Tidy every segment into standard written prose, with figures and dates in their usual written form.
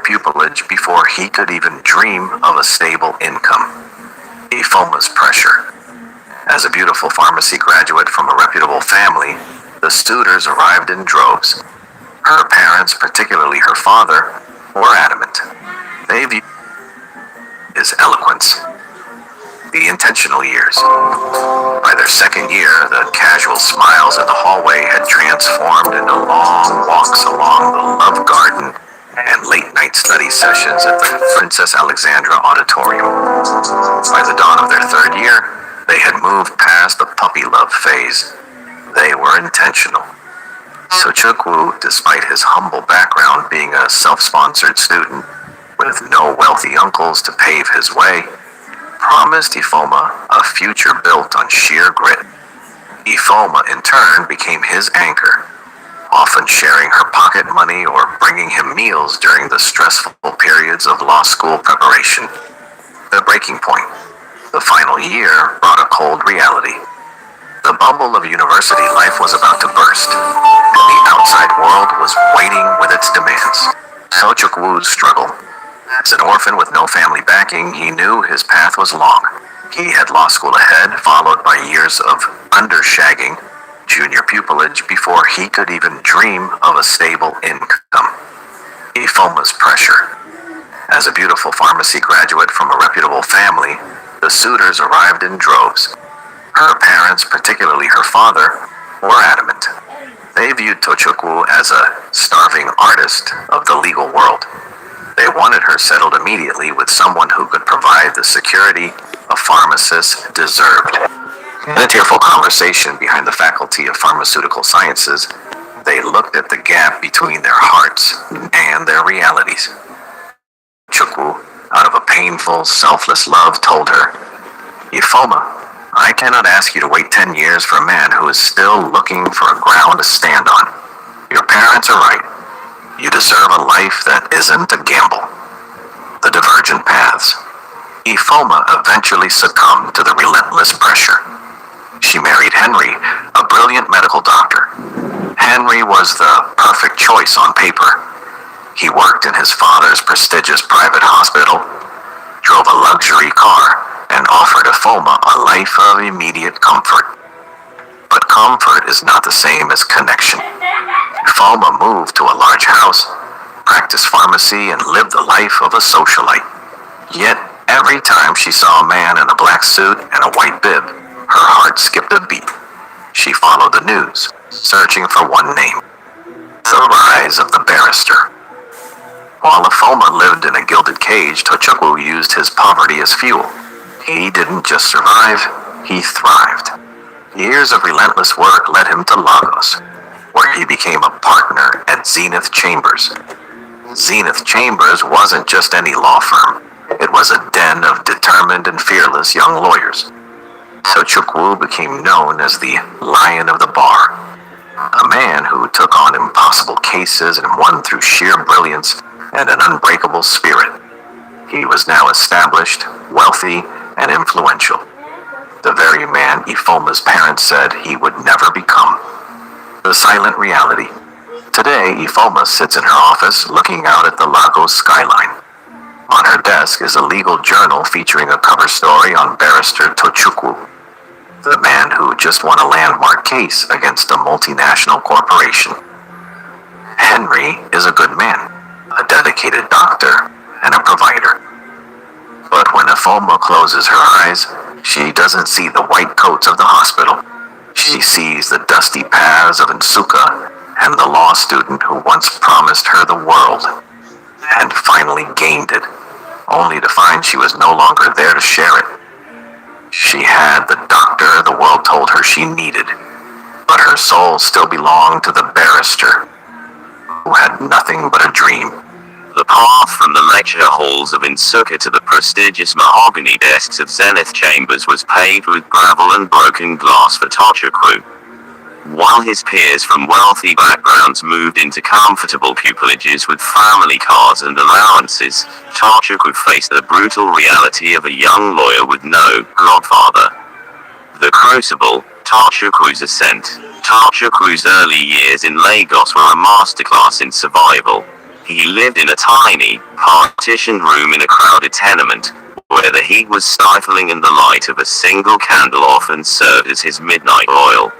pupillage before he could even dream of a stable income. Ifoma's pressure. As a beautiful pharmacy graduate from a reputable family, the suitors arrived in droves. Her parents, particularly her father, were adamant. They viewed his eloquence, the intentional years. By their second year, the casual smiles in the hallway had transformed into long walks along the Love Garden and late-night study sessions at the Princess Alexandra Auditorium. By the dawn of their third year, they had moved past the puppy love phase. They were intentional. Sochukwu, despite his humble background being a self-sponsored student with no wealthy uncles to pave his way, promised Ifoma a future built on sheer grit. Ifoma, in turn, became his anchor, often sharing her pocket money or bringing him meals during the stressful periods of law school preparation. The breaking point. The final year brought a cold reality. The bubble of university life was about to burst, and the outside world was waiting with its demands. Sochukwu's struggle. As an orphan with no family backing, he knew his path was long. He had law school ahead, followed by years of undershagging, junior pupillage, before he could even dream of a stable income. Ifoma's pressure. As a beautiful pharmacy graduate from a reputable family, the suitors arrived in droves. Her parents, particularly her father, were adamant. They viewed Tochukwu as a starving artist of the legal world. They wanted her settled immediately with someone who could provide the security a pharmacist deserved. In a tearful conversation behind the Faculty of Pharmaceutical Sciences, they looked at the gap between their hearts and their realities. Chukwu, out of a painful, selfless love, told her, "Ifoma, I cannot ask you to wait 10 years for a man who is still looking for a ground to stand on. Your parents are right. You deserve a life that isn't a gamble." The divergent paths. Ifoma eventually succumbed to the relentless pressure. She married Henry, a brilliant medical doctor. Henry was the perfect choice on paper. He worked in his father's prestigious private hospital, drove a luxury car, and offered Ifoma a life of immediate comfort. But comfort is not the same as connection. Ifoma moved to a large house, practiced pharmacy, and lived the life of a socialite. Yet, every time she saw a man in a black suit and a white bib, her heart skipped a beat. She followed the news, searching for one name: the rise of the barrister. While Ifoma lived in a gilded cage, Tochukwu used his poverty as fuel. He didn't just survive, he thrived. Years of relentless work led him to Lagos, where he became a partner at Zenith Chambers. Zenith Chambers wasn't just any law firm. It was a den of determined and fearless young lawyers. Tochukwu became known as the Lion of the Bar, a man who took on impossible cases and won through sheer brilliance and an unbreakable spirit. He was now established, wealthy, and influential. The very man Ifoma's parents said he would never become. The silent reality. Today, Ifoma sits in her office looking out at the Lagos skyline. On her desk is a legal journal featuring a cover story on barrister Tochukwu, the man who just won a landmark case against a multinational corporation. Henry is a good man, a dedicated doctor, and a provider. But when Ifoma closes her eyes, she doesn't see the white coats of the hospital. She sees the dusty paths of Nsukka and the law student who once promised her the world and finally gained it, only to find she was no longer there to share it. She had the doctor the world told her she needed, but her soul still belonged to the barrister who had nothing but a dream. The path from the lecture halls of Nsukka to the prestigious mahogany desks of Zenith Chambers was paved with gravel and broken glass for Tochukwu. While his peers from wealthy backgrounds moved into comfortable pupillages with family cars and allowances, Tochukwu faced the brutal reality of a young lawyer with no godfather. The crucible, Tochukwu's ascent. Tochukwu's early years in Lagos were a masterclass in survival. He lived in a tiny, partitioned room in a crowded tenement, where the heat was stifling and the light of a single candle often served as his midnight oil.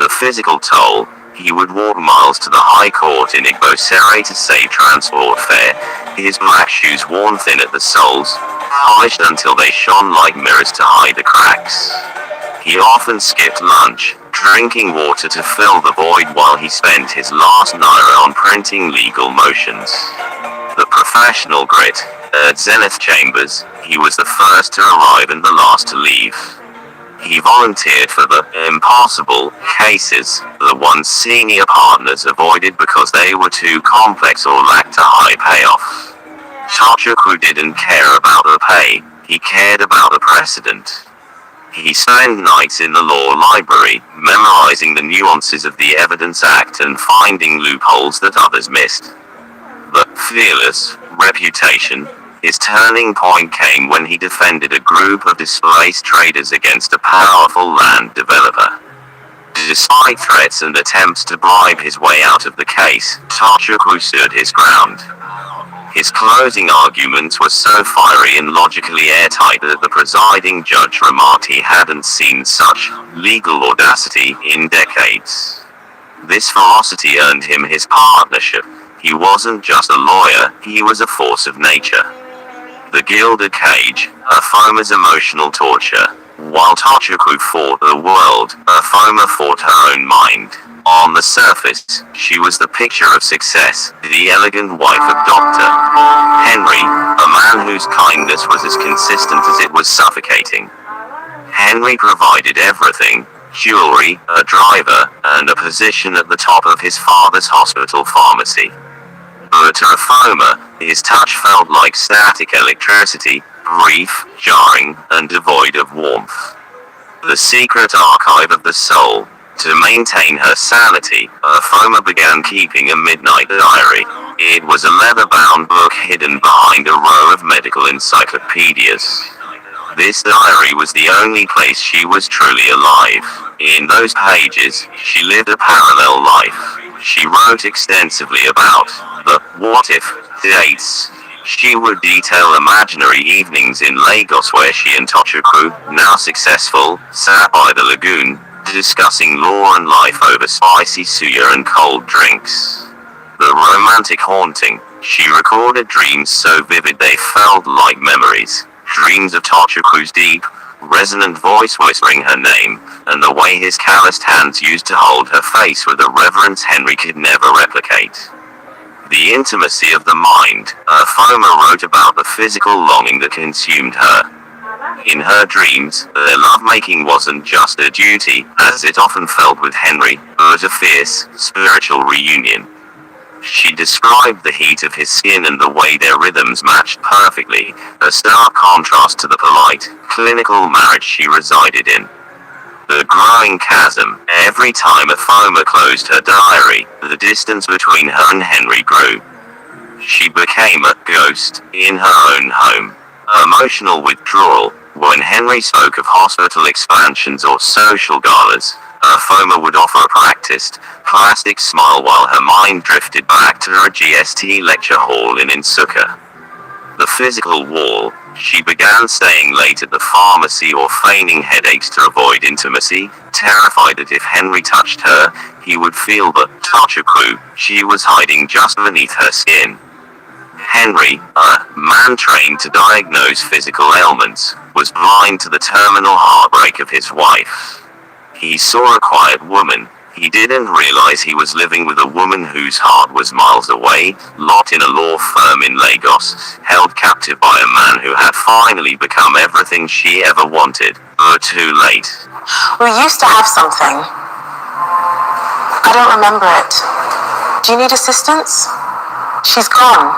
The physical toll: he would walk miles to the High Court in Igbosere to save transport fare, his black shoes worn thin at the soles, polished until they shone like mirrors to hide the cracks. He often skipped lunch, drinking water to fill the void while he spent his last naira on printing legal motions. The professional grit: at Zenith Chambers, he was the first to arrive and the last to leave. He volunteered for the impossible cases, the ones senior partners avoided because they were too complex or lacked a high payoff. Tochukwu didn't care about the pay, he cared about the precedent. He spent nights in the law library, memorizing the nuances of the Evidence Act and finding loopholes that others missed. The fearless reputation: his turning point came when he defended a group of displaced traders against a powerful land developer. Despite threats and attempts to bribe his way out of the case, Tochukwu stood his ground. His closing arguments were so fiery and logically airtight that the presiding judge remarked he hadn't seen such legal audacity in decades. This ferocity earned him his partnership. He wasn't just a lawyer, he was a force of nature. The Gilded Cage: Afoma's emotional torture. While Tochukwu fought the world, Afoma fought her own mind. On the surface, she was the picture of success, the elegant wife of Dr. Henry, a man whose kindness was as consistent as it was suffocating. Henry provided everything: jewelry, a driver, and a position at the top of his father's hospital pharmacy. But to Afoma, his touch felt like static electricity, brief, jarring, and devoid of warmth. The secret archive of the soul. To maintain her sanity, Afoma began keeping a midnight diary. It was a leather-bound book hidden behind a row of medical encyclopedias. This diary was the only place she was truly alive. In those pages, she lived a parallel life. She wrote extensively about the what-if dates. She would detail imaginary evenings in Lagos where she and Tochukwu, now successful, sat by the lagoon, discussing law and life over spicy suya and cold drinks. The romantic haunting: she recorded dreams so vivid they felt like memories. Dreams of Tochukwu's deep, resonant voice whispering her name, and the way his calloused hands used to hold her face with a reverence Henry could never replicate. The intimacy of the mind: Afoma wrote about the physical longing that consumed her. In her dreams, their lovemaking wasn't just a duty, as it often felt with Henry, but a fierce, spiritual reunion. She described the heat of his skin and the way their rhythms matched perfectly, a stark contrast to the polite, clinical marriage she resided in. The growing chasm: every time Afoma closed her diary, the distance between her and Henry grew. She became a ghost in her own home. Emotional withdrawal: when Henry spoke of hospital expansions or social galas, Afoma would offer a practiced, plastic smile while her mind drifted back to her GST lecture hall in Nsukka. The physical wall: she began staying late at the pharmacy or feigning headaches to avoid intimacy, terrified that if Henry touched her, he would feel the Tochukwu she was hiding just beneath her skin. Henry, a man trained to diagnose physical ailments, was blind to the terminal heartbreak of his wife. He saw a quiet woman. He didn't realize he was living with a woman whose heart was miles away, locked in a law firm in Lagos, held captive by a man who had finally become everything she ever wanted, but too late. We used to have something. I don't remember it. Do you need assistance? She's gone.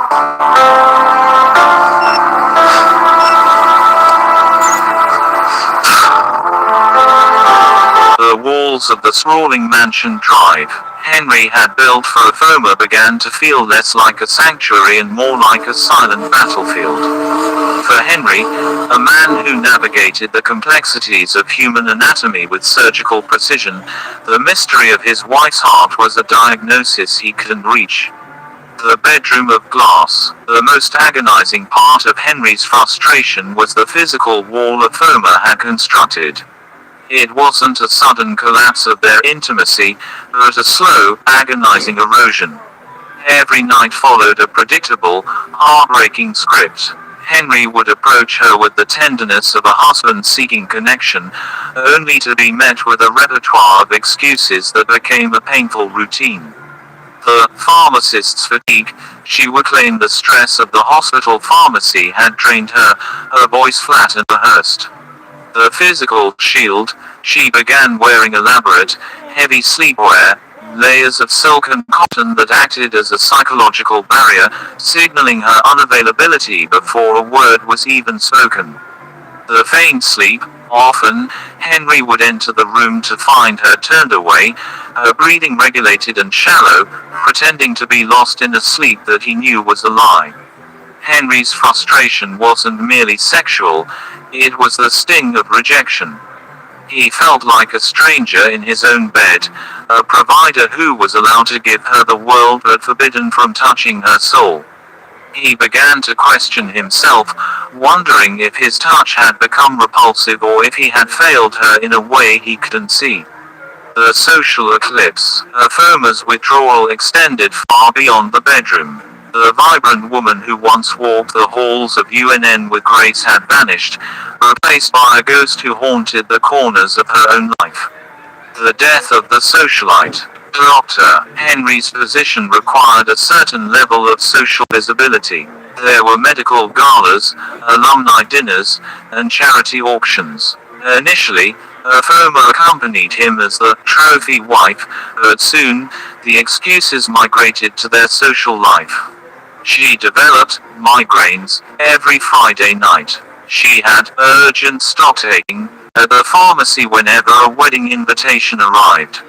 The walls of the sprawling mansion drive Henry had built for Afoma began to feel less like a sanctuary and more like a silent battlefield. For Henry, a man who navigated the complexities of human anatomy with surgical precision, the mystery of his wife's heart was a diagnosis he couldn't reach. The bedroom of glass. The most agonizing part of Henry's frustration was the physical wall Afoma had constructed. It wasn't a sudden collapse of their intimacy, but a slow, agonizing erosion. Every night followed a predictable, heartbreaking script. Henry would approach her with the tenderness of a husband seeking connection, only to be met with a repertoire of excuses that became a painful routine. The pharmacist's fatigue, she would claim the stress of the hospital pharmacy had drained her voice flat and rehearsed. The physical shield, she began wearing elaborate, heavy sleepwear, layers of silk and cotton that acted as a psychological barrier, signaling her unavailability before a word was even spoken. The feigned sleep. Often, Henry would enter the room to find her turned away, her breathing regulated and shallow, pretending to be lost in a sleep that he knew was a lie. Henry's frustration wasn't merely sexual, it was the sting of rejection. He felt like a stranger in his own bed, a provider who was allowed to give her the world but forbidden from touching her soul. He began to question himself, wondering if his touch had become repulsive or if he had failed her in a way he couldn't see. The social eclipse. Afoma's withdrawal extended far beyond the bedroom. The vibrant woman who once walked the halls of UNN with grace had vanished, replaced by a ghost who haunted the corners of her own life. The death of the socialite. Dr. Henry's position required a certain level of social visibility. There were medical galas, alumni dinners, and charity auctions. Initially, Afoma accompanied him as the trophy wife, but soon, the excuses migrated to their social life. She developed migraines every Friday night. She had urgent stock-taking at the pharmacy whenever a wedding invitation arrived.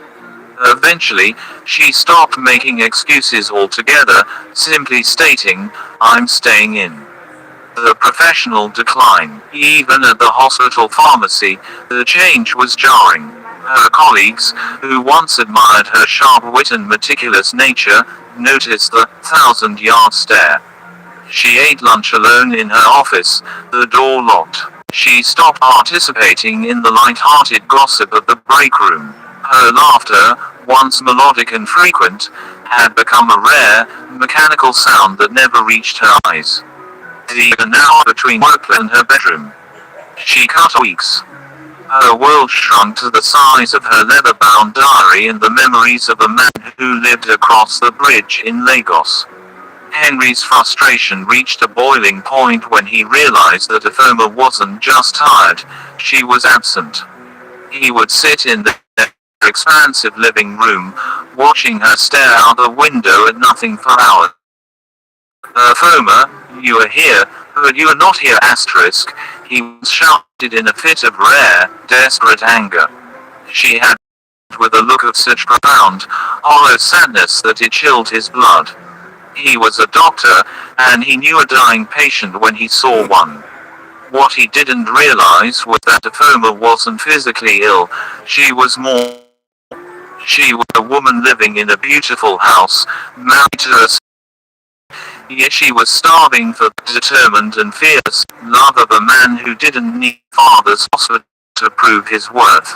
Eventually, she stopped making excuses altogether, simply stating, "I'm staying in." The professional decline. Even at the hospital pharmacy, the change was jarring. Her colleagues, who once admired her sharp wit and meticulous nature, noticed the 1,000-yard stare. She ate lunch alone in her office, the door locked. She stopped participating in the light-hearted gossip of the break room. Her laughter, once melodic and frequent, had become a rare, mechanical sound that never reached her eyes. The now between work and her bedroom. She cut weeks. Her world shrunk to the size of her leather-bound diary and the memories of a man who lived across the bridge in Lagos. Henry's frustration reached a boiling point when he realized that Afoma wasn't just tired, she was absent. He would sit in their expansive living room, watching her stare out the window at nothing for hours. "Afoma, you are here, but you are not here !" He shouted in a fit of rare, desperate anger. She had with a look of such profound, hollow sadness that it chilled his blood. He was a doctor, and he knew a dying patient when he saw one. What he didn't realize was that Afoma wasn't physically ill, she was a woman living in a beautiful house, married to a yet she was starving for the determined and fierce love of a man who didn't need father's hospital to prove his worth.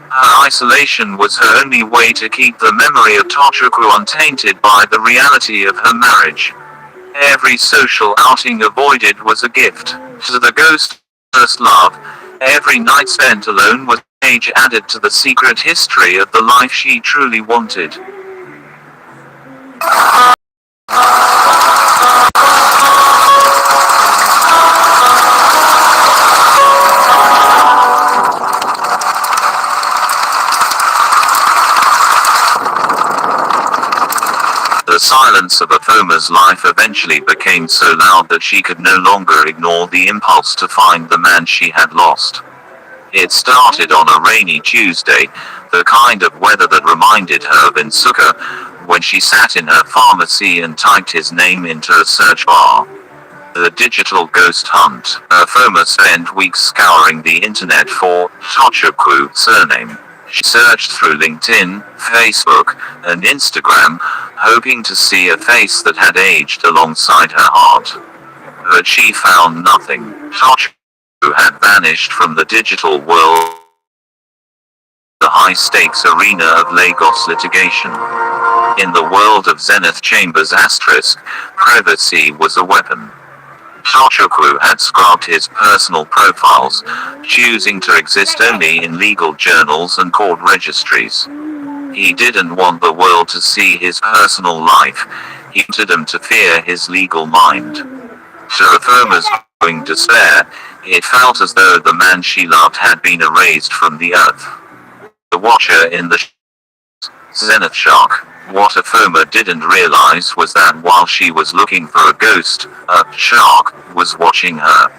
Her isolation was her only way to keep the memory of Tochukwu untainted by the reality of her marriage. Every social outing avoided was a gift to the ghost's first love. Every night spent alone was a page added to the secret history of the life she truly wanted. The silence of Afoma's life eventually became so loud that she could no longer ignore the impulse to find the man she had lost. It started on a rainy Tuesday, the kind of weather that reminded her of Nsukka, when she sat in her pharmacy and typed his name into a search bar. The digital ghost hunt. Afoma spent weeks scouring the internet for Tochukwu surname. She searched through LinkedIn, Facebook, and Instagram, hoping to see a face that had aged alongside her heart. But she found nothing. Tochukwu had vanished from the digital world, the high-stakes arena of Lagos litigation. In the world of Zenith Chambers *, privacy was a weapon. Tochukwu had scrubbed his personal profiles, choosing to exist only in legal journals and court registries. He didn't want the world to see his personal life. He wanted them to fear his legal mind. To Afema's growing despair, it felt as though the man she loved had been erased from the earth. The watcher in the Zenith Shark. What Afema didn't realize was that while she was looking for a ghost, a shark was watching her.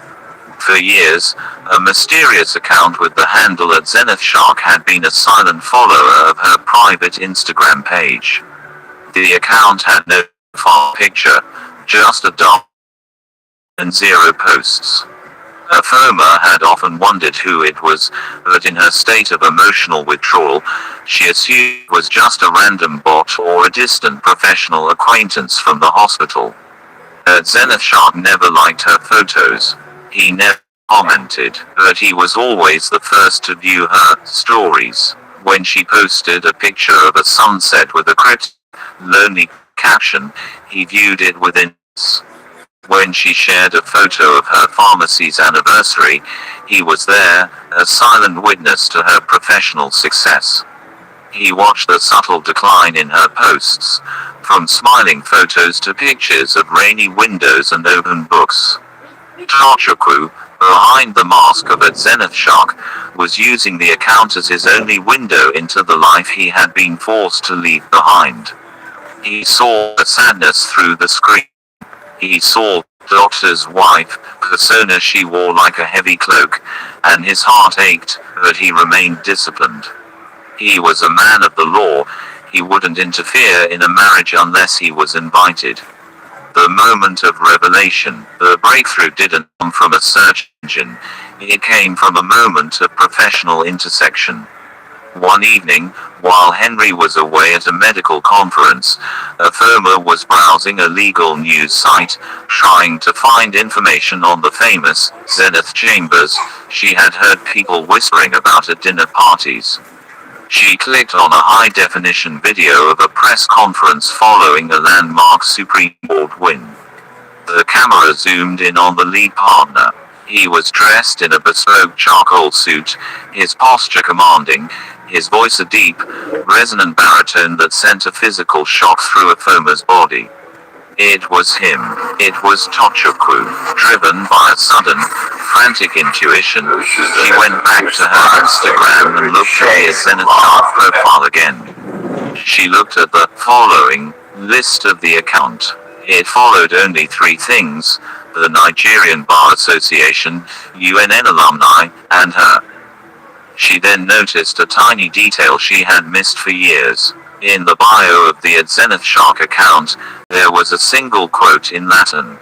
For years, a mysterious account with the handle @ZenithShark had been a silent follower of her private Instagram page. The account had no profile picture, just a dark and 0 posts. Afema had often wondered who it was, but in her state of emotional withdrawal, she assumed it was just a random bot or a distant professional acquaintance from the hospital. @ZenithShark never liked her photos. He never commented, but he was always the first to view her stories. When she posted a picture of a sunset with a cryptic, lonely caption, he viewed it within minutes. When she shared a photo of her pharmacy's anniversary, he was there, a silent witness to her professional success. He watched the subtle decline in her posts, from smiling photos to pictures of rainy windows and open books. Tochukwu, behind the mask of @ZenithShark, was using the account as his only window into the life he had been forced to leave behind. He saw the sadness through the screen. He saw the doctor's wife, persona she wore like a heavy cloak, and his heart ached, but he remained disciplined. He was a man of the law. He wouldn't interfere in a marriage unless he was invited. The moment of revelation, the breakthrough didn't come from a search engine. It came from a moment of professional intersection. One evening, while Henry was away at a medical conference, Afema was browsing a legal news site, trying to find information on the famous Zenith Chambers she had heard people whispering about at dinner parties. She clicked on a high-definition video of a press conference following a landmark Supreme Court win. The camera zoomed in on the lead partner. He was dressed in a bespoke charcoal suit, his posture commanding, his voice a deep, resonant baritone that sent a physical shock through Afema's body. It was him. It was Tochukwu. Driven by a sudden, frantic intuition, she went back to her Instagram and looked at his @ZenithShark profile again. She looked at the following list of the account. It followed only 3 things: the Nigerian Bar Association, UNN alumni, and her. She then noticed a tiny detail she had missed for years. In the bio of the @ZenithShark account, there was a single quote in Latin.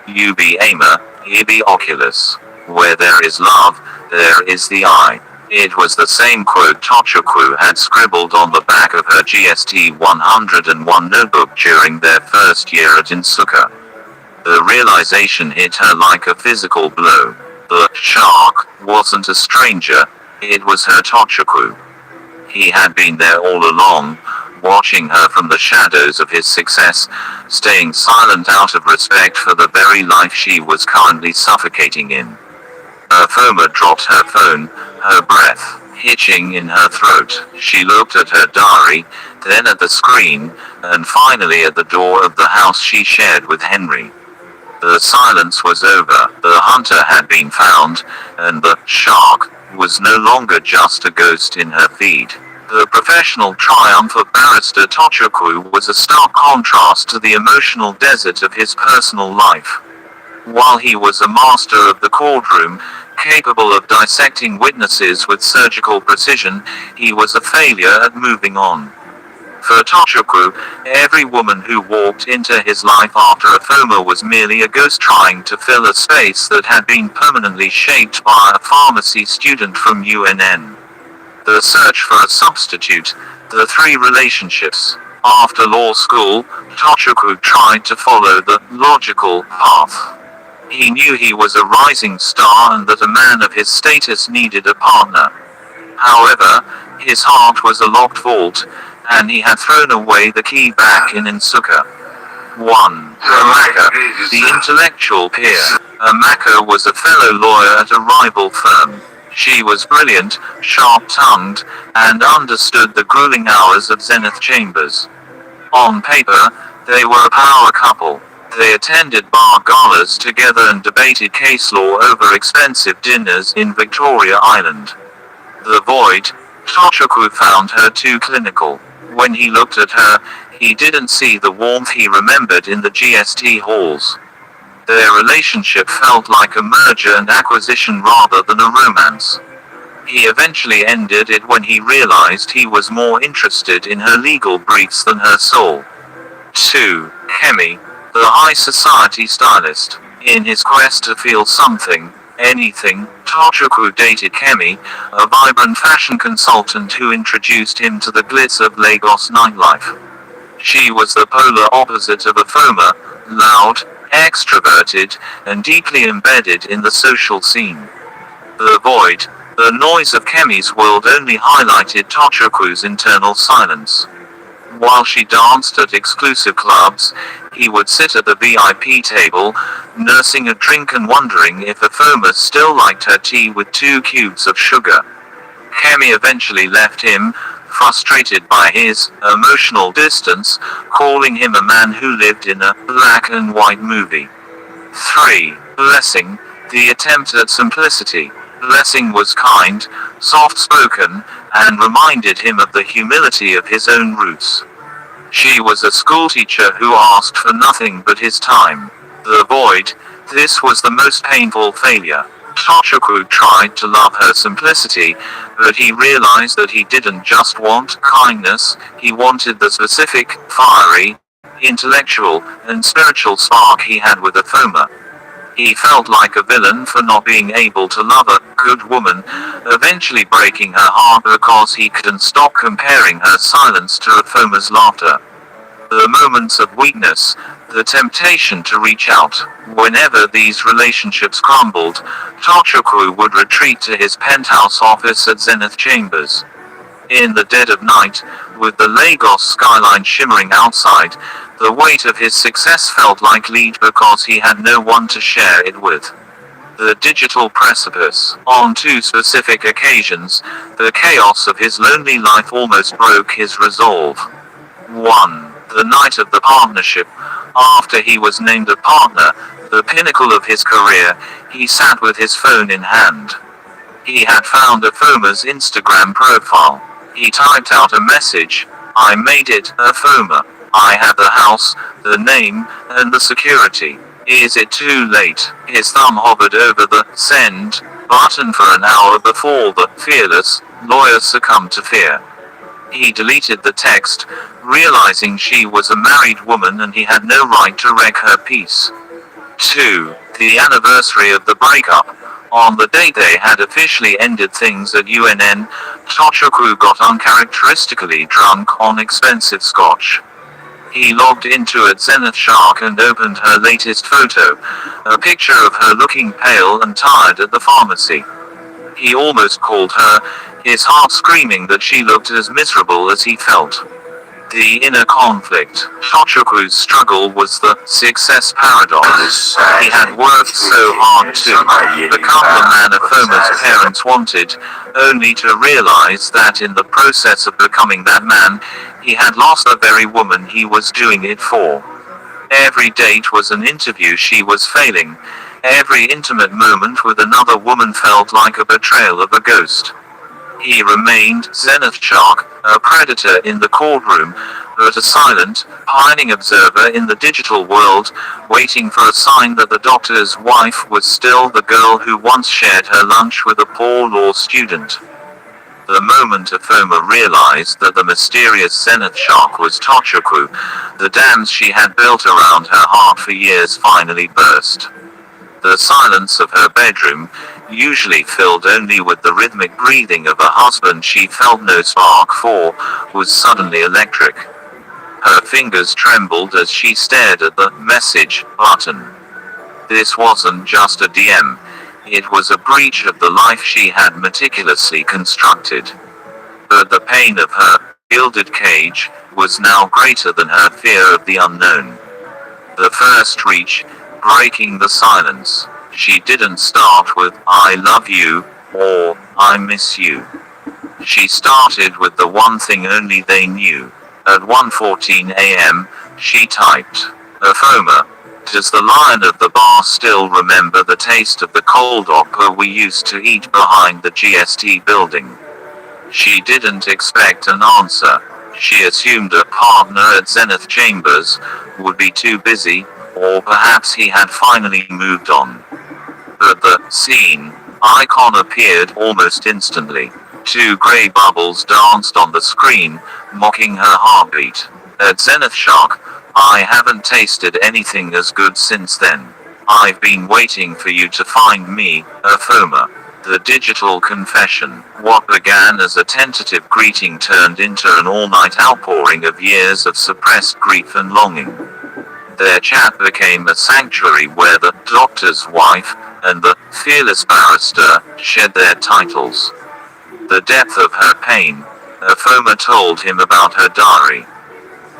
Ubi ama, ibi oculus. Where there is love, there is the eye. It was the same quote Tochukwu had scribbled on the back of her GST 101 notebook during their first year at Nsukka. The realization hit her like a physical blow. The shark wasn't a stranger, it was her Tochukwu. He had been there all along, watching her from the shadows of his success, staying silent out of respect for the very life she was currently suffocating in. Afema dropped her phone, her breath hitching in her throat. She looked at her diary, then at the screen, and finally at the door of the house she shared with Henry. The silence was over. The hunter had been found, and the shark was no longer just a ghost in her feed. The professional triumph of barrister Tochukwu was a stark contrast to the emotional desert of his personal life. While he was a master of the courtroom, capable of dissecting witnesses with surgical precision, he was a failure at moving on. For Tochukwu, every woman who walked into his life after Afema was merely a ghost trying to fill a space that had been permanently shaped by a pharmacy student from UNN. The search for a substitute, the 3 relationships, After law school, Tochukwu tried to follow the logical path. He knew he was a rising star and that a man of his status needed a partner. However, his heart was a locked vault, and he had thrown away the key back in Nsukka. 1. Amaka, the intellectual peer. Amaka was a fellow lawyer at a rival firm. She was brilliant, sharp-tongued, and understood the grueling hours of Zenith Chambers. On paper, they were a power couple. They attended bar galas together and debated case law over expensive dinners in Victoria Island. The Void, Tochukwu found her too clinical. When he looked at her, he didn't see the warmth he remembered in the GST halls. Their relationship felt like a merger and acquisition rather than a romance. He eventually ended it when he realized he was more interested in her legal briefs than her soul. 2. Kemi, the high society stylist. In his quest to feel something, anything, Tochukwu dated Kemi, a vibrant fashion consultant who introduced him to the glitz of Lagos nightlife. She was the polar opposite of Afoma, loud, extroverted, and deeply embedded in the social scene. The Void, the noise of Kemi's world only highlighted Tochukwu's internal silence. While she danced at exclusive clubs, he would sit at the VIP table, nursing a drink and wondering if Afoma still liked her tea with 2 cubes of sugar. Kemi eventually left him, frustrated by his emotional distance, calling him a man who lived in a black and white movie. 3. Blessing, the attempt at simplicity. Blessing was kind, soft-spoken, and reminded him of the humility of his own roots. She was a schoolteacher who asked for nothing but his time. The Void, this was the most painful failure. Tochukwu tried to love her simplicity, but he realized that he didn't just want kindness, he wanted the specific, fiery, intellectual, and spiritual spark he had with Afoma. He felt like a villain for not being able to love a good woman, eventually breaking her heart because he couldn't stop comparing her silence to Afoma's laughter. The moments of weakness, the temptation to reach out. Whenever these relationships crumbled, Tochukwu would retreat to his penthouse office at Zenith Chambers. In the dead of night, with the Lagos skyline shimmering outside, the weight of his success felt like lead because he had no one to share it with. The digital precipice. On 2 specific occasions, the chaos of his lonely life almost broke his resolve. 1. The night of the partnership. After he was named a partner, the pinnacle of his career, he sat with his phone in hand. He had found Afoma's Instagram profile. He typed out a message, "I made it, Afoma. I have the house, the name, and the security. Is it too late?" His thumb hovered over the send button for an hour before the fearless lawyer succumbed to fear. He deleted the text, realizing she was a married woman and he had no right to wreck her peace. 2. The anniversary of the breakup. On the date they had officially ended things at UNN, Tochukwu got uncharacteristically drunk on expensive scotch. He logged into at Zenith Shark and opened her latest photo, a picture of her looking pale and tired at the pharmacy. He almost called her, his heart screaming that she looked as miserable as he felt. The inner conflict. Tochukwu's struggle was the success paradox. He had worked so hard to become the man Afoma's parents wanted, only to realize that in the process of becoming that man, he had lost the very woman he was doing it for. Every date was an interview she was failing. Every intimate moment with another woman felt like a betrayal of a ghost. He remained Zenith Shark, a predator in the courtroom, but a silent, pining observer in the digital world, waiting for a sign that the doctor's wife was still the girl who once shared her lunch with a poor law student. The moment Afoma realized that the mysterious Zenith Shark was Tochukwu, the dams she had built around her heart for years finally burst. The silence of her bedroom, usually filled only with the rhythmic breathing of a husband she felt no spark for, was suddenly electric. Her fingers trembled as she stared at the message button. This wasn't just a DM. It was a breach of the life she had meticulously constructed. But the pain of her gilded cage was now greater than her fear of the unknown. The first reach, breaking the silence. She didn't start with, "I love you," or, "I miss you." She started with the one thing only they knew. At 1:14 a.m., she typed, "Afoma, does the lion of the bar still remember the taste of the cold opera we used to eat behind the GST building?" She didn't expect an answer. She assumed a partner at Zenith Chambers would be too busy, or perhaps he had finally moved on. But the scene icon appeared almost instantly. Two gray bubbles danced on the screen, mocking her heartbeat. At Zenith Shock, "I haven't tasted anything as good since then. I've been waiting for you to find me, Afoma." The digital confession. What began as a tentative greeting turned into an all-night outpouring of years of suppressed grief and longing. Their chat became a sanctuary where the doctor's wife and the fearless barrister shared their titles. The depth of her pain, Afoma told him about her diary.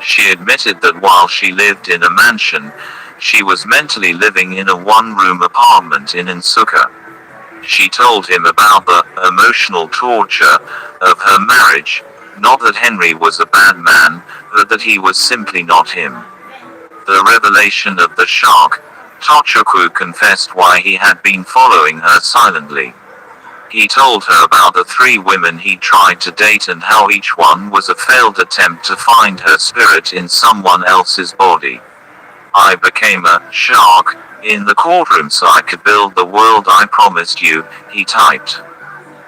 She admitted that while she lived in a mansion, she was mentally living in a one-room apartment in Insuka. She told him about the emotional torture of her marriage, not that Henry was a bad man, but that he was simply not him. The revelation of the shock, Tochukwu confessed why he had been following her silently. He told her about the 3 women he tried to date and how each one was a failed attempt to find her spirit in someone else's body. "I became a shark in the courtroom so I could build the world I promised you," he typed.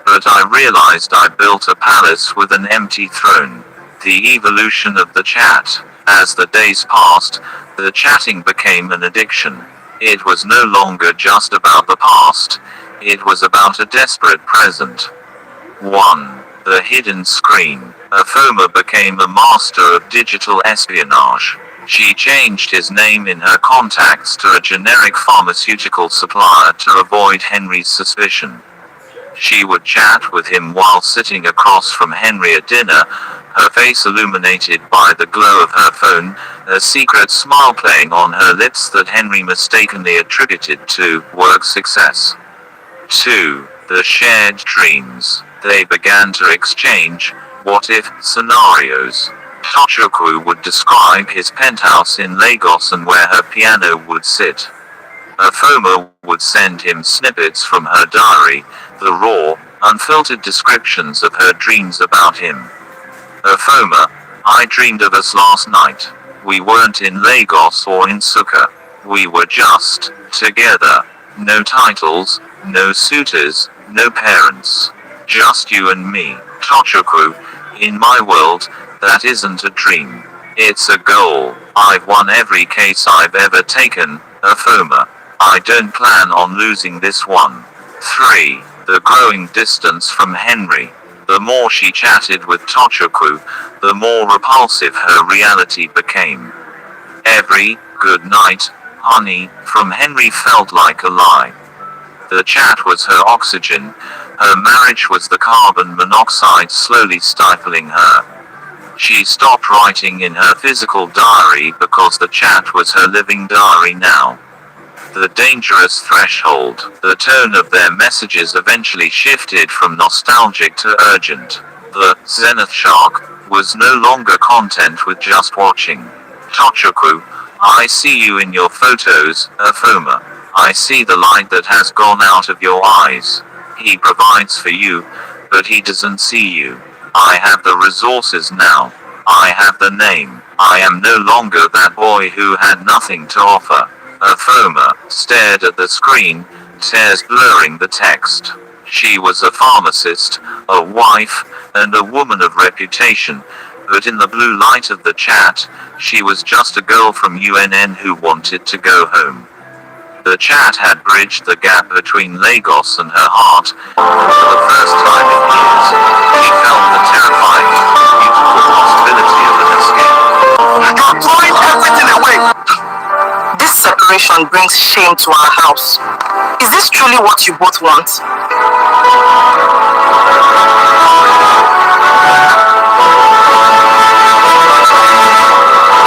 "But I realized I built a palace with an empty throne." The evolution of the chat. As the days passed, the chatting became an addiction. It was no longer just about the past. It was about a desperate present. 1. The hidden screen. Afoma became a master of digital espionage. She changed his name in her contacts to a generic pharmaceutical supplier to avoid Henry's suspicion. She would chat with him while sitting across from Henry at dinner, her face illuminated by the glow of her phone, a secret smile playing on her lips that Henry mistakenly attributed to work success. 2. The shared dreams. They began to exchange what-if scenarios. Tochukwu would describe his penthouse in Lagos and where her piano would sit. Afoma would send him snippets from her diary, the raw, unfiltered descriptions of her dreams about him. "Afoma, I dreamed of us last night. We weren't in Lagos or in Suka. We were just together. No titles, no suitors, no parents. Just you and me." Tochukwu, "In my world, that isn't a dream. It's a goal. I've won every case I've ever taken, Afoma. I don't plan on losing this one." 3. The growing distance from Henry. The more she chatted with Tochukwu, the more repulsive her reality became. Every "good night, honey" from Henry felt like a lie. The chat was her oxygen, her marriage was the carbon monoxide slowly stifling her. She stopped writing in her physical diary because the chat was her living diary now. The dangerous threshold. The tone of their messages eventually shifted from nostalgic to urgent. The Zenith Shock was no longer content with just watching. Tochukwu, "I see you in your photos, Afoma. I see the light that has gone out of your eyes. He provides for you, but he doesn't see you. I have the resources now. I have the name. I am no longer that boy who had nothing to offer." Afoma stared at the screen, tears blurring the text. She was a pharmacist, a wife, and a woman of reputation, but in the blue light of the chat, she was just a girl from UNN who wanted to go home. The chat had bridged the gap between Lagos and her heart, and for the first time in years, she felt the terrifying, beautiful possibility of an escape. You're throwing everything away. This separation brings shame to our house. Is this truly what you both want?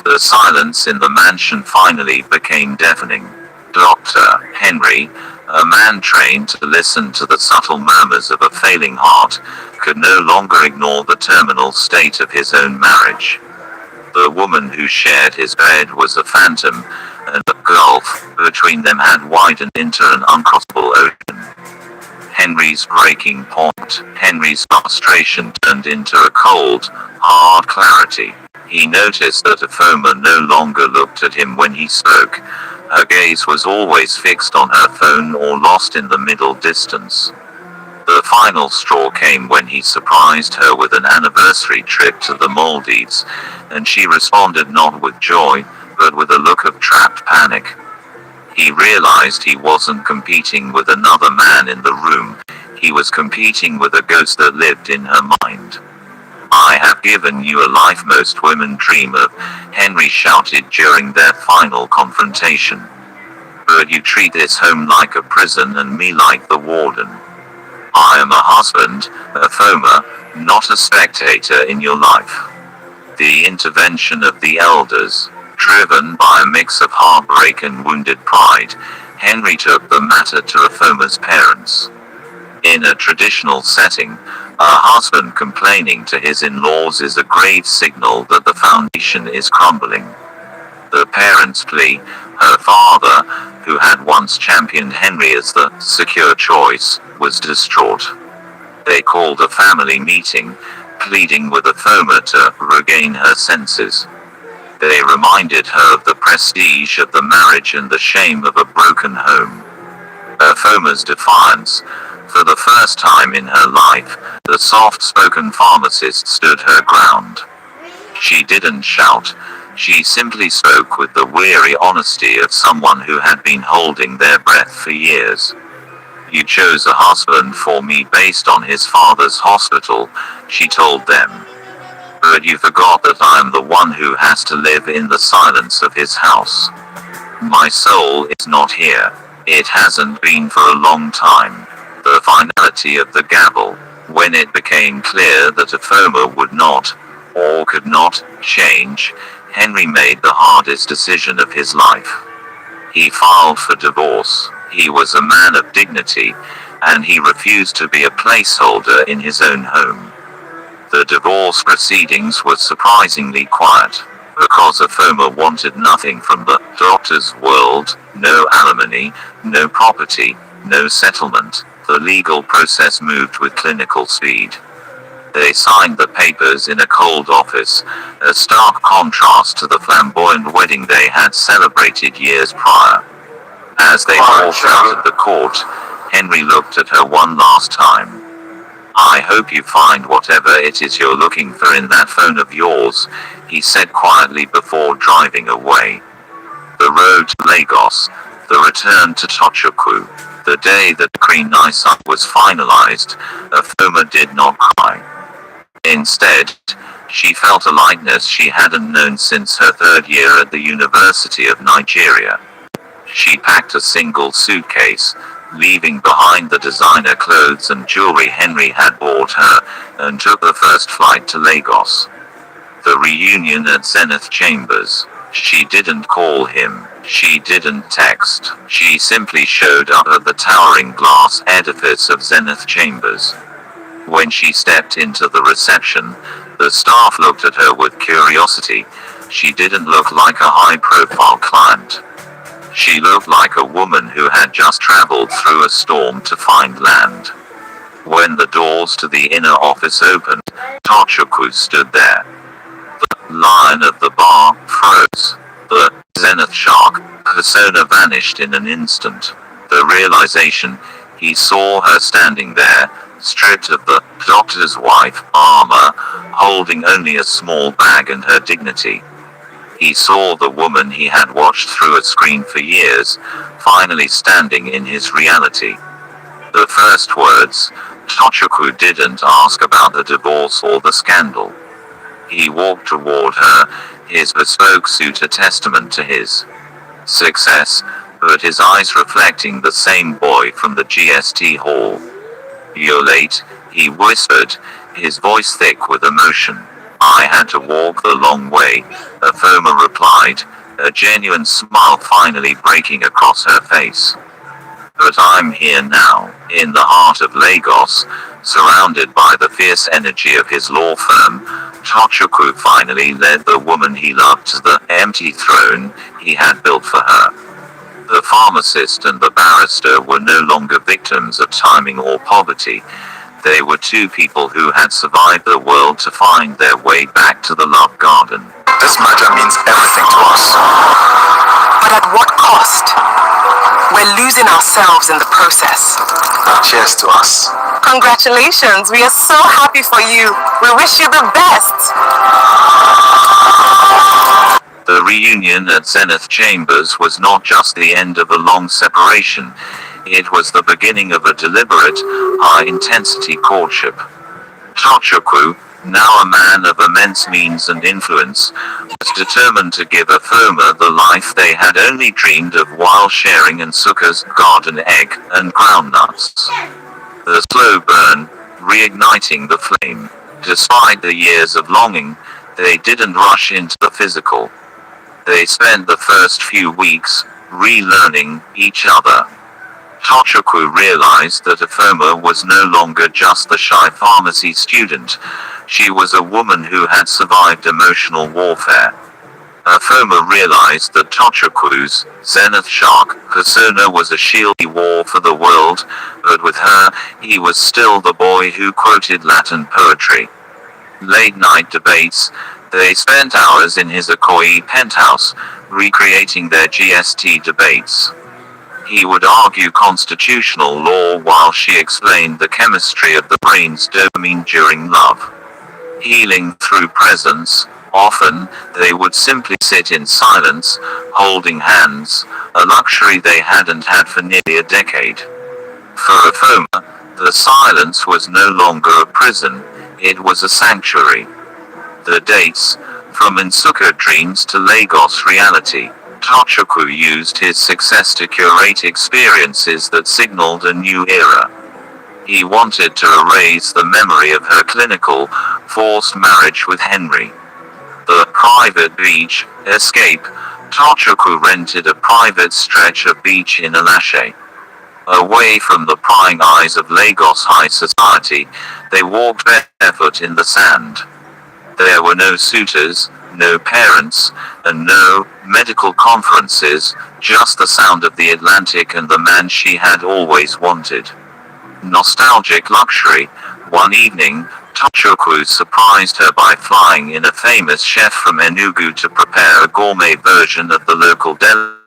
The silence in the mansion finally became deafening. Dr. Henry, a man trained to listen to the subtle murmurs of a failing heart, could no longer ignore the terminal state of his own marriage. The woman who shared his bed was a phantom, and the gulf between them had widened into an uncrossable ocean. Henry's breaking point, Henry's frustration turned into a cold, hard clarity. He noticed that Afoma no longer looked at him when he spoke. Her gaze was always fixed on her phone or lost in the middle distance. The final straw came when he surprised her with an anniversary trip to the Maldives, and she responded not with joy, but with a look of trapped panic. He realized he wasn't competing with another man in the room, he was competing with a ghost that lived in her mind. "I have given you a life most women dream of," Henry shouted during their final confrontation. "But you treat this home like a prison and me like the warden. I am a husband, Afoma, not a spectator in your life." The intervention of the elders, driven by a mix of heartbreak and wounded pride, Henry took the matter to Afoma's parents. In a traditional setting, a husband complaining to his in-laws is a grave signal that the foundation is crumbling. The parents' plea, her father, who had once championed Henry as the secure choice, was distraught. They called a family meeting, pleading with Afoma to regain her senses. They reminded her of the prestige of the marriage and the shame of a broken home. Afoma's defiance, for the first time in her life, the soft-spoken pharmacist stood her ground. She didn't shout, she simply spoke with the weary honesty of someone who had been holding their breath for years. "You chose a husband for me based on his father's hospital," she told them. "But you forgot that I am the one who has to live in the silence of his house. My soul is not here. It hasn't been for a long time." The finality of the gavel, when it became clear that Afoma would not, or could not, change, Henry made the hardest decision of his life. He filed for divorce. He was a man of dignity, and he refused to be a placeholder in his own home. The divorce proceedings were surprisingly quiet, because Afoma wanted nothing from the doctor's world, no alimony, no property, no settlement. The legal process moved with clinical speed. They signed the papers in a cold office, a stark contrast to the flamboyant wedding they had celebrated years prior. As they walked out of the court, Henry looked at her one last time. "I hope you find whatever it is you're looking for in that phone of yours," he said quietly before driving away. The road to Lagos, the return to Tochukwu. The day that Queen Nisa was finalized, Afoma did not cry. Instead, she felt a lightness she hadn't known since her third year at the University of Nigeria. She packed a single suitcase, leaving behind the designer clothes and jewelry Henry had bought her, and took the first flight to Lagos. The reunion at Zenith Chambers. She didn't call him. She didn't text. She simply showed up at the towering glass edifice of Zenith Chambers. When she stepped into the reception, the staff looked at her with curiosity. She didn't look like a high-profile client. She looked like a woman who had just traveled through a storm to find land. When the doors to the inner office opened, Tochukwu stood there. The lion of the bar froze. The Zenith shark persona vanished in an instant. The realization, he saw her standing there, stripped of the doctor's wife armor, holding only a small bag and her dignity. He saw the woman he had watched through a screen for years, finally standing in his reality. The first words, Tochukwu didn't ask about the divorce or the scandal. He walked toward her, his bespoke suit a testament to his success, but his eyes reflecting the same boy from the GST hall. "You're late," he whispered, his voice thick with emotion. "I had to walk the long way," Afoma replied, a genuine smile finally breaking across her face. "But I'm here now, in the heart of Lagos, surrounded by the fierce energy of his law firm." Tochukwu finally led the woman he loved to the empty throne he had built for her. The pharmacist and the barrister were no longer victims of timing or poverty. They were two people who had survived the world to find their way back to the love garden. This merger means everything to us. But at what cost? We're losing ourselves in the process. Cheers to us. Congratulations, we are so happy for you. We wish you the best. The reunion at Zenith Chambers was not just the end of a long separation, it was the beginning of a deliberate, high-intensity courtship. Tochukwu, now a man of immense means and influence, was determined to give Afoma the life they had only dreamed of while sharing Nsukka's garden egg and groundnuts. The slow burn, reigniting the flame. Despite the years of longing, they didn't rush into the physical. They spent the first few weeks relearning each other. Tochukwu realized that Afoma was no longer just the shy pharmacy student. She was a woman who had survived emotional warfare. Afoma realized that Tochukwu's Zenith Shark persona was a shield he wore for the world, but with her, he was still the boy who quoted Latin poetry. Late night debates, they spent hours in his Ikoyi penthouse, recreating their GST debates. He would argue constitutional law while she explained the chemistry of the brain's dopamine during love. Healing through presence, often, they would simply sit in silence, holding hands, a luxury they hadn't had for nearly a decade. For Afoma, the silence was no longer a prison, it was a sanctuary. The dates, from Nsukka dreams to Lagos reality, Tochukwu used his success to curate experiences that signaled a new era. He wanted to erase the memory of her clinical, forced marriage with Henry. The private beach escape, Tochukwu rented a private stretch of beach in Alashe. Away from the prying eyes of Lagos high society, they walked barefoot in the sand. There were no suitors, no parents, and no medical conferences, just the sound of the Atlantic and the man she had always wanted. Nostalgic luxury. One evening, Tochukwu surprised her by flying in a famous chef from Enugu to prepare a gourmet version of the local deli.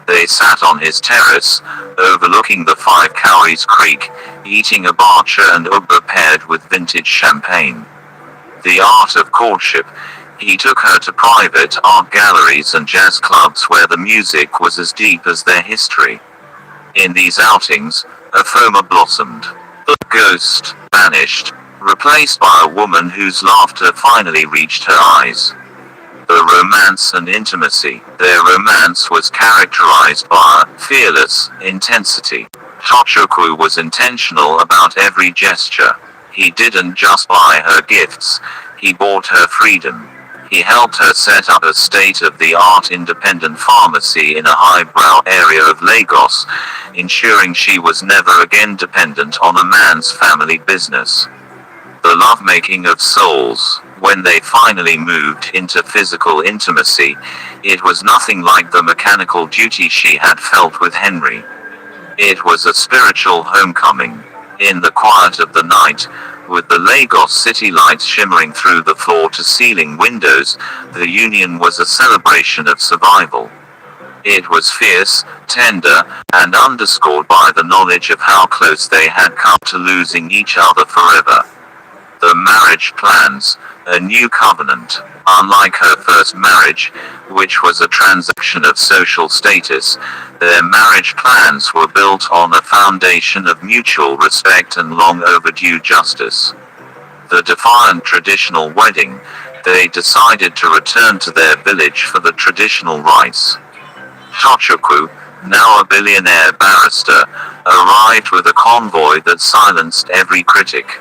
They sat on his terrace, overlooking the Five Cowries Creek, eating abacha and ugba paired with vintage champagne. The art of courtship. He took her to private art galleries and jazz clubs where the music was as deep as their history. In these outings, Afoma blossomed. The ghost vanished, replaced by a woman whose laughter finally reached her eyes. The romance and intimacy. Their romance was characterized by fearless intensity. Tochukwu was intentional about every gesture. He didn't just buy her gifts, he bought her freedom. He helped her set up a state-of-the-art independent pharmacy in a highbrow area of Lagos, ensuring she was never again dependent on a man's family business. The lovemaking of souls. When they finally moved into physical intimacy, it was nothing like the mechanical duty she had felt with Henry. It was a spiritual homecoming. In the quiet of the night, with the Lagos city lights shimmering through the floor-to-ceiling windows, the union was a celebration of survival. It was fierce, tender, and underscored by the knowledge of how close they had come to losing each other forever. The marriage plans, a new covenant. Unlike her first marriage, which was a transaction of social status, Their marriage plans were built on a foundation of mutual respect and long overdue justice. The defiant traditional wedding, they decided to return to their village for the traditional rites. Tochukwu, now a billionaire barrister, arrived with a convoy that silenced every critic.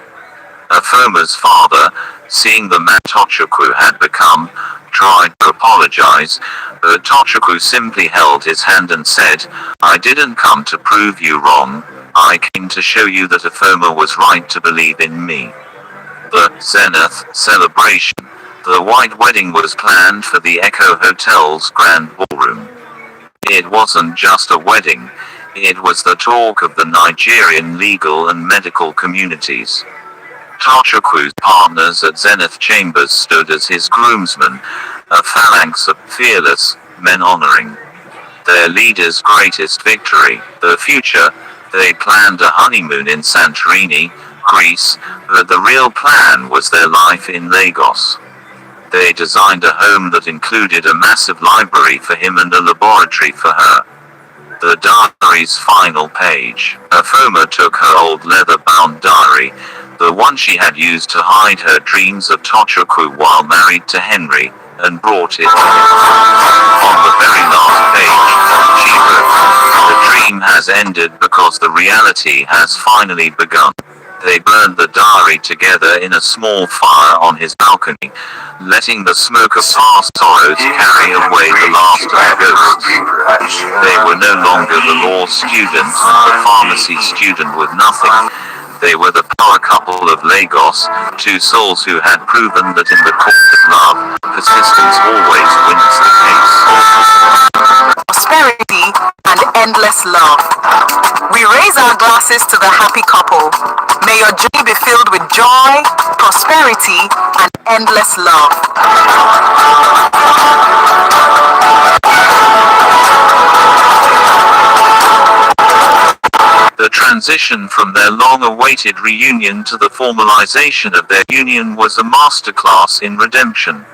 Afoma's father, seeing the man Tochukwu had become, tried to apologize, but Tochukwu simply held his hand and said, "I didn't come to prove you wrong, I came to show you that Afoma was right to believe in me." The Zenith celebration. The white wedding was planned for the Echo Hotel's grand ballroom. It wasn't just a wedding, it was the talk of the Nigerian legal and medical communities. Tochukwu's partners at Zenith Chambers stood as his groomsmen, a phalanx of fearless men honoring their leader's greatest victory, the future. They planned a honeymoon in Santorini, Greece, but the real plan was their life in Lagos. They designed a home that included a massive library for him and a laboratory for her. The diary's final page. Afoma took her old leather-bound diary, the one she had used to hide her dreams of Tochukwu while married to Henry, and brought it to him. On the very last page, she wrote, "The dream has ended because the reality has finally begun." They burned the diary together in a small fire on his balcony, letting the smoke of past sorrows carry away the last of the ghosts. They were no longer the law student and the pharmacy student with nothing. They were the power couple of Lagos, two souls who had proven that in the court of love, persistence always wins the case. Prosperity and endless love. We raise our glasses to the happy couple. May your journey be filled with joy, prosperity, and endless love. The transition from their long-awaited reunion to the formalization of their union was a masterclass in redemption.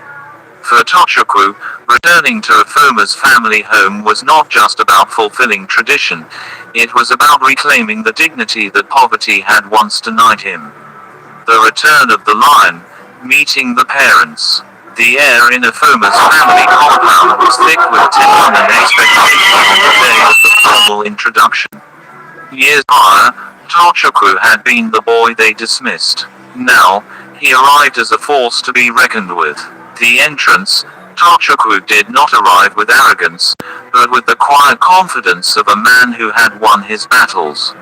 For Tochukwu, returning to Afoma's family home was not just about fulfilling tradition, it was about reclaiming the dignity that poverty had once denied him. The return of the lion, meeting the parents. The air in Afoma's family compound was thick with tension and expectation on the day of the formal introduction. Years prior, Tochukwu had been the boy they dismissed. Now, he arrived as a force to be reckoned with. The entrance, Tochukwu did not arrive with arrogance, but with the quiet confidence of a man who had won his battles.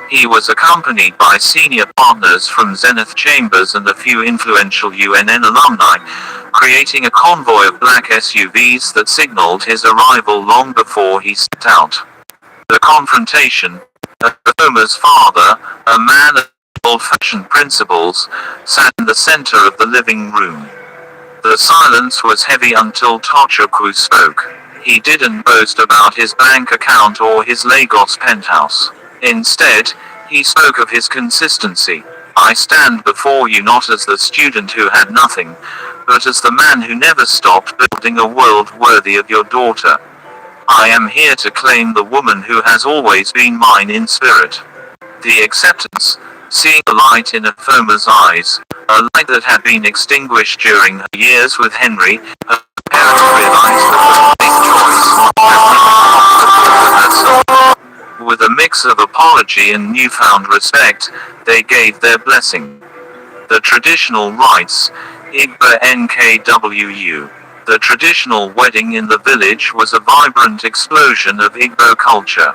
He was accompanied by senior partners from Zenith Chambers and a few influential UNN alumni, creating a convoy of black SUVs that signaled his arrival long before he stepped out. The confrontation. Afoma's father, a man of old-fashioned principles, sat in the center of the living room. The silence was heavy until Tochukwu spoke. He didn't boast about his bank account or his Lagos penthouse. Instead, he spoke of his consistency. "I stand before you not as the student who had nothing, but as the man who never stopped building a world worthy of your daughter. I am here to claim the woman who has always been mine in spirit." The acceptance, seeing the light in Afoma's eyes, a light that had been extinguished during her years with Henry, her parents realized that the right choice had been with a mix of apology and newfound respect, they gave their blessing. The traditional rites, Igba Nkwu. The traditional wedding in the village was a vibrant explosion of Igbo culture.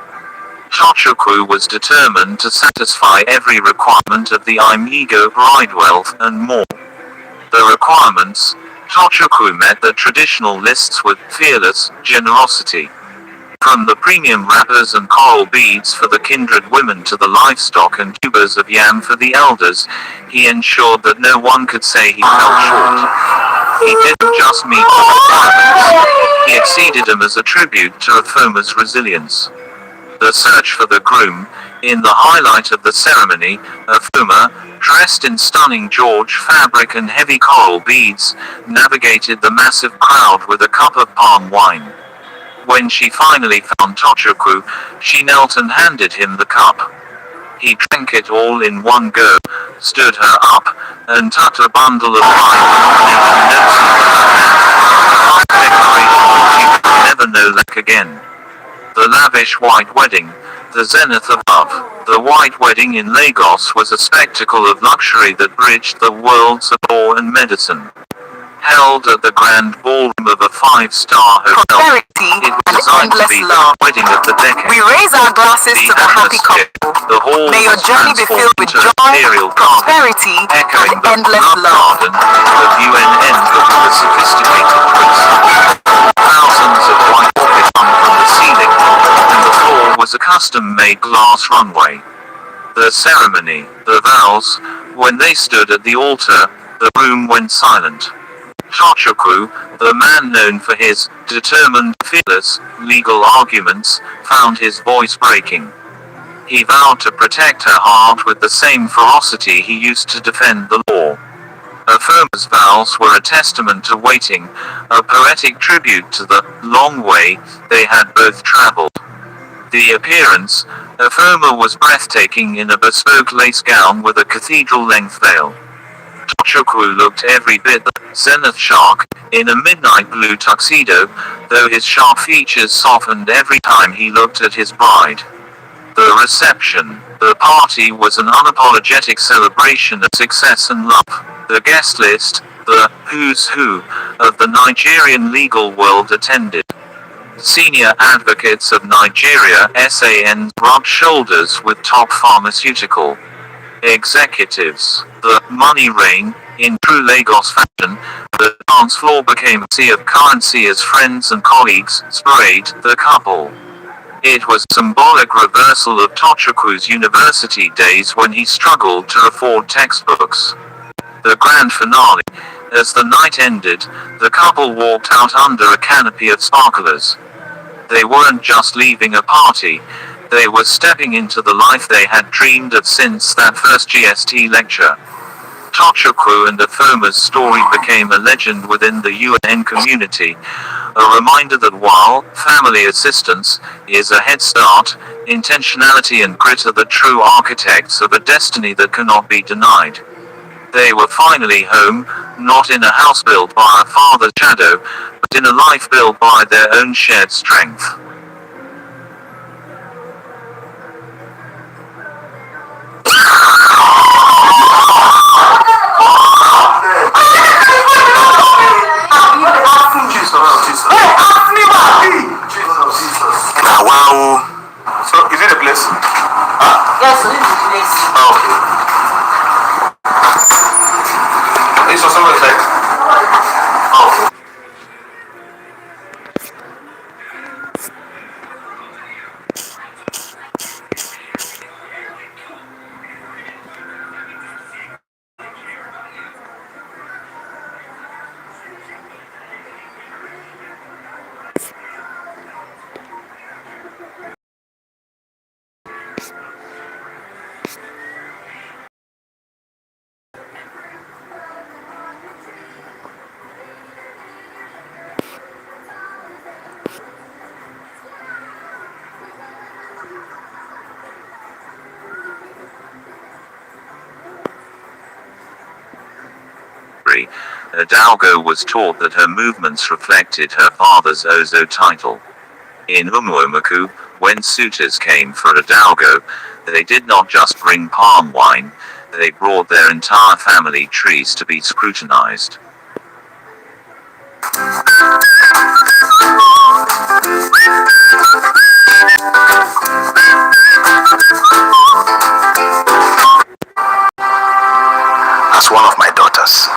Tochukwu was determined to satisfy every requirement of the Imigo bride, wealth and more. The requirements, Tochukwu met the traditional lists with fearless generosity. From the premium wrappers and coral beads for the kindred women to the livestock and tubers of yam for the elders, he ensured that no one could say he fell short. He didn't just meet the requirements, he exceeded them as a tribute to Afoma's resilience. The search for the groom. In the highlight of the ceremony, Afoma, dressed in stunning George fabric and heavy coral beads, navigated the massive crowd with a cup of palm wine. When she finally found Tochukwu, she knelt and handed him the cup. He drank it all in one go, stood her up, and tucked a bundle of wine, making notes in her hand. Declaration that she would never know lack again. The lavish white wedding, the zenith above. The white wedding in Lagos was a spectacle of luxury that bridged the worlds of law and medicine. Held at the grand ballroom of a five-star hotel, Prosperity it was and designed to endless be love. the wedding of the decade. We raise our glasses to the happy atmosphere, couple. the hall May your was journey be filled with transformed joy, into imperial garden, prosperity, echoing and the endless love love. garden of UNN but with a sophisticated twist. Thousands of white orchids hung from the ceiling, and the floor was a custom-made glass runway. The ceremony, the vows, when they stood at the altar, the room went silent. Tochukwu, the man known for his determined, fearless, legal arguments, found his voice breaking. He vowed to protect her heart with the same ferocity he used to defend the law. Afirma's vows were a testament to waiting, a poetic tribute to the long way they had both traveled. The appearance, Afirma was breathtaking in a bespoke lace gown with a cathedral-length veil. Tochukwu looked every bit the Zenith Shark, in a midnight blue tuxedo, though his sharp features softened every time he looked at his bride. The reception, the party was an unapologetic celebration of success and love. The guest list, the who's who, of the Nigerian legal world attended. Senior advocates of Nigeria (SAN) rubbed shoulders with top pharmaceutical executives. The money rain, in true Lagos fashion, the dance floor became a sea of currency as friends and colleagues sprayed the couple. It was a symbolic reversal of Tochukwu's university days when he struggled to afford textbooks. The grand finale, as the night ended, the couple walked out under a canopy of sparklers. They weren't just leaving a party, they were stepping into the life they had dreamed of since that first GST lecture. Tochukwu and Afirma's story became a legend within the UNN community, a reminder that while family assistance is a head start, intentionality and grit are the true architects of a destiny that cannot be denied. They were finally home, not in a house built by a father's shadow, but in a life built by their own shared strength. Wow. So, is it a place? Yes, this is the place. Oh, okay. This was somewhere inside? Oh, okay. Hidalgo was taught that her movements reflected her father's Ozo title. In Umuomaku, when suitors came for Hidalgo, they did not just bring palm wine, they brought their entire family trees to be scrutinized. As one of my daughters,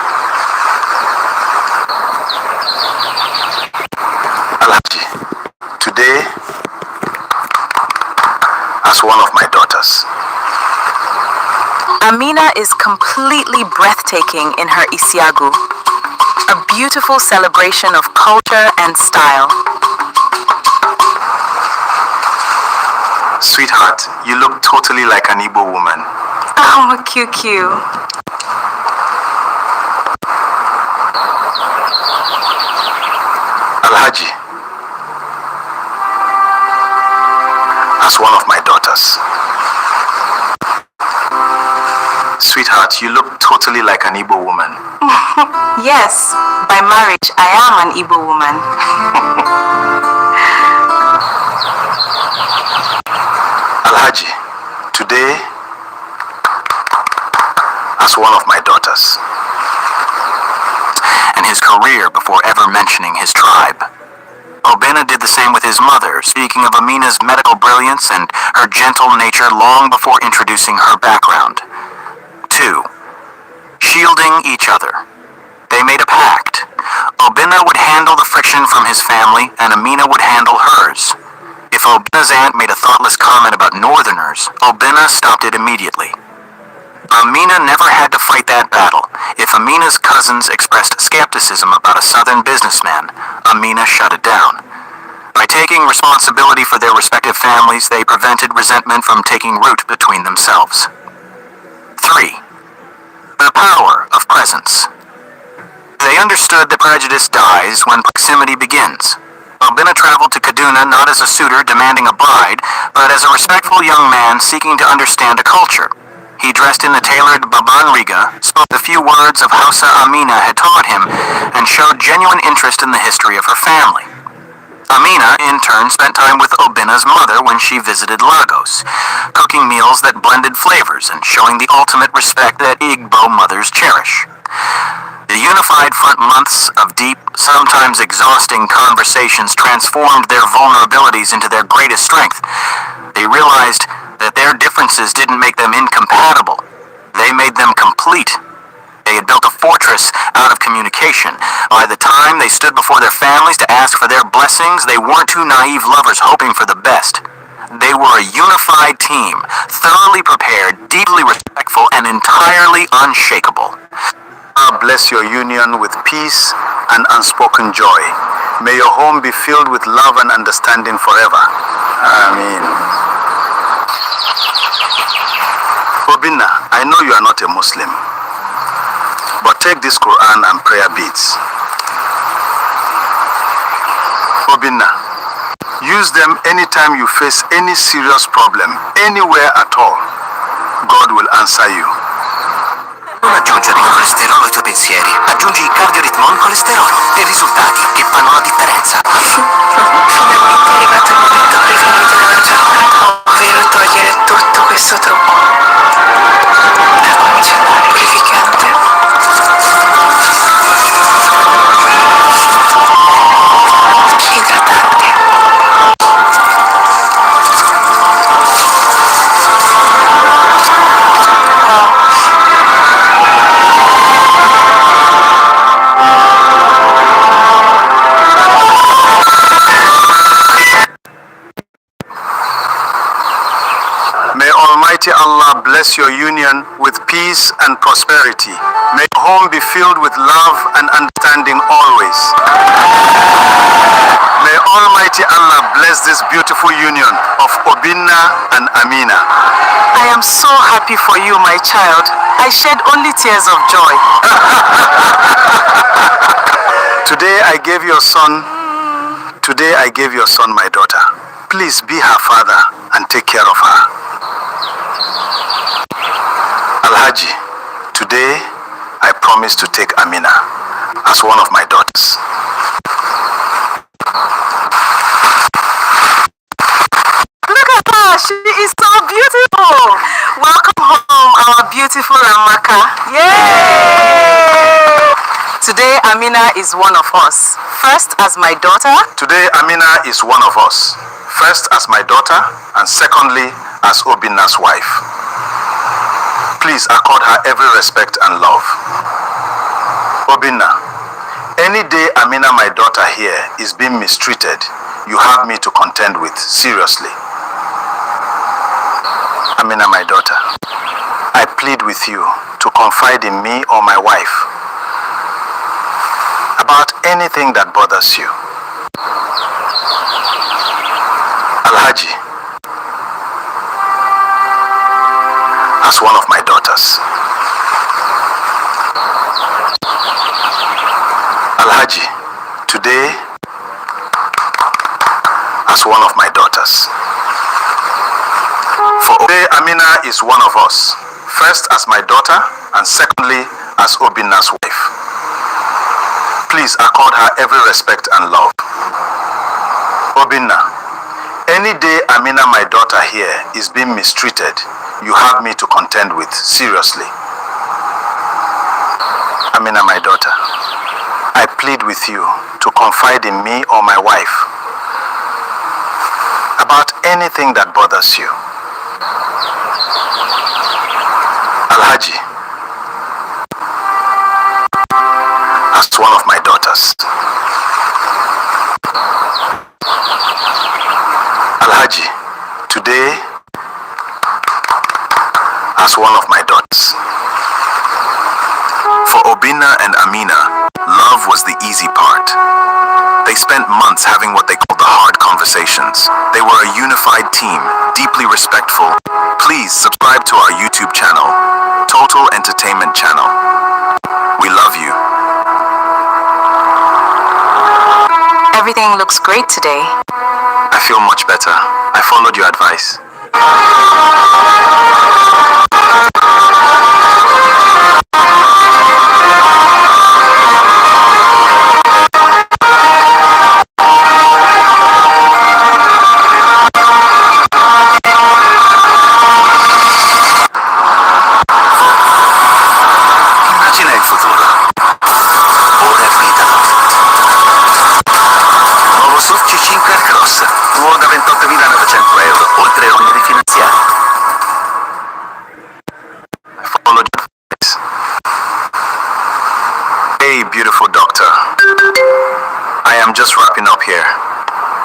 Alhaji, today, as one of my daughters, Amina is completely breathtaking in her Isiagu, a beautiful celebration of culture and style. sweetheart, you look totally like an Igbo woman. Oh, QQ. Alhaji, as one of my daughters. Sweetheart, you look totally like an Igbo woman. Yes, by marriage, I am an Igbo woman. Alhaji, today, as one of my daughters. And his career before ever mentioning his tribe. Obinna did the same with his mother, speaking of Amina's medical brilliance and her gentle nature long before introducing her background. 2. Shielding each other. They made a pact. Obinna would handle the friction from his family, and Amina would handle hers. If Obinna's aunt made a thoughtless comment about Northerners, Obinna stopped it immediately. Amina never had to fight that battle. If Amina's cousins expressed skepticism about a Southern businessman, Amina shut it down. By taking responsibility for their respective families, they prevented resentment from taking root between themselves. 3. The power of presence. They understood that prejudice dies when proximity begins. Obinna traveled to Kaduna not as a suitor demanding a bride, but as a respectful young man seeking to understand a culture. He dressed in the tailored Baban Riga, spoke the few words of Hausa Amina had taught him, and showed genuine interest in the history of her family. Amina, in turn, spent time with Obinna's mother when she visited Lagos, cooking meals that blended flavors and showing the ultimate respect that Igbo mothers cherish. The unified front months of deep, sometimes exhausting conversations transformed their vulnerabilities into their greatest strength. They realized that their differences didn't make them incompatible. They made them complete. They had built a fortress out of communication. By the time they stood before their families to ask for their blessings, they weren't two naive lovers hoping for the best. They were a unified team, thoroughly prepared, deeply respectful, and entirely unshakable. God bless your union with peace and unspoken joy. May your home be filled with love and understanding forever. Amen. Obinna, I know you are not a Muslim, but take this Quran and prayer beads. Obinna, use them anytime you face any serious problem, anywhere at all. God will answer you. Non aggiungere il colesterolo ai tuoi pensieri, aggiungi il cardioritmon colesterolo e risultati che fanno la differenza. Finalmente è arrivato il momento preferito della giornata, ovvero togliere tutto questo trucco. Acqua micellare purificante. Idratante. May Almighty Allah bless your union with peace and prosperity. May your home be filled with love and understanding always. May Almighty Allah bless this beautiful union of Obinna and Amina. I am so happy for you, my child. I shed only tears of joy. Today I gave your son my daughter. Please be her father and take care of her. Alhaji, today I promise to take Amina as one of my daughters. Look at her, she is so beautiful. Welcome home, our beautiful Amaka. Yay! Today, Amina is one of us. First as my daughter. Today Amina is one of us. First as my daughter, and secondly as Obinna's wife. Please accord her every respect and love. Obinna, any day Amina, my daughter here, is being mistreated, you have me to contend with, seriously. Amina, my daughter, I plead with you to confide in me or my wife about anything that bothers you. Alhaji, as one of my daughters. Alhaji, today, as one of my daughters. Today, Amina is one of us. First as my daughter, and secondly as Obinna's wife. Please accord her every respect and love. Obinna, any day Amina, my daughter here, is being mistreated, you have me to contend with, seriously. Amina, my daughter, I plead with you to confide in me or my wife about anything that bothers you. Alhaji, as one of my daughters. Alhaji, today, as one of my daughters. For Obinna and Amina, love was the easy part. They spent months having what they called the hard conversations. They were a unified team, deeply respectful. Please subscribe to our YouTube channel, Total Entertainment Channel. We love you. Everything looks great today. I feel much better. I followed your advice. Immagina il futuro. Ora è vita. Nuovo SUV C5 Aircross, nuovo da 28.900 euro, oltre ogni rifinanziato. I followed your advice. Hey, beautiful doctor. I am just wrapping up here.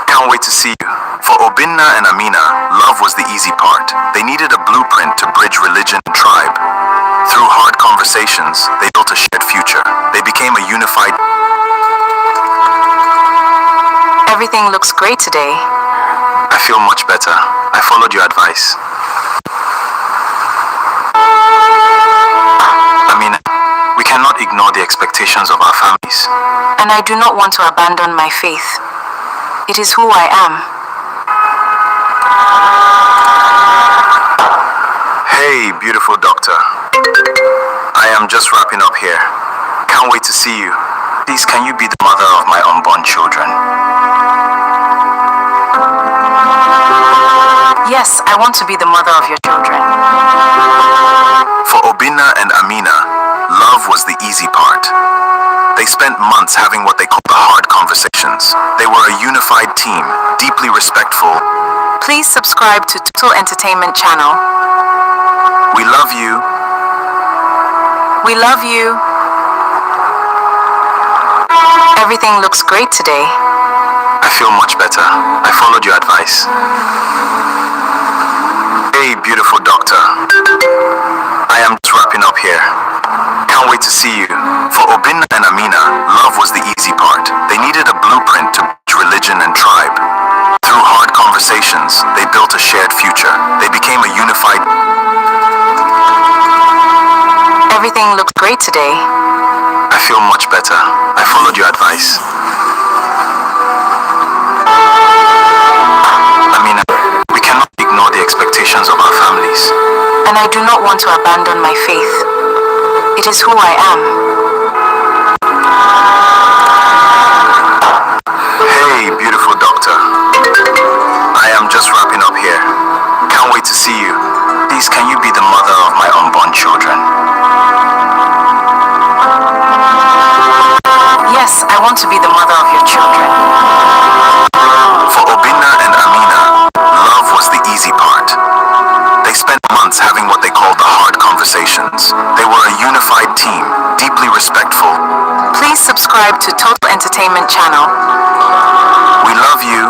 Can't wait to see you. For Obinna and Amina, love was the easy part. They needed a blueprint to bridge religion and tribe. Through hard conversations, they built a shared future. They became a unified... Everything looks great today. I feel much better. I followed your advice. Amina, we cannot ignore the expectations of our families. And I do not want to abandon my faith. It is who I am. Hey, beautiful doctor. I am just wrapping up here. Can't wait to see you. Please, can you be the mother of my unborn children? Yes, I want to be the mother of your children. For Obinna and Amina, love was the easy part. They spent months having what they called the hard conversations. They were a unified team, deeply respectful. Please subscribe to Total Entertainment Channel. We love you. We love you. Everything looks great today. I feel much better. I followed your advice. Hey, beautiful doctor. I am just wrapping up here. Can't wait to see you. For Obinna and Amina, love was the easy part. They needed a blueprint to bridge religion and tribe. Through hard conversations, they built a shared future. They became a unified... Everything looks great today. I feel much better. I followed your advice. Amina, we cannot ignore the expectations of our families. And I do not want to abandon my faith. It is who I am. Hey, beautiful doctor. I am just wrapping up here. Can't wait to see you. Please, can you be the mother of my unborn children? Yes, I want to be the mother of your children. For Obinna and Amina, love was the easy part. They spent months having what they called the hard conversations. They were a unified team, deeply respectful. Please subscribe to Total Entertainment Channel. We love you.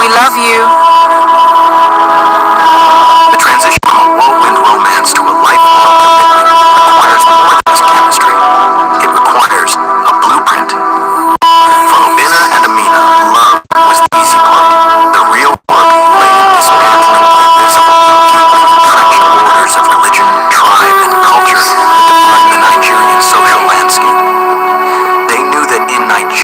We love you. The transition from a whirlwind romance to a lifelong commitment requires more than just chemistry. It requires a blueprint. For Obinna and Amina, love was the easy part. The real work lay in dismantling the invisible, keeping entrenched borders of religion, tribe, and culture that define the Nigerian social landscape. They knew that in Nigeria,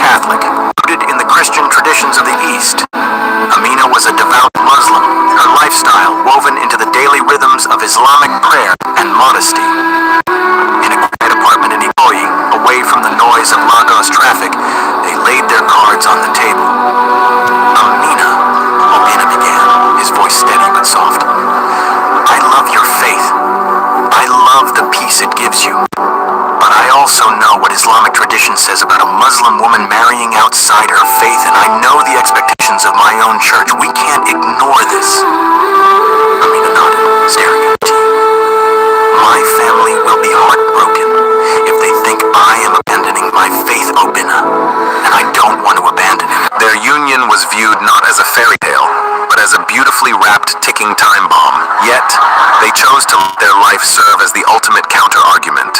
Catholic, rooted in the Christian traditions of the East. Amina was a devout Muslim, her lifestyle woven into the daily rhythms of Islamic prayer and modesty. In a quiet apartment in Ikoyi, away from the noise of Lagos traffic, they laid their cards on the table. Amina, Obina began, his voice steady but soft. I love your faith. I love the peace it gives you. But I also know what Islamic tradition says about a Muslim woman marrying outside her faith, and I know the expectations of my own church. We can't ignore this. Amina nodded, staring at the tea. My family will be heartbroken if they think I am abandoning my faith, Obina, and I don't want to abandon it. Their union was viewed not as a fairy tale, but as a beautifully wrapped ticking time bomb. Yet, they chose to let their life serve as the ultimate counter-argument.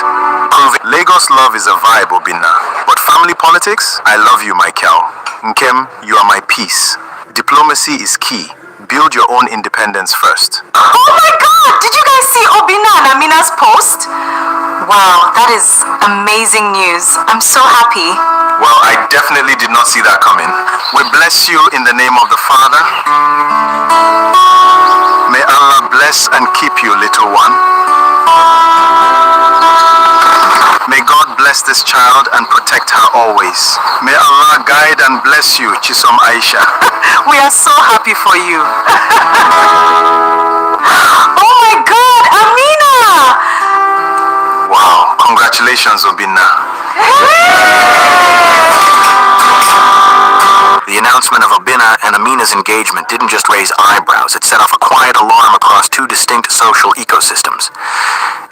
Proving Lagos love is a vibe, Obina. But family politics? I love you, Michael. Nkem, you are my peace. Diplomacy is key. Build your own independence first. Oh my God! Did you guys see Obina and Amina's post? Wow, that is amazing news. I'm so happy. Well, I definitely did not see that coming. We bless you in the name of the Father. May Allah bless and keep you, little one. May God bless this child and protect her always. May Allah guide and bless you, Chisom Aisha. We are so happy for you. Oh my God, Amina! Wow, congratulations, Obina. The announcement of Obina and Amina's engagement didn't just raise eyebrows, it set off a quiet alarm across two distinct social ecosystems.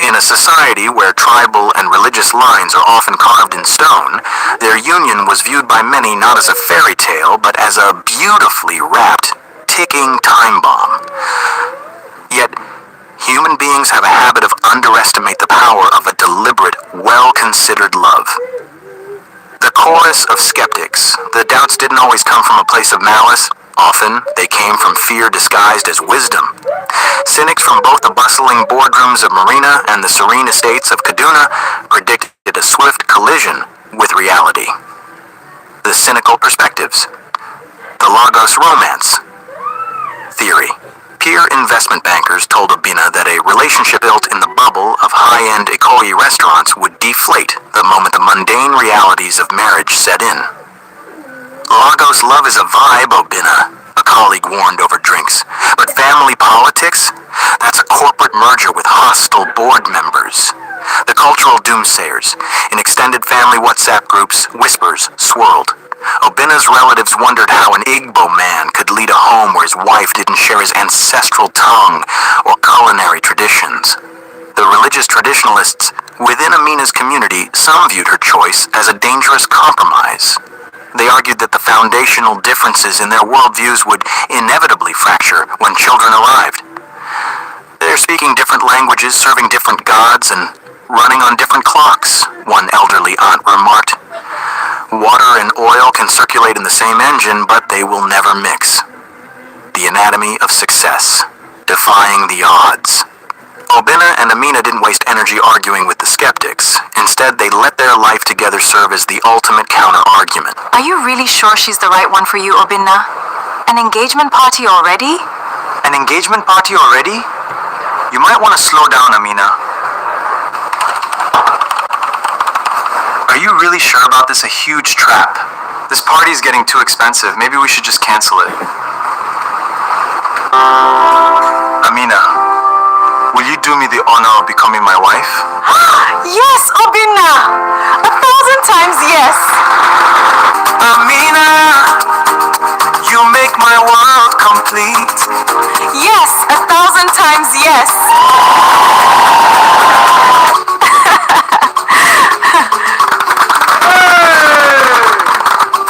In a society where tribal and religious lines are often carved in stone, their union was viewed by many not as a fairy tale, but as a beautifully wrapped, ticking time bomb. Yet, human beings have a habit of underestimate the power of a deliberate, well-considered love. The chorus of skeptics, the doubts didn't always come from a place of malice. Often, they came from fear disguised as wisdom. Cynics from both the bustling boardrooms of Marina and the serene estates of Kaduna predicted a swift collision with reality. The cynical perspectives. The Lagos romance theory. Peer investment bankers told Obina that a relationship built in the bubble of high-end Ikoyi restaurants would deflate the moment the mundane realities of marriage set in. Lagos love is a vibe, Obina, a colleague warned over drinks. But family politics? That's a corporate merger with hostile board members. The cultural doomsayers. In extended family WhatsApp groups, whispers swirled. Obina's relatives wondered how an Igbo man could lead a home where his wife didn't share his ancestral tongue or culinary traditions. The religious traditionalists within Amina's community, some viewed her choice as a dangerous compromise. They argued that the foundational differences in their worldviews would inevitably fracture when children arrived. They're speaking different languages, serving different gods, and running on different clocks, one elderly aunt remarked. Water and oil can circulate in the same engine, but they will never mix. The anatomy of success, defying the odds. Obina and Amina didn't waste energy arguing with the skeptics. Instead, they let their life together serve as the ultimate counter-argument. Are you really sure she's the right one for you, Obina? An engagement party already? An engagement party already? You might want to slow down, Amina. Are you really sure about this? A huge trap. This party's getting too expensive. Maybe we should just cancel it. Amina, will you do me the honor of becoming my wife? Yes, Obina! 1,000 times yes! Amina, you make my world complete. Yes, 1,000 times yes!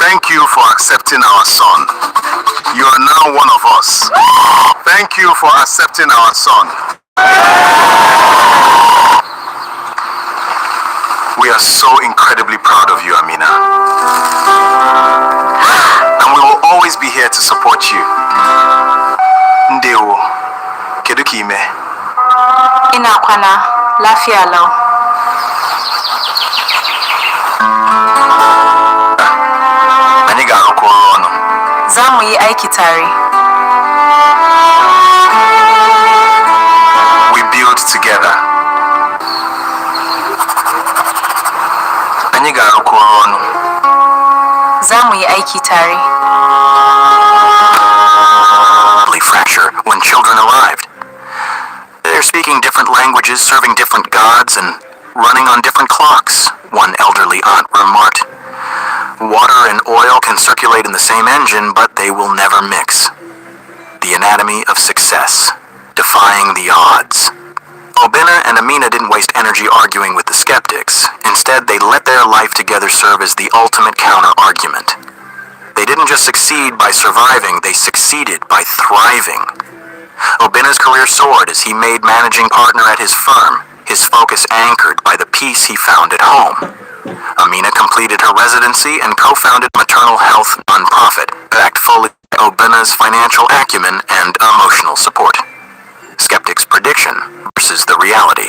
Thank you for accepting our son. You are now one of us. Thank you for accepting our son. We are so incredibly proud of you, Amina. And we will always be here to support you. Ndewo, kedu ka ime? Inakwana, lafiya lau. Anyị ga-arụkọ ọrụ ọnụ. Za mu yi aiki tare. We build together. Anyị ga-arụkọ ọrụ ọnụ. Za mu yi aiki tare. Fracture when children arrived. They're speaking different languages, serving different gods, and running on different clocks, one elderly aunt remarked. Water and oil can circulate in the same engine, but they will never mix. The anatomy of success, defying the odds. Obinna and Amina didn't waste energy arguing with the skeptics. Instead, they let their life together serve as the ultimate counter-argument. They didn't just succeed by surviving, they succeeded by thriving. Obinna's career soared as he made managing partner at his firm, his focus anchored by the peace he found at home. Amina completed her residency and co-founded a maternal health nonprofit, backed fully by Obinna's financial acumen and emotional support. Skeptics' prediction versus the reality.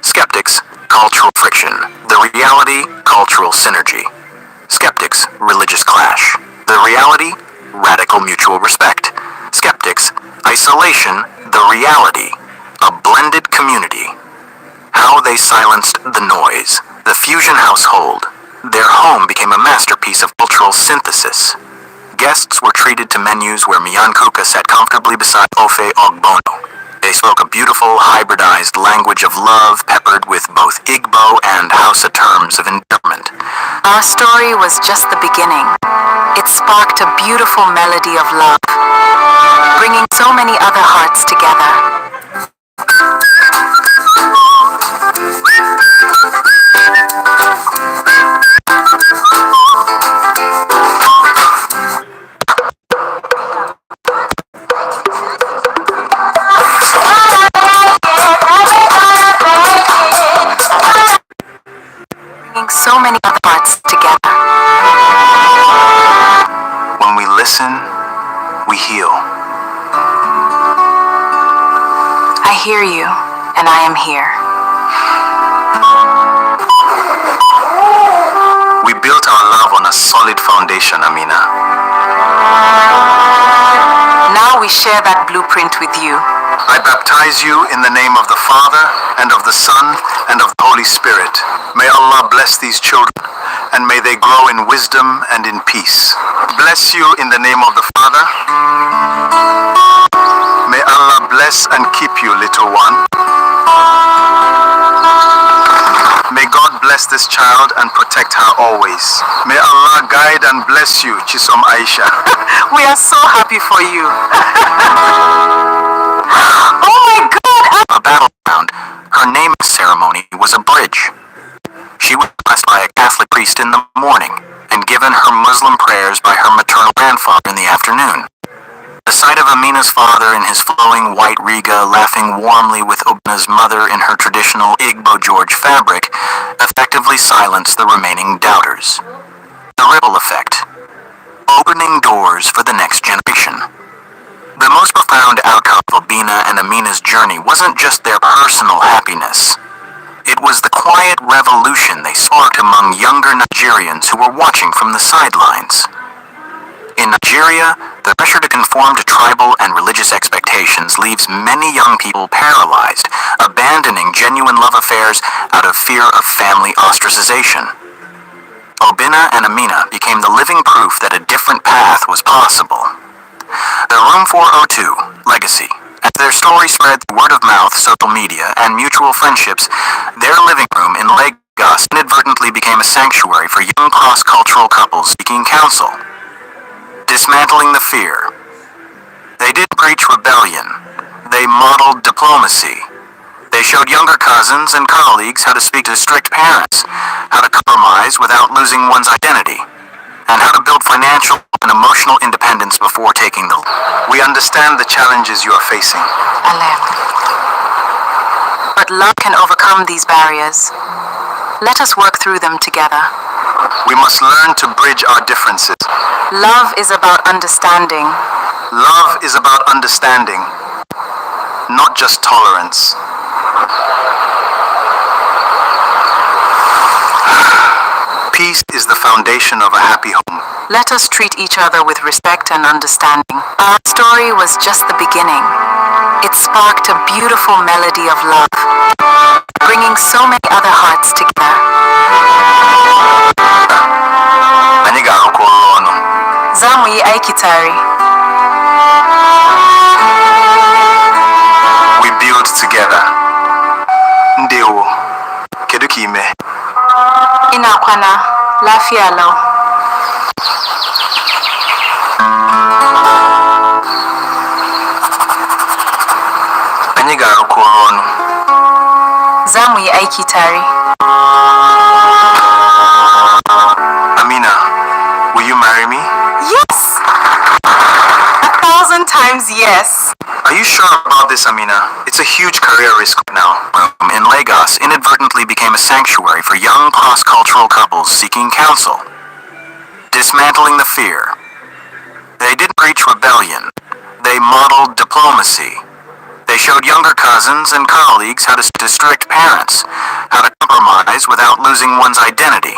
Skeptics, cultural friction. The reality, cultural synergy. Skeptics, religious clash. The reality, radical mutual respect. Skeptics, isolation. The reality, a blended community. How they silenced the noise. The fusion household. Their home became a masterpiece of cultural synthesis. Guests were treated to menus where Mian Kuka sat comfortably beside Ofe Ogbono. They spoke a beautiful, hybridized language of love peppered with both Igbo and Hausa terms of endearment. Our story was just the beginning. It sparked a beautiful melody of love, bringing so many other hearts together. Bringing so many other hearts together. When we listen, we heal. I hear you, and I am here. We built our love on a solid foundation, Amina. Now we share that blueprint with you. I baptize you in the name of the Father, and of the Son, and of the Holy Spirit. May Allah bless these children, and may they grow in wisdom and in peace. Bless you in the name of the Father. May Allah bless and keep you, little one. May God bless this child and protect her always. May Allah guide and bless you, Chisom Aisha. We are so happy for you. Oh my God! A battleground. Her naming ceremony was a bridge. She was blessed by a Catholic priest in the morning and given her Muslim prayers by her maternal grandfather in the afternoon. The sight of Amina's father in his flowing white riga laughing warmly with Obinna's mother in her traditional Igbo George fabric effectively silenced the remaining doubters. The ripple effect. Opening doors for the next generation. The most profound outcome of Obinna and Amina's journey wasn't just their personal happiness. It was the quiet revolution they sparked among younger Nigerians who were watching from the sidelines. In Nigeria, the pressure to conform to tribal and religious expectations leaves many young people paralyzed, abandoning genuine love affairs out of fear of family ostracization. Obinna and Amina became the living proof that a different path was possible. The Room 402 legacy. As their story spread through word of mouth, social media, and mutual friendships, their living room in Lagos inadvertently became a sanctuary for young cross-cultural couples seeking counsel. Dismantling the fear. They didn't preach rebellion. They modeled diplomacy. They showed younger cousins and colleagues how to speak to strict parents, how to compromise without losing one's identity, and how to build financial and emotional independence before taking the lead. We understand the challenges you are facing. Alem. But love can overcome these barriers. Let us work through them together. We must learn to bridge our differences. Love is about understanding. Love is about understanding, not just tolerance. Peace is the foundation of a happy home. Let us treat each other with respect and understanding. Our story was just the beginning. It sparked a beautiful melody of love, bringing so many other hearts together. Anyị ga-arụkọ ọrụ ọnụ. Zamu yi aiki tare. We build together. Ndewo. Kedu ka ime? Ina kwana, lafiya lau. Anyị ga-arụkọ ọrụ ọnụ. Zamu yi aiki tare. Amina, will you marry me? Yes! 1,000 times yes. Are you sure about this, Amina? It's a huge career risk now. In Lagos, inadvertently became a sanctuary for young cross-cultural couples seeking counsel. Dismantling the fear. They didn't preach rebellion. They modeled diplomacy. They showed younger cousins and colleagues how to strict parents, how to compromise without losing one's identity,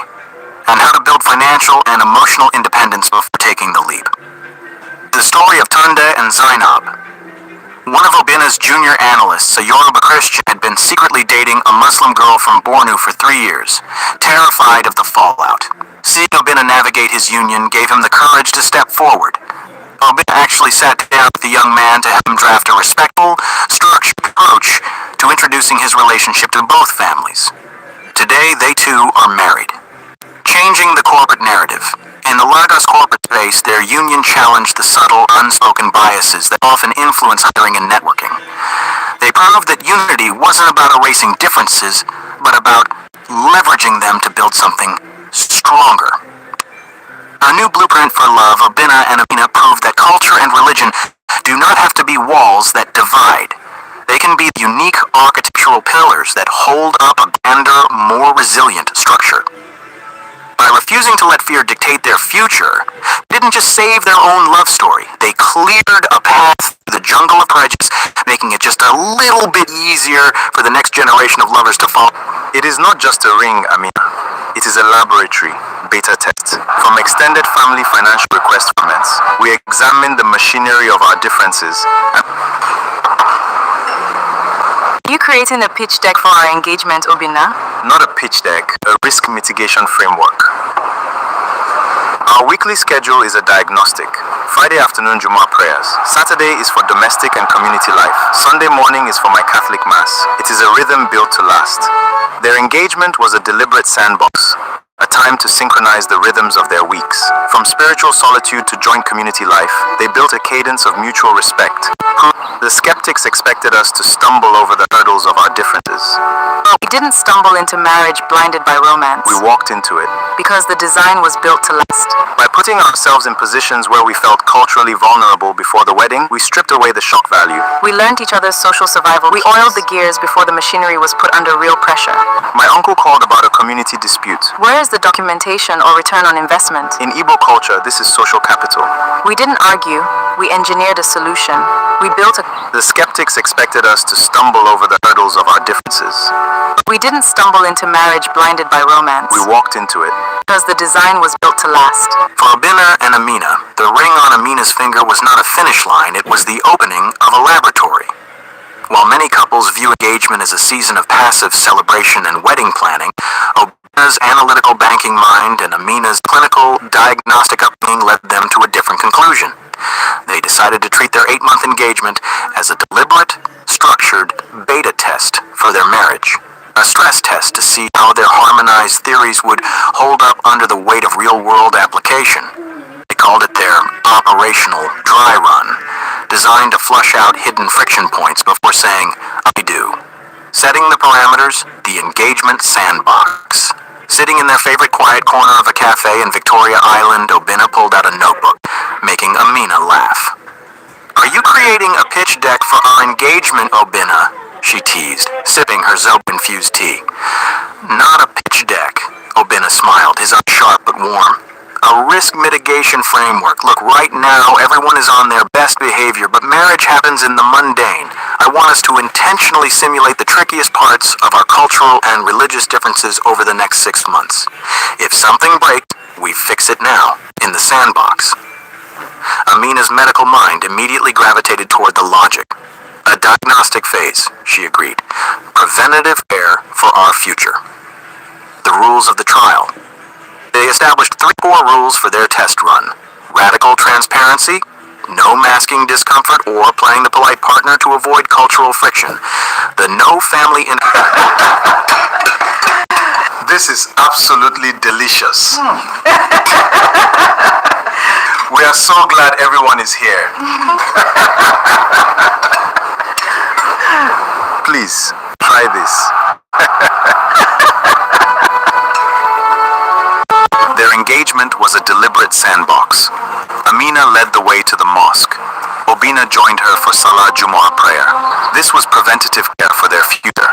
and how to build financial and emotional independence before taking the leap. The story of Tunde and Zainab. One of Obina's junior analysts, a Yoruba Christian, had been secretly dating a Muslim girl from Bornu for 3 years, terrified of the fallout. Seeing Obina navigate his union gave him the courage to step forward. Obina actually sat down with the young man to have him draft a respectful, structured approach to introducing his relationship to both families. Today, they too are married. Changing the corporate narrative. In the Lagos corporate space, their union challenged the subtle, unspoken biases that often influence hiring and networking. They proved that unity wasn't about erasing differences, but about leveraging them to build something stronger. A new blueprint for love, Obina and Amina proved that culture and religion do not have to be walls that divide. They can be unique architectural pillars that hold up a grander, more resilient structure. By refusing to let fear dictate their future, they didn't just save their own love story. They cleared a path through the jungle of prejudice, making it just a little bit easier for the next generation of lovers to follow. It is not just a ring, Amina. It is a laboratory, beta test. From extended family financial request formats, we examine the machinery of our differences. Are you creating a pitch deck for our engagement, Obina? Not a pitch deck, a risk mitigation framework. Our weekly schedule is a diagnostic. Friday afternoon Jumu'ah prayers. Saturday is for domestic and community life. Sunday morning is for my Catholic Mass. It is a rhythm built to last. Their engagement was a deliberate sandbox, a time to synchronize the rhythms of their weeks. From spiritual solitude to joint community life, they built a cadence of mutual respect. The skeptics expected us to stumble over the hurdles of our differences. We didn't stumble into marriage blinded by romance. We walked into it. Because the design was built to last. By putting ourselves in positions where we felt culturally vulnerable before the wedding, we stripped away the shock value. We learned each other's social survival. We oiled the gears before the machinery was put under real pressure. My uncle called about a community dispute. Where is the documentation or return on investment? In Igbo culture, this is social capital. We didn't argue. We engineered a solution. We built a... The skeptics expected us to stumble over the hurdles of our differences. We didn't stumble into marriage blinded by romance. We walked into it. Because the design was built to last. For Obina and Amina, the ring on Amina's finger was not a finish line, it was the opening of a laboratory. While many couples view engagement as a season of passive celebration and wedding planning, Obina's analytical banking mind and Amina's clinical diagnostic upbringing led them to a different conclusion. They decided to treat their 8-month engagement as a deliberate, structured beta test for their marriage. A stress test to see how their harmonized theories would hold up under the weight of real-world application. They called it their operational dry run, designed to flush out hidden friction points before saying, I do. Setting the parameters, the engagement sandbox. Sitting in their favorite quiet corner of a cafe in Victoria Island, Obina pulled out a notebook, making Amina laugh. Are you creating a pitch deck for our engagement, Obina? She teased, sipping her Zobo-infused tea. Not a pitch deck, Obina smiled, his eyes sharp but warm. A risk mitigation framework. Look, right now, everyone is on their best behavior, but marriage happens in the mundane. I want us to intentionally simulate the trickiest parts of our cultural and religious differences over the next 6 months. If something breaks, we fix it now. in the sandbox. Amina's medical mind immediately gravitated toward the logic. A diagnostic phase, she agreed. Preventative care for our future. The rules of the trial. They established 3 core rules for their test run. Radical transparency, no masking discomfort or playing the polite partner to avoid cultural friction. The no family in... This is absolutely delicious. We are so glad everyone is here. Please, try this. Their engagement was a deliberate sandbox. Amina led the way to the mosque. Obina joined her for Salah Jumu'ah prayer. This was preventative care for their future.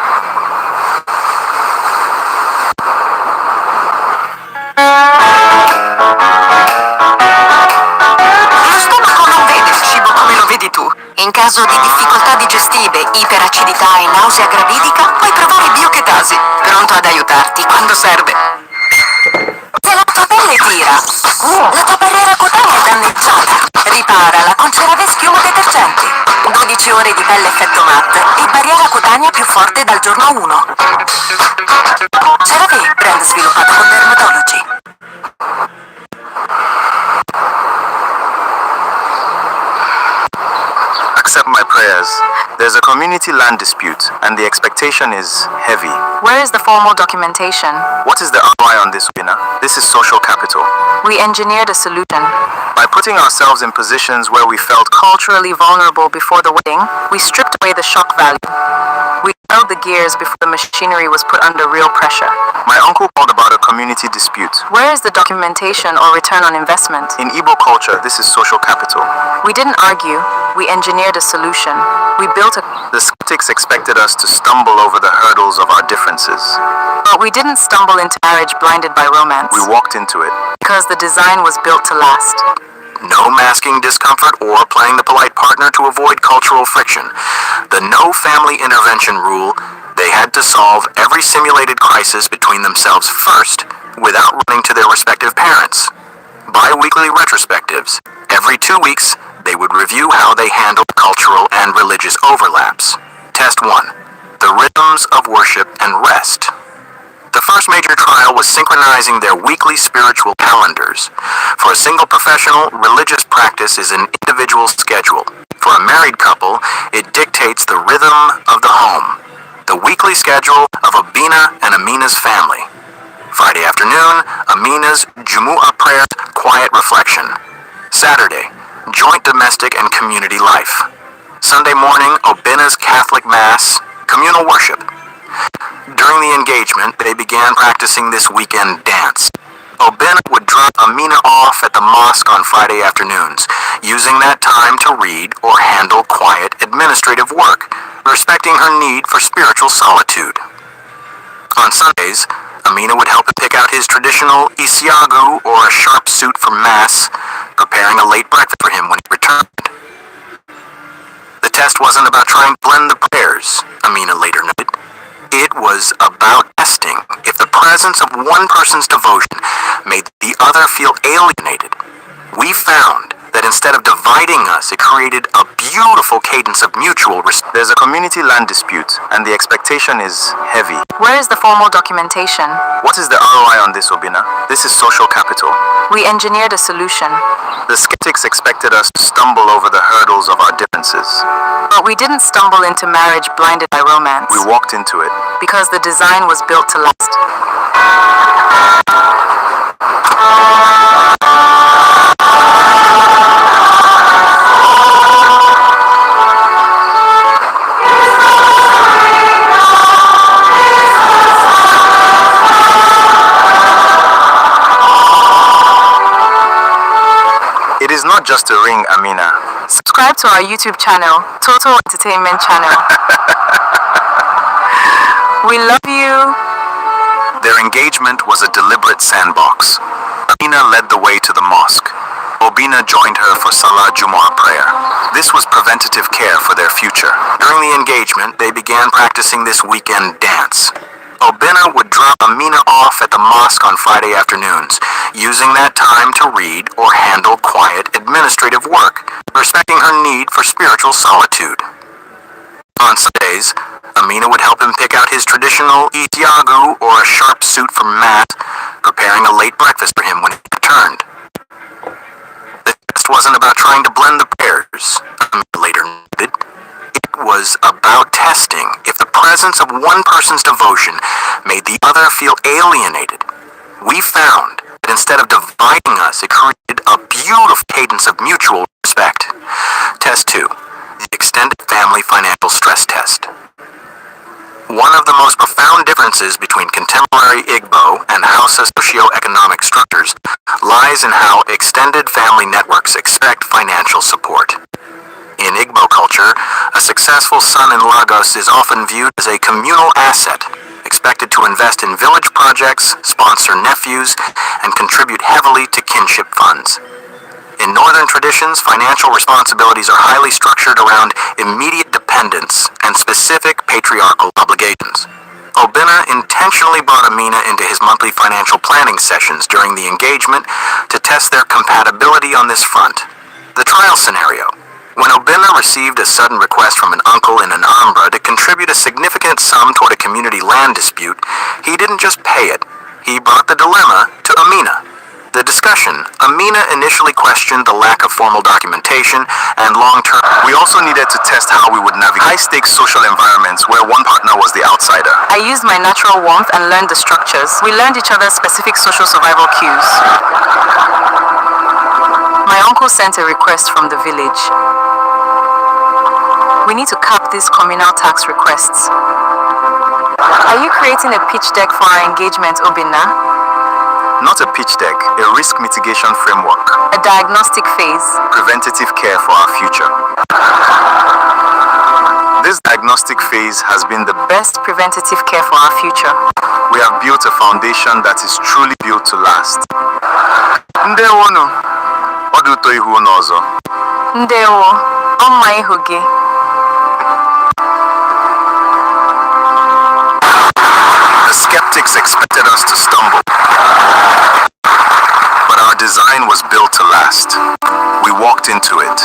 Lo stomaco non vede il cibo come lo vedi tu. In caso di difficoltà digestive, iperacidità e nausea gravidica, puoi provare Biochetasi, pronto ad aiutarti quando serve. Se la tua pelle tira, la tua barriera cutanea è danneggiata, riparala con CeraVe Schiuma Detergente. 12 ore di pelle effetto matte e barriera cutanea più forte dal giorno 1. CeraVe, brand sviluppato con Dermatology. Accept my prayers. There's a community land dispute, and the expectation is heavy. Where is the formal documentation? What is the ROI on this, winner? This is social capital. We engineered a solution. By putting ourselves in positions where we felt Culturally vulnerable before the wedding, we stripped away the shock value. We held the gears before the machinery was put under real pressure. my uncle called about a community dispute. Where is the documentation or return on investment? In Igbo culture, this is social capital. We didn't argue. We engineered a solution. We built a... The skeptics expected us to stumble over the hurdles of our differences. But we didn't stumble into marriage blinded by romance. We walked into it. Because the design was built to last. No masking discomfort or playing the polite partner to avoid cultural friction. The no family intervention rule, they had to solve every simulated crisis between themselves first without running to their respective parents. Bi-weekly retrospectives. Every 2 weeks, they would review how they handled cultural and religious overlaps. Test 1. The rhythms of worship and rest. The first major trial was synchronizing their weekly spiritual calendars. For a single professional, religious practice is an individual schedule. For a married couple, it dictates the rhythm of the home. The weekly schedule of Obina and Amina's family. Friday afternoon, Amina's Jumu'ah prayer, quiet reflection. Saturday, joint domestic and community life. Sunday morning, Obina's Catholic Mass, communal worship. During the engagement, they began practicing this weekend dance. Obina would drop Amina off at the mosque on Friday afternoons, using that time to read or handle quiet administrative work, respecting her need for spiritual solitude. On Sundays, Amina would help him pick out his traditional isiagu or a sharp suit for Mass, preparing a late breakfast for him when he returned. The test wasn't about trying to blend the prayers, Amina later noted. It was about testing if the presence of one person's devotion made the other feel alienated. We found that instead of dividing us, it created a beautiful cadence of mutual respect. There's a community land dispute, and the expectation is heavy. Where is the formal documentation? What is the ROI on this, Obina? This is social capital. We engineered a solution. The skeptics expected us to stumble over the hurdles of our differences. But we didn't stumble into marriage blinded by romance. We walked into it. Because the design was built to last. It is not just a ring, Amina. Subscribe to our YouTube channel, Total Entertainment Channel. We love you. Their engagement was a deliberate sandbox. Amina led the way to the mosque. Obina joined her for Salah Jumu'ah prayer. This was preventative care for their future. During the engagement, they began practicing this weekend dance. Obinna would drop Amina off at the mosque on Friday afternoons, using that time to read or handle quiet administrative work, respecting her need for spiritual solitude. On Sundays, Amina would help him pick out his traditional itiagu or a sharp suit from Matt, preparing a late breakfast for him when he returned. The test wasn't about trying to blend the pairs, Amina later noted. It was about testing if the presence of one person's devotion made the other feel alienated. We found that instead of dividing us, it created a beautiful cadence of mutual respect. Test 2. The Extended Family Financial Stress Test. One of the most profound differences between contemporary Igbo and Hausa socioeconomic structures lies in how extended family networks expect financial support. In Igbo culture, a successful son in Lagos is often viewed as a communal asset, expected to invest in village projects, sponsor nephews, and contribute heavily to kinship funds. In Northern traditions, financial responsibilities are highly structured around immediate dependence and specific patriarchal obligations. Obinna intentionally brought Amina into his monthly financial planning sessions during the engagement to test their compatibility on this front. The trial scenario. When Obinna received a sudden request from an uncle in an Anambra to contribute a significant sum toward a community land dispute, he didn't just pay it, he brought the dilemma to Amina. The discussion, Amina initially questioned the lack of formal documentation and long-term. We also needed to test how we would navigate high-stakes social environments where one partner was the outsider. I used my natural warmth and learned the structures. We learned each other's specific social survival cues. My uncle sent a request from the village. We need to cap these communal tax requests. Are you creating a pitch deck for our engagement, Obinna? Not a pitch deck, a risk mitigation framework. A diagnostic phase. Preventative care for our future. This diagnostic phase has been the Best preventative care for our future. We have built a foundation that is truly built to last. Ndewonu. Oduto ihu n'ọzọ. Ndewo, ọma ihu gị. The skeptics expected us to stumble. But our design was built to last. We walked into it.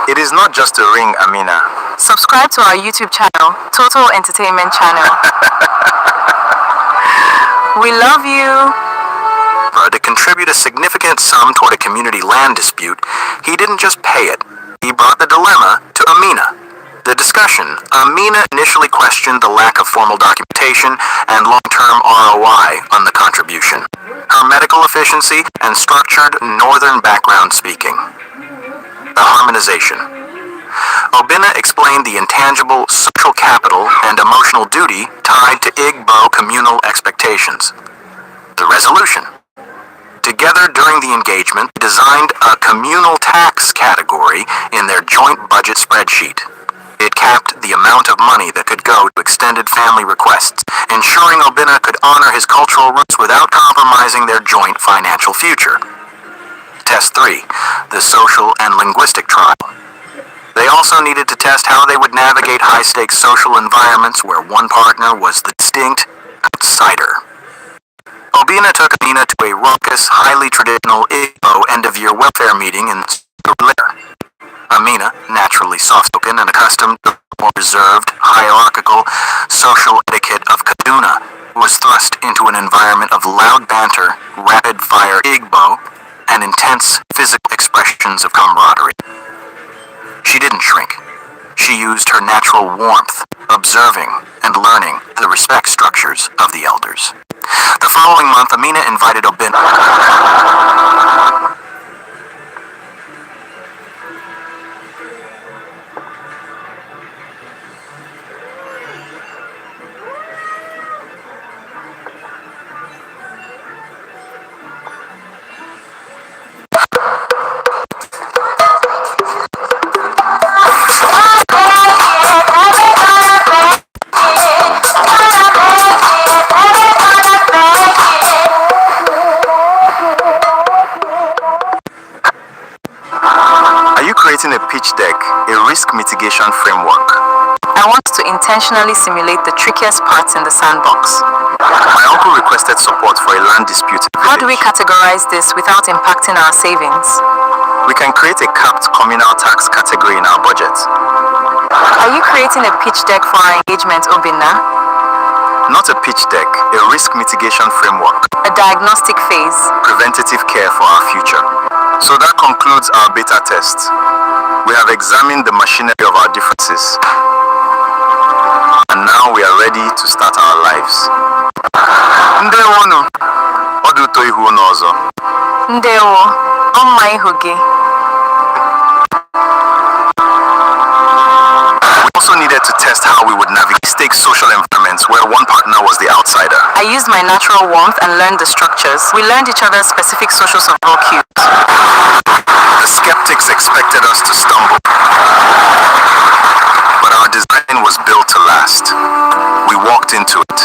It is not just a ring, Amina. Subscribe to our YouTube channel, Total Entertainment Channel. We love you. To contribute a significant sum toward a community land dispute, he didn't just pay it, he brought the dilemma to Amina. The discussion, Amina initially questioned the lack of formal documentation and long-term ROI on the contribution, her medical efficiency, and structured northern background speaking. The harmonization. Obinna explained the intangible social capital and emotional duty tied to Igbo communal expectations. The resolution. Together during the engagement, they designed a communal tax category in their joint budget spreadsheet. It capped the amount of money that could go to extended family requests, ensuring Obinna could honor his cultural roots without compromising their joint financial future. Test 3. The social and linguistic trial. They also needed to test how they would navigate high-stakes social environments where one partner was the distinct outsider. Obinna took Amina to a raucous, highly traditional Igbo end-of-year welfare meeting in Surulere. Amina, naturally soft-spoken and accustomed to the more reserved, hierarchical social etiquette of Kaduna, was thrust into an environment of loud banter, rapid-fire Igbo, and intense physical expressions of camaraderie. She didn't shrink. She used her natural warmth, observing and learning the respect structures of the elders. The following month, Amina invited Obinna. creating a pitch deck, a risk mitigation framework. I want to intentionally simulate the trickiest parts in the sandbox. My uncle requested support for a land dispute village. How do we categorize this without impacting our savings? We can create a capped communal tax category in our budget. Are you creating a pitch deck for our engagement, Obinna? Not a pitch deck, a risk mitigation framework. A diagnostic phase. Preventative care for our future. So that concludes our beta test. We have examined the machinery of our differences. And now we are ready to start our lives. Ndewonu, oduto ihu n'ọzọ. Ndewo, ọmma ihu gị. We also needed to test how we would navigate stake social environments where one partner was the outsider. I used my natural warmth and learned the structures. We learned each other's specific social survival cues. The skeptics expected us to stumble. But our design was built to last. We walked into it.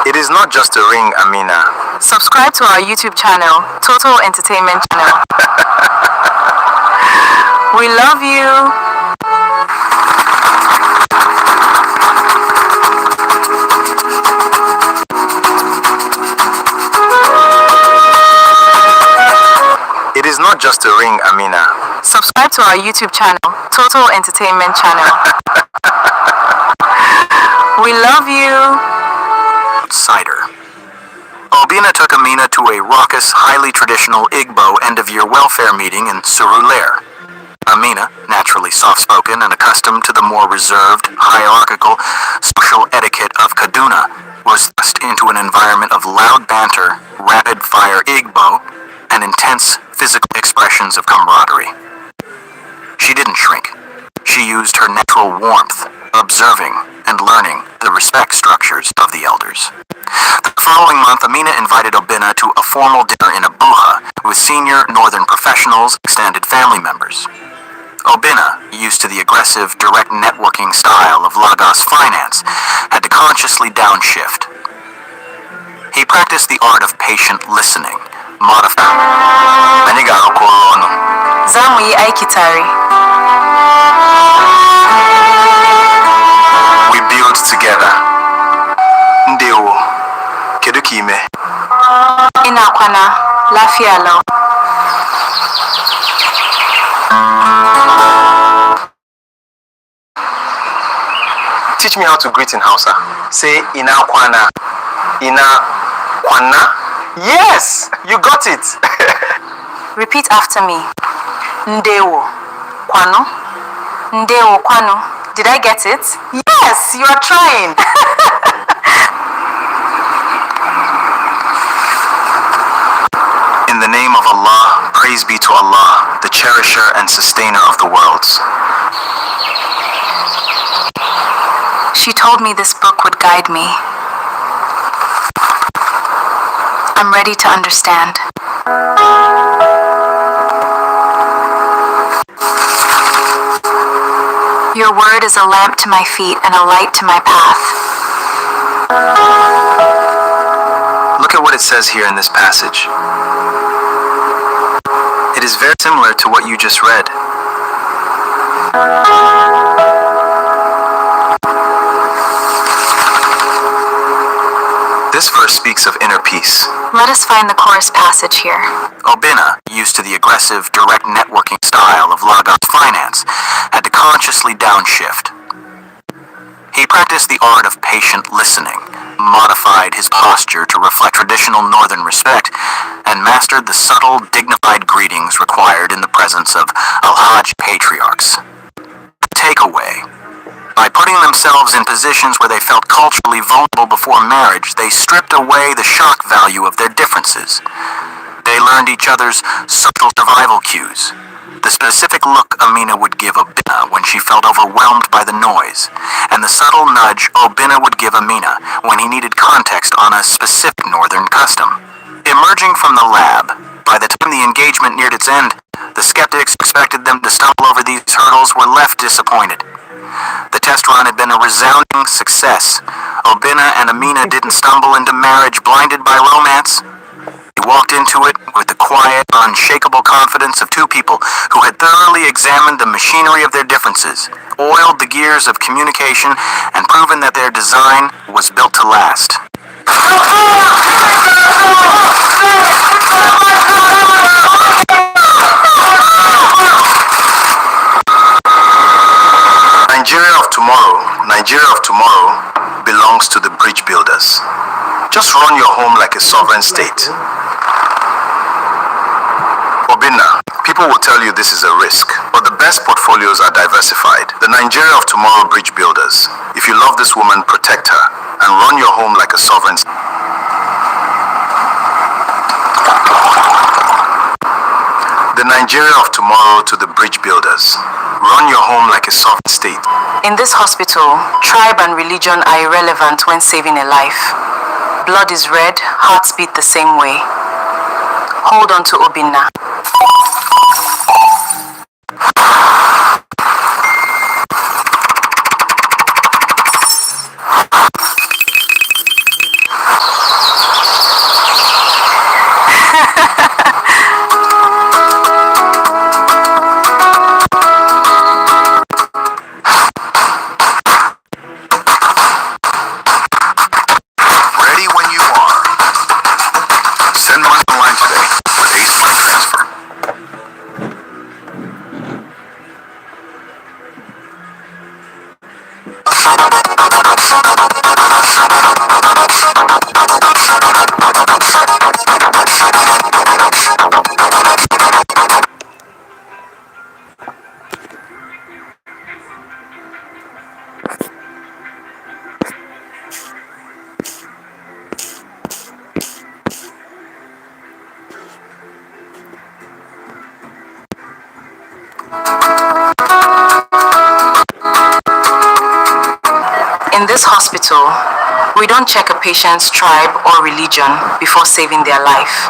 It is not just a ring, Amina. Subscribe to our YouTube channel, Total Entertainment Channel. We love you. It is not just a ring, Amina. Subscribe to our YouTube channel, Total Entertainment Channel. We love you. Cider. Obinna took Amina to a raucous, highly traditional Igbo end-of-year welfare meeting in Surulere. Amina, naturally soft-spoken and accustomed to the more reserved, hierarchical social etiquette of Kaduna, was thrust into an environment of loud banter, rapid-fire Igbo, and intense physical expressions of camaraderie. She didn't shrink. She used her natural warmth, observing and learning the respect structures of the elders. The following month, Amina invited Obinna to a formal dinner in Abuja with senior northern professionals, extended family members. Obinna, used to the aggressive, direct networking style of Lagos finance, had to consciously downshift. He practiced the art of patient listening, Anyị ga-arụkọ ọrụ ọnụ. Zamu yi aiki tare. We build together. Ndewo, kedu ka ime? Ina kwana, lafiya lau. Teach me how to greet in Hausa. Say ina kwana. Ina kwana? Yes, you got it. Repeat after me. Ndewo. Kwano. Ndewo kwano. Did I get it? Yes, you are trying. In the name of Allah, praise be to Allah, the cherisher and sustainer of the worlds. She told me this book would guide me. I'm ready to understand. Your word is a lamp to my feet and a light to my path. Look at what it says here in this passage. It is very similar to what you just read. This verse speaks of inner peace. Let us find the chorus passage here. Obinna, used to the aggressive, direct networking style of Lagos finance, had to consciously downshift. He practiced the art of patient listening, modified his posture to reflect traditional northern respect, and mastered the subtle, dignified greetings required in the presence of Alhaji patriarchs. Takeaway. By putting themselves in positions where they felt culturally vulnerable before marriage, they stripped away the shock value of their differences. They learned each other's subtle survival cues. The specific look Amina would give Obinna when she felt overwhelmed by the noise, and the subtle nudge Obinna would give Amina when he needed context on a specific northern custom. Emerging from the lab, by the time the engagement neared its end, the skeptics who expected them to stumble over these hurdles were left disappointed. The test run had been a resounding success. Obinna and Amina didn't stumble into marriage blinded by romance. They walked into it with the quiet, unshakable confidence of two people who had thoroughly examined the machinery of their differences, oiled the gears of communication, and proven that their design was built to last. Nigeria of tomorrow belongs to the bridge builders. Just run your home like a sovereign state. Obinna, people will tell you this is a risk, but the best portfolios are diversified. The Nigeria of tomorrow bridge builders. If you love this woman, protect her and run your home like a sovereign state. The Nigeria of tomorrow to the bridge builders. Run your home like a sovereign state. In this hospital, tribe and religion are irrelevant when saving a life. Blood is red, hearts beat the same way. Hold on to Obinna. In this hospital, we don't check a patient's tribe or religion before saving their life.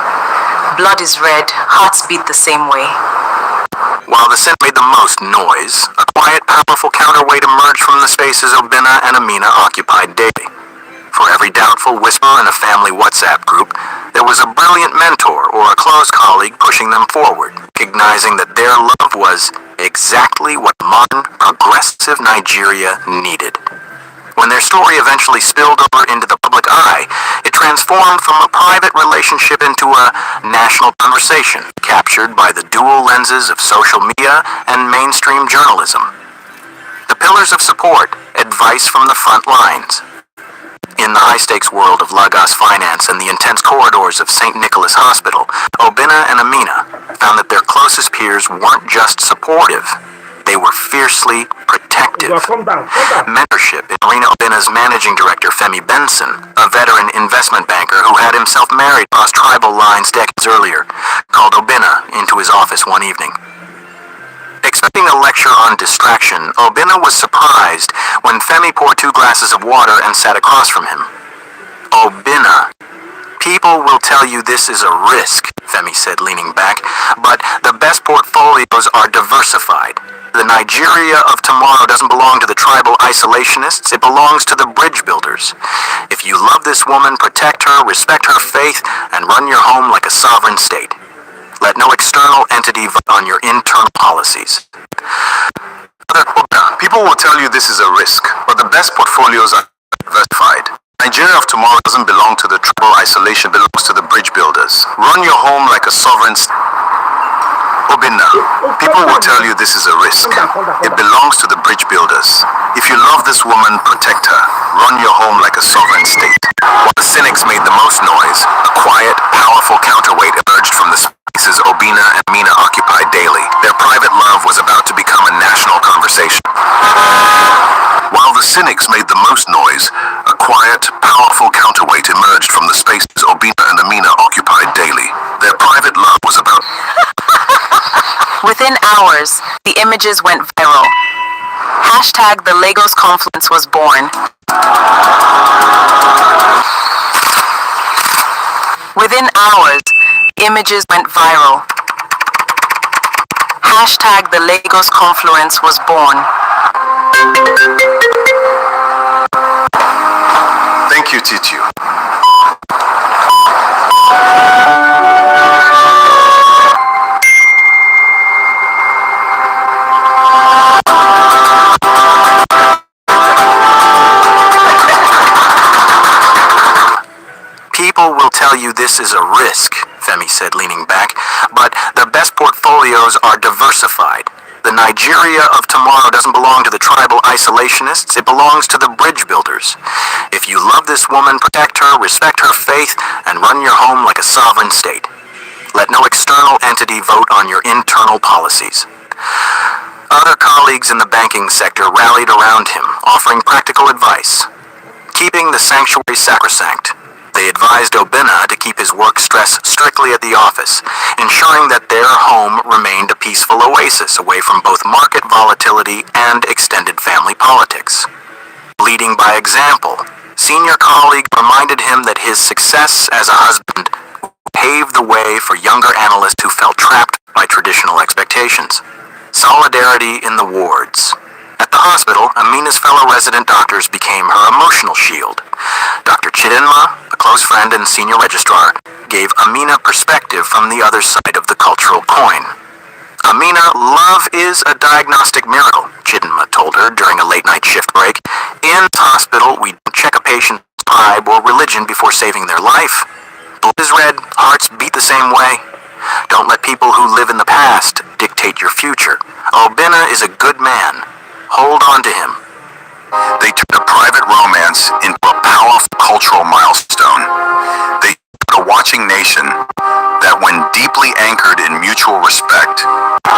Blood is red, hearts beat the same way. While the Senate made the most noise, a quiet, powerful counterweight emerged from the spaces Obinna and Amina occupied daily. For every doubtful whisper in a family WhatsApp group, there was a brilliant mentor or a close colleague pushing them forward, recognizing that their love was exactly what modern, progressive Nigeria needed. When their story eventually spilled over into the public eye, it transformed from a private relationship into a national conversation, captured by the dual lenses of social media and mainstream journalism. The pillars of support, advice from the front lines. In the high-stakes world of Lagos finance and the intense corridors of St. Nicholas Hospital, Obinna and Amina found that their closest peers weren't just supportive, they were fiercely protective. Mentorship in Rena Obinna's managing director, Femi Benson, a veteran investment banker who had himself married across tribal lines decades earlier, called Obinna into his office one evening. Expecting a lecture on distraction, Obinna was surprised when Femi poured 2 glasses of water and sat across from him. Obinna, people will tell you this is a risk, Femi said, leaning back, but the best portfolios are diversified. The Nigeria of tomorrow doesn't belong to the tribal isolationists, it belongs to the bridge builders. If you love this woman, protect her, respect her faith, and run your home like a sovereign state. Let no external entity vote on your internal policies. People will tell you this is a risk, but the best portfolios are diversified. Nigeria of tomorrow doesn't belong to the tribal isolation, it belongs to the bridge builders. Run your home like a sovereign state. Obinna, people will tell you this is a risk. It belongs to the bridge builders. If you love this woman, protect her. Run your home like a sovereign state. While the cynics made the most noise, a quiet, powerful counterweight emerged from the spaces Obinna and Amina occupied daily. Their private love was about to become a national conversation. While the cynics made the most noise, a quiet, powerful counterweight emerged from the spaces Obinna and Amina occupied daily. Their private love was about... Within hours, the images went viral. Hashtag the Lagos Confluence was born. Within hours, images went viral. Hashtag the Lagos Confluence was born. Thank you, Titu. People will tell you this is a risk, Femi said, leaning back, but the best portfolios are diversified. The Nigeria of tomorrow doesn't belong to the tribal isolationists, it belongs to the bridge builders. If you love this woman, protect her, respect her faith, and run your home like a sovereign state. Let no external entity vote on your internal policies. Other colleagues in the banking sector rallied around him, offering practical advice. Keeping the sanctuary sacrosanct, they advised Obinna to keep his work stress strictly at the office, ensuring that their home remained a peaceful oasis away from both market volatility and extended family politics. Leading by example, senior colleague reminded him that his success as a husband paved the way for younger analysts who felt trapped by traditional expectations. Solidarity in the wards. At the hospital, Amina's fellow resident doctors became her emotional shield. Dr. Chidinma, a close friend and senior registrar, gave Amina perspective from the other side of the cultural coin. Amina, love is a diagnostic miracle, Chidinma told her during a late-night shift break. In the hospital, we don't check a patient's tribe or religion before saving their life. Blood is red, hearts beat the same way. Don't let people who live in the past dictate your future. Obinna is a good man. Hold on to him. They turned a private romance into a powerful cultural milestone. They turned a watching nation that, when deeply anchored in mutual respect,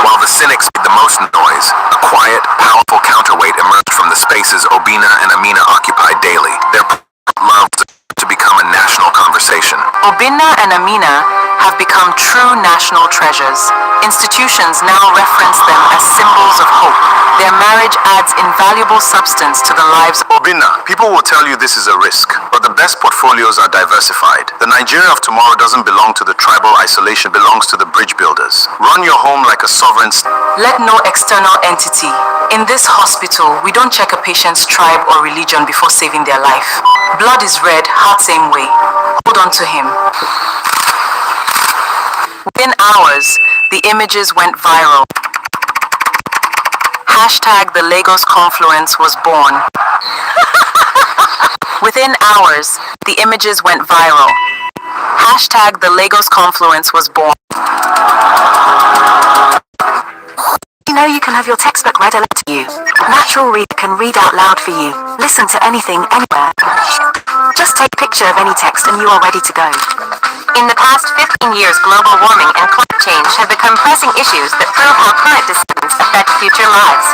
while the cynics made the most noise, a quiet, powerful counterweight emerged from the spaces Obinna and Amina occupied daily. Their love to become a national conversation. Obinna and Amina have become true national treasures. Institutions now reference them as symbols of hope. Their marriage adds invaluable substance to the lives of Obinna, people will tell you this is a risk, but the best portfolios are diversified. The Nigeria of tomorrow doesn't belong to the tribal isolation, it belongs to the bridge builders. Run your home like a sovereign state. Let no external entity. In this hospital, we don't check a patient's tribe or religion before saving their life. Blood is red, heart same way. Hold on to him. Within hours, the images went viral. Hashtag the Lagos Confluence was born. Within hours, the images went viral. Hashtag the Lagos Confluence was born. You know you can have your textbook read aloud to you. Natural Reader can read out loud for you. Listen to anything, anywhere. Just take a picture of any text and you are ready to go. In the past 15 years, global warming and climate change have become pressing issues that prove how current decisions affect future lives.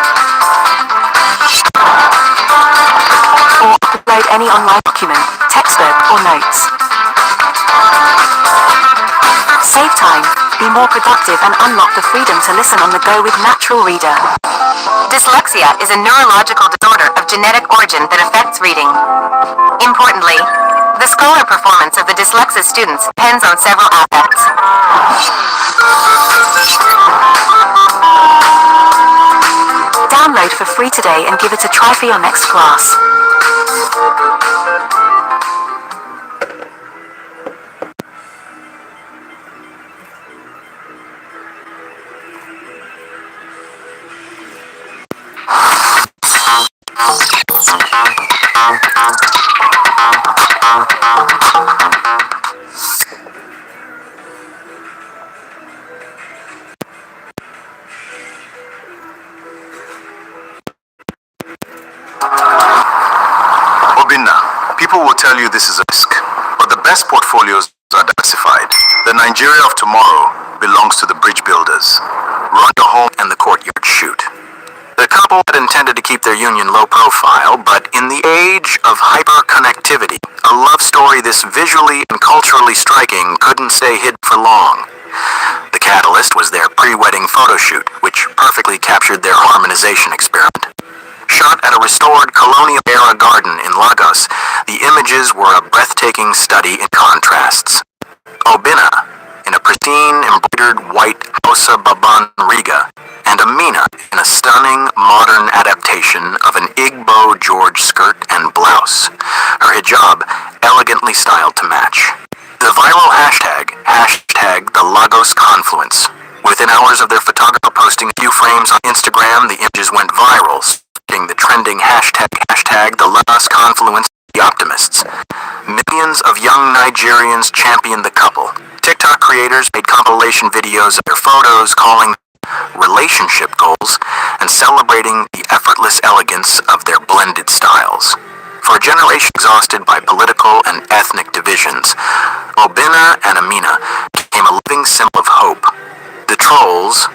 Or upload any online document, textbook, or notes. Save time, be more productive, and unlock the freedom to listen on the go with Natural Reader. Dyslexia is a neurological disorder of genetic origin that affects reading. Importantly, the scholar performance of the dyslexic students depends on several aspects. Download for free today and give it a try for your next class. Obinna, people will tell you this is a risk, but the best portfolios are diversified. The Nigeria of tomorrow belongs to the bridge builders. Run your home and the courtyard shoot. The couple had intended to keep their union low profile, but in the age of hyper-connectivity, a love story this visually and culturally striking couldn't stay hid for long. The catalyst was their pre-wedding photo shoot, which perfectly captured their harmonization experiment. Shot at a restored colonial-era garden in Lagos, the images were a breathtaking study in contrasts. Obinna in a pristine embroidered white Hausa Baban Riga, and Amina in a stunning modern adaptation of an Igbo George skirt and blouse, her hijab elegantly styled to match. The viral hashtag the Lagos Confluence. Within hours of their photographer posting a few frames on Instagram, the images went viral, sparking the trending hashtag the Lagos Confluence. The optimists. Millions of young Nigerians championed the couple. TikTok creators made compilation videos of their photos calling relationship goals and celebrating the effortless elegance of their blended styles. For a generation exhausted by political and ethnic divisions, Obinna and Amina became a living symbol of hope. The trolls.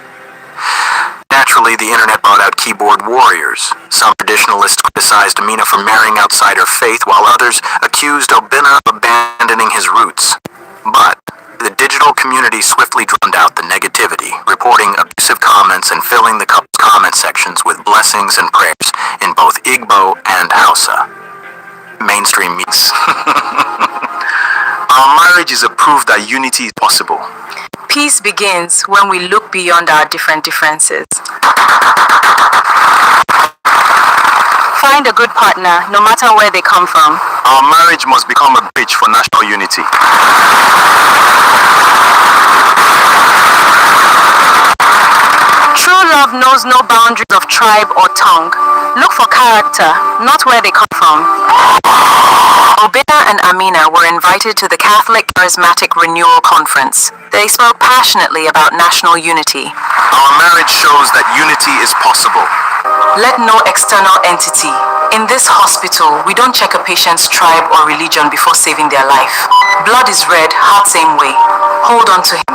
Naturally, the internet brought out keyboard warriors. Some traditionalists criticized Amina for marrying outside her faith, while others accused Obinna of abandoning his roots. But the digital community swiftly drowned out the negativity, reporting abusive comments and filling the couple's comment sections with blessings and prayers in both Igbo and Hausa. Mainstream meets. Our marriage is a proof that unity is possible. Peace begins when we look beyond our differences. Find a good partner, no matter where they come from. Our marriage must become a bridge for national unity. True love knows no boundaries of tribe or tongue. Look for character, not where they come from. Obinna and Amina were invited to the Catholic Charismatic Renewal Conference. They spoke passionately about national unity. Our marriage shows that unity is possible. Let no external entity. In this hospital, we don't check a patient's tribe or religion before saving their life. Blood is red, heart same way. Hold on to him.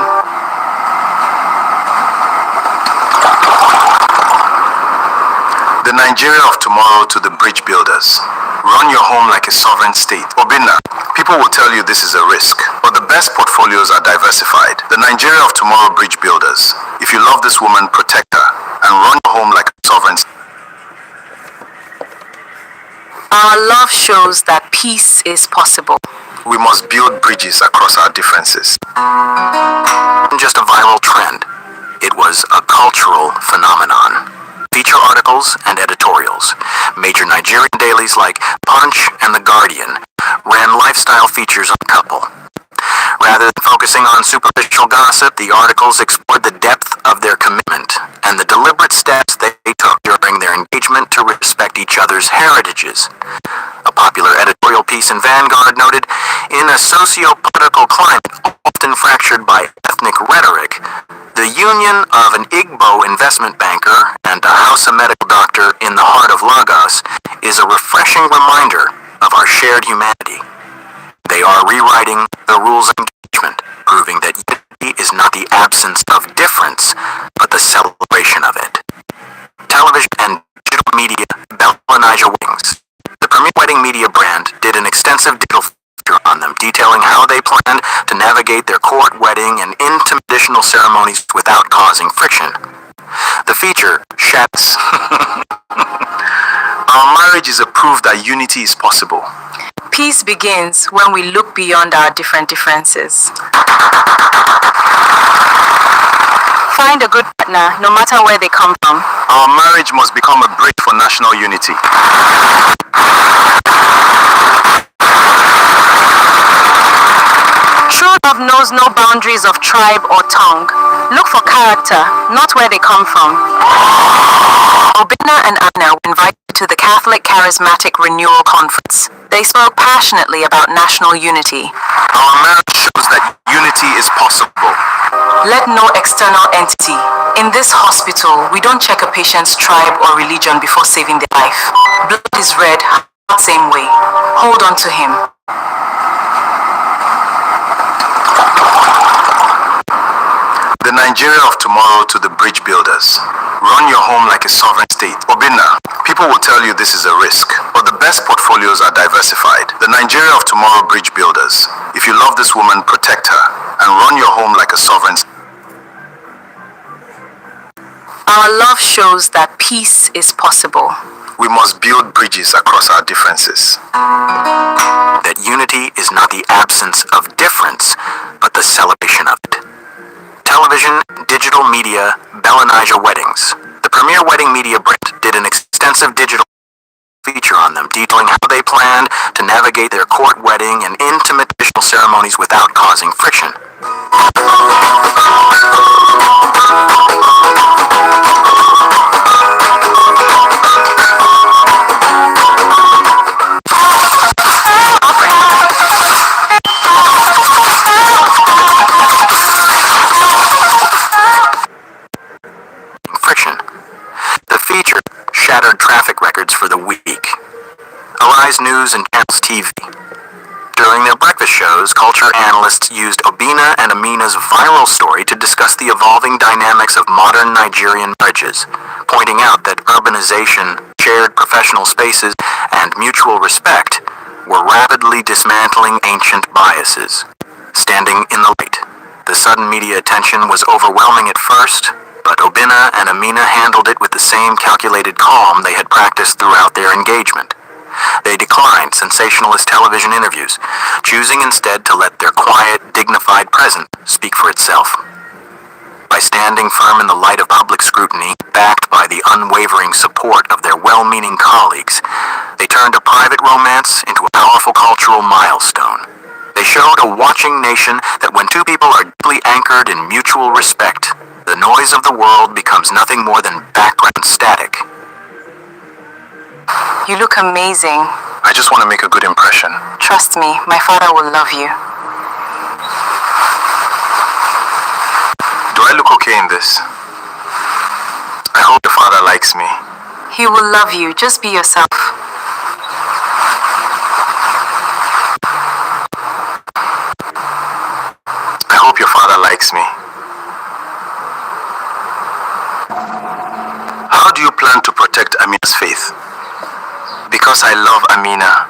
The Nigeria of tomorrow to the bridge builders. Run your home like a sovereign state. Obinna, people will tell you this is a risk, but the best portfolios are diversified. The Nigeria of tomorrow bridge builders. If you love this woman, protect her and run your home like a sovereign state. Our love shows that peace is possible. We must build bridges across our differences. Just a viral trend. It was a cultural phenomenon. Feature articles and editorials. Major Nigerian dailies like Punch and The Guardian ran lifestyle features on the couple. Rather than focusing on superficial gossip, the articles explored the depth of their commitment and the deliberate steps they took during their engagement to respect each other's heritages. A popular editorial piece in Vanguard noted, in a socio-political climate often fractured by ethnic rhetoric, the union of an Igbo investment banker and a Hausa medical doctor in the heart of Lagos is a refreshing reminder of our shared humanity. They are rewriting the rules of engagement, proving that unity is not the absence of difference, but the celebration of it. Television and digital media, Bella and Ija Wings. The premier wedding media brand did an extensive digital feature on them, detailing how they planned to navigate their court, wedding, and intimate traditional ceremonies without causing friction. The feature sheds. Our marriage is a proof that unity is possible. Peace begins when we look beyond our differences. Find a good partner, no matter where they come from. Our marriage must become a bridge for national unity. True love knows no boundaries of tribe or tongue. Look for character, not where they come from. Obinna and Amina were invited to the Catholic Charismatic Renewal Conference. They spoke passionately about national unity. Our marriage shows that unity is possible. Let no external entity. In this hospital, we don't check a patient's tribe or religion before saving their life. Blood is red, heart same way. Hold on to him. The Nigeria of tomorrow to the bridge builders. Run your home like a sovereign state. Obinna, people will tell you this is a risk, but the best portfolios are diversified. The Nigeria of tomorrow bridge builders. If you love this woman, protect her and run your home like a sovereign state. Our love shows that peace is possible. We must build bridges across our differences. That unity is not the absence of difference, but the media Belenija Weddings. The premier wedding media brand did an extensive digital feature on them, detailing how they planned to navigate their court wedding and intimate traditional ceremonies without causing friction. The feature shattered traffic records for the week. Arise News and Channels TV. During their breakfast shows, culture analysts used Obinna and Amina's viral story to discuss the evolving dynamics of modern Nigerian marriages, pointing out that urbanization, shared professional spaces, and mutual respect were rapidly dismantling ancient biases. Standing in the light, the sudden media attention was overwhelming at first, but Obinna and Amina handled it with the same calculated calm they had practiced throughout their engagement. They declined sensationalist television interviews, choosing instead to let their quiet, dignified presence speak for itself. By standing firm in the light of public scrutiny, backed by the unwavering support of their well-meaning colleagues, they turned a private romance into a powerful cultural milestone. They showed a watching nation that when two people are deeply anchored in mutual respect, the noise of the world becomes nothing more than background static. You look amazing. I just want to make a good impression. Trust me, my father will love you. Do I look okay in this? I hope your father likes me. He will love you. Just be yourself. I hope your father likes me. How do you plan to protect Amina's faith? Because I love Amina,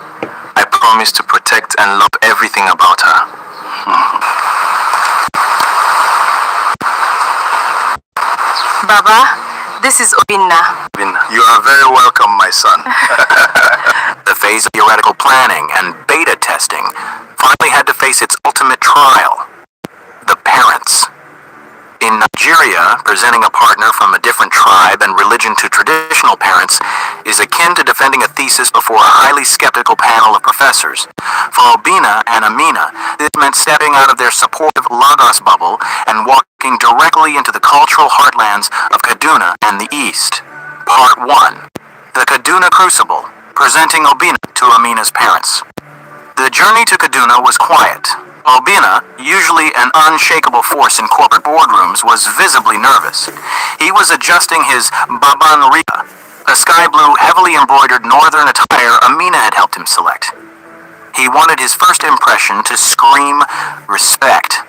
I promise to protect and love everything about her. Baba, this is Obinna. You are very welcome, my son. The phase of theoretical planning and beta testing finally had to face its ultimate trial: the parents. In Nigeria, presenting a partner from a different tribe and religion to traditional parents is akin to defending a thesis before a highly skeptical panel of professors. For Obinna and Amina, this meant stepping out of their supportive Lagos bubble and walking directly into the cultural heartlands of Kaduna and the East. Part 1. The Kaduna Crucible, presenting Obinna to Amina's parents. The journey to Kaduna was quiet. Obinna, usually an unshakable force in corporate boardrooms, was visibly nervous. He was adjusting his Baban Riga, a sky blue, heavily embroidered northern attire Amina had helped him select. He wanted his first impression to scream respect.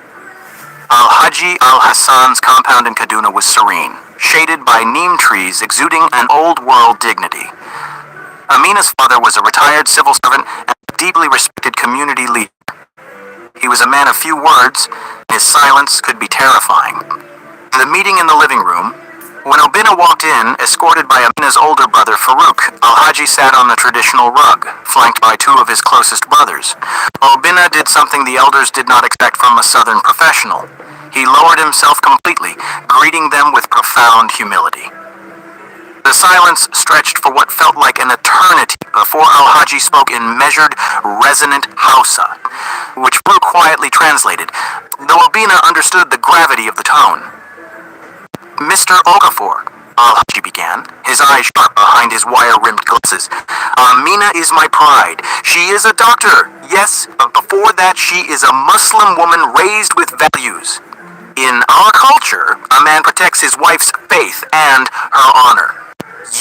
Al-Haji Al-Hassan's compound in Kaduna was serene, shaded by neem trees exuding an old-world dignity. Amina's father was a retired civil servant and a deeply respected community leader. He was a man of few words, and his silence could be terrifying. In the meeting in the living room, when Obinna walked in, escorted by Amina's older brother Farouk, Al-Haji sat on the traditional rug, flanked by two of his closest brothers. Obinna did something the elders did not expect from a southern professional. He lowered himself completely, greeting them with profound humility. The silence stretched for what felt like an eternity before Al-Haji spoke in measured, resonant Hausa, which Farouk quietly translated, though Obinna understood the gravity of the tone. Mr. Okafor, Al-Haji began, his eyes sharp behind his wire-rimmed glasses. Amina is my pride. She is a doctor, yes, but before that she is a Muslim woman raised with values. In our culture, a man protects his wife's faith and her honor.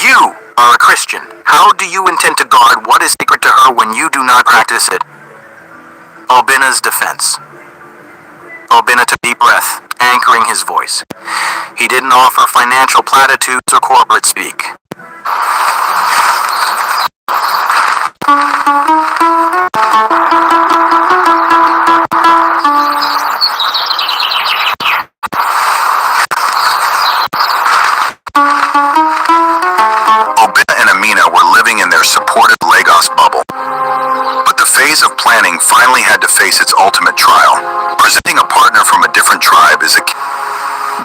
You are a Christian. How do you intend to guard what is sacred to her when you do not practice it? Obinna's defense. Obinna took a deep breath, anchoring his voice. He didn't offer financial platitudes or corporate speak. Obinna and Amina were living in their supportive Lagos bubble. But the phase of planning finally had to face its ultimate trial. Presenting a partner from a different tribe is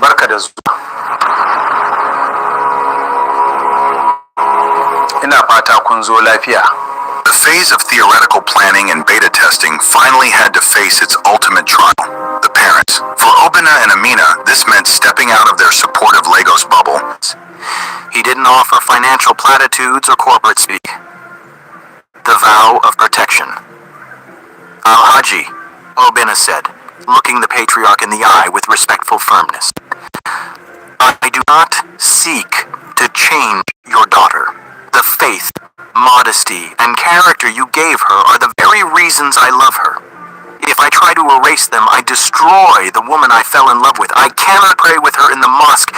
Barka da zuwa. Ina fata kun zo lafiya. The phase of theoretical planning and beta testing finally had to face its ultimate trial, the parents. For Obina and Amina, this meant stepping out of their supportive Lagos bubble. He didn't offer financial platitudes or corporate speak. The vow of protection. Al-Haji, Obina said, looking the patriarch in the eye with respectful firmness. I do not seek to change your daughter. The faith, modesty, and character you gave her are the very reasons I love her. If I try to erase them, I destroy the woman I fell in love with. I cannot pray with her in the mosque,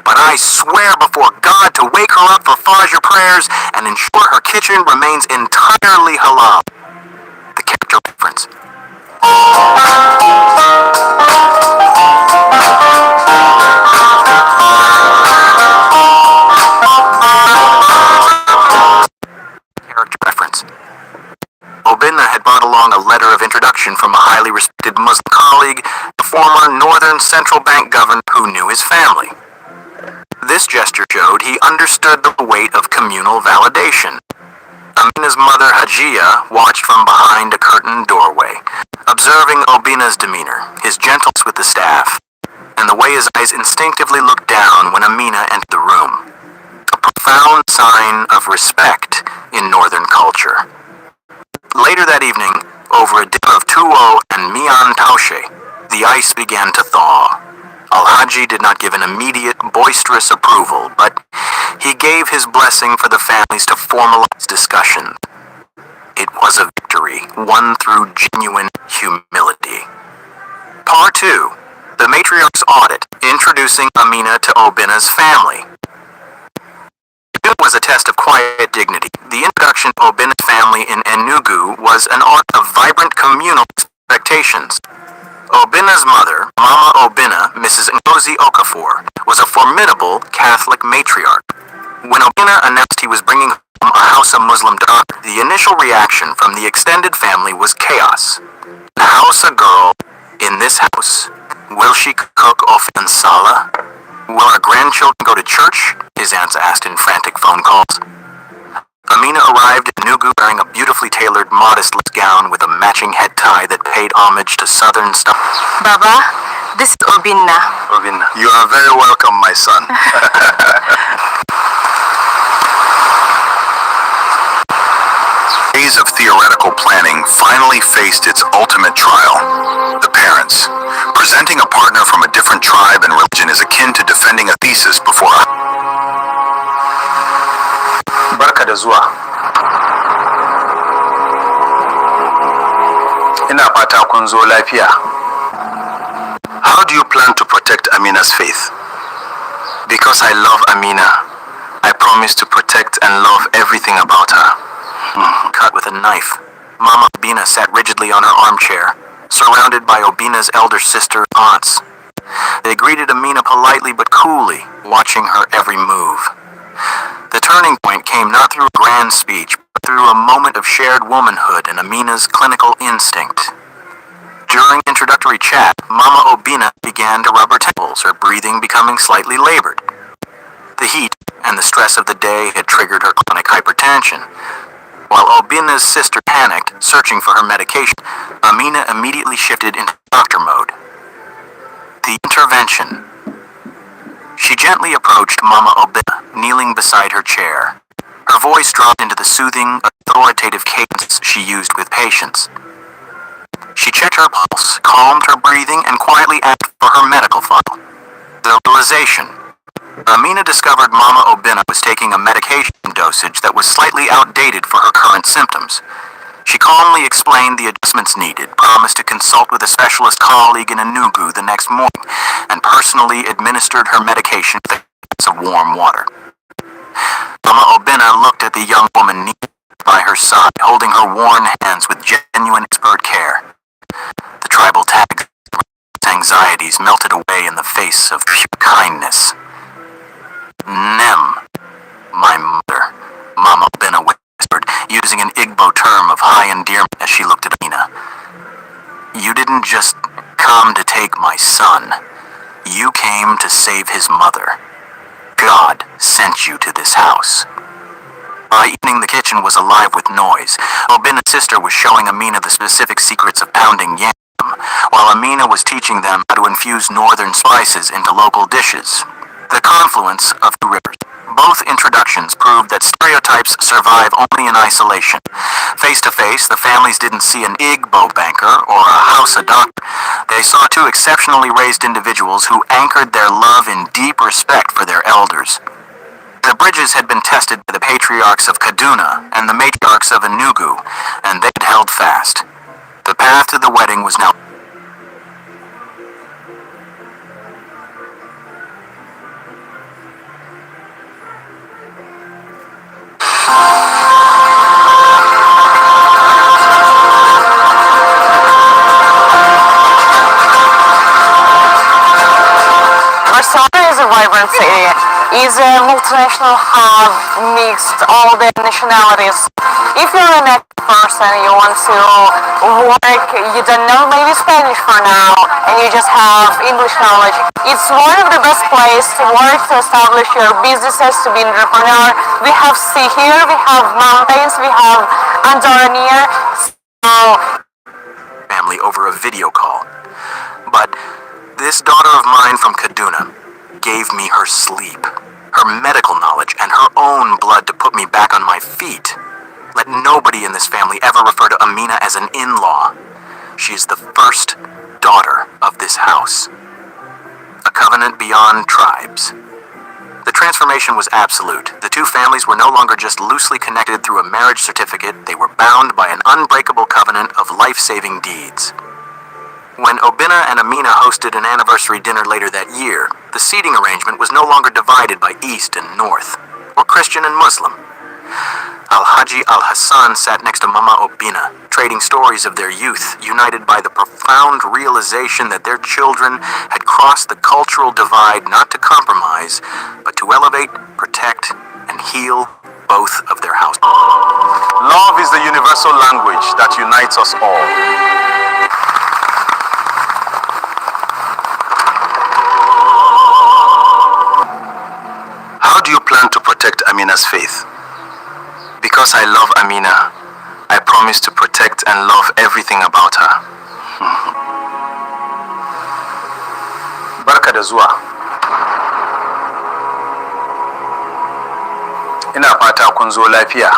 but I swear before God to wake her up for Fajr prayers and ensure her kitchen remains entirely halal. The character reference. Character reference. Obinna had brought along a letter of introduction from a highly respected Muslim colleague, the former Northern Central Bank governor who knew his family. This gesture showed he understood the weight of communal validation. Amina's mother, Hajia, watched from behind a curtained doorway, observing Obinna's demeanor, his gentleness with the staff, and the way his eyes instinctively looked down when Amina entered the room. A profound sign of respect in Northern culture. Later that evening, over a dinner of tuwo and mian taushe, the ice began to thaw. Al-Haji did not give an immediate, boisterous approval, but he gave his blessing for the families to formalize discussion. It was a victory, won through genuine humility. Part 2. The matriarch's audit, introducing Amina to Obinna's family. It was a test of quiet dignity. The introduction to Obinna's family in Enugu was an art of vibrant communal expectations. Obinna's mother, Mama Obinna, Mrs. Ngozi Okafor, was a formidable Catholic matriarch. When Obinna announced he was bringing home a Hausa Muslim daughter, the initial reaction from the extended family was chaos. A Hausa girl in this house? Will she cook ofan sala? Will our grandchildren go to church? His aunts asked in frantic phone calls. Amina arrived in Enugu wearing a beautifully tailored modest gown with a matching head tie that paid homage to southern style. Baba, this is Obinna. Obinna, you are very welcome, my son. Phase of theoretical planning finally faced its ultimate trial, the parents. Presenting a partner from a different tribe and religion is akin to defending a thesis before a... Barka da zuwa. Ina fata kun zo lafiya. How do you plan to protect Amina's faith? Because I love Amina, I promise to protect and love everything about her. Cut with a knife. Mama Obinna sat rigidly on her armchair, surrounded by Obinna's elder sister aunts. They greeted Amina politely but coolly, watching her every move. The turning point came not through a grand speech, but through a moment of shared womanhood and Amina's clinical instinct. During introductory chat, Mama Obinna began to rub her temples, her breathing becoming slightly labored. The heat and the stress of the day had triggered her chronic hypertension. While Obinna's sister panicked, searching for her medication, Amina immediately shifted into doctor mode. The intervention. She gently approached Mama Obinna, kneeling beside her chair. Her voice dropped into the soothing, authoritative cadence she used with patients. She checked her pulse, calmed her breathing, and quietly asked for her medical file. The realization. Amina discovered Mama Obinna was taking a medication dosage that was slightly outdated for her current symptoms. She calmly explained the adjustments needed, promised to consult with a specialist colleague in Enugu the next morning, and personally administered her medication with a glass of warm water. Mama Obinna looked at the young woman kneeling by her side, holding her worn hands with genuine expert care. The tribal tags and anxieties melted away in the face of pure kindness. Nem, my mother, Mama Obinna whispered, using an Igbo term of high endearment as she looked at Amina. You didn't just come to take my son. You came to save his mother. God sent you to this house. By evening, the kitchen was alive with noise. Obina's sister was showing Amina the specific secrets of pounding yam, while Amina was teaching them how to infuse northern spices into local dishes. The confluence of two rivers. Both introductions proved that stereotypes survive only in isolation. Face to face, the families didn't see an Igbo banker or a Hausa doctor. They saw two exceptionally raised individuals who anchored their love in deep respect for their elders. The bridges had been tested by the patriarchs of Kaduna and the matriarchs of Enugu, and they had held fast. The path to the wedding was now Barcelona is a vibrant city. It's a multinational hub, mixed all the nationalities. If you're an active person, you want to work, you don't know maybe Spanish for now, and you just have English knowledge, it's one of the best places to work, to establish your businesses, to be an entrepreneur. We have sea here, we have mountains, we have Andorra near, so family over a video call. But this daughter of mine from Kaduna gave me her sleep, her medical knowledge, and her own blood to put me back on my feet. Let nobody in this family ever refer to Amina as an in-law. She is the first daughter of this house. A covenant beyond tribes. The transformation was absolute. The two families were no longer just loosely connected through a marriage certificate, they were bound by an unbreakable covenant of life-saving deeds. When Obinna and Amina hosted an anniversary dinner later that year, the seating arrangement was no longer divided by East and North, or Christian and Muslim. Al-Haji Al-Hassan sat next to Mama Obinna, trading stories of their youth, united by the profound realization that their children had crossed the cultural divide not to compromise, but to elevate, protect, and heal both of their houses. Love is the universal language that unites us all. How do you plan to protect Amina's faith? Because I love Amina, I promise to protect and love everything about her. Barka da zuwa. Ina fata kun zo lafiya.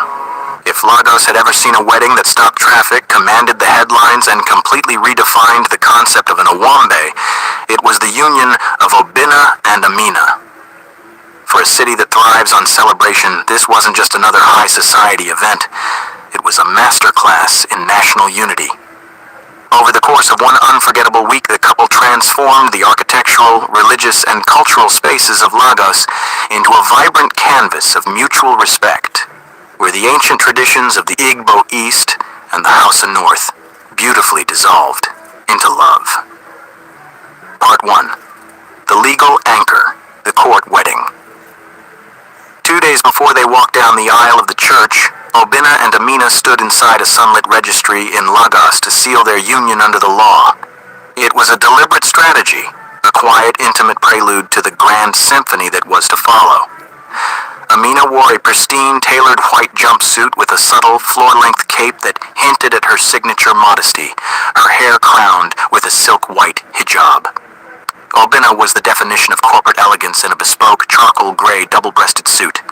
If Lagos had ever seen a wedding that stopped traffic, commanded the headlines, and completely redefined the concept of an Awambe, it was the union of Obinna and Amina. For a city that thrives on celebration, this wasn't just another high society event. It was a masterclass in national unity. Over the course of one unforgettable week, the couple transformed the architectural, religious, and cultural spaces of Lagos into a vibrant canvas of mutual respect, where the ancient traditions of the Igbo East and the Hausa North beautifully dissolved into love. Part 1. The legal anchor, the court wedding. 2 days before they walked down the aisle of the church, Obinna and Amina stood inside a sunlit registry in Lagos to seal their union under the law. It was a deliberate strategy, a quiet, intimate prelude to the grand symphony that was to follow. Amina wore a pristine, tailored white jumpsuit with a subtle, floor-length cape that hinted at her signature modesty, her hair crowned with a silk white hijab. Obinna was the definition of corporate elegance in a bespoke, charcoal gray, double-breasted suit.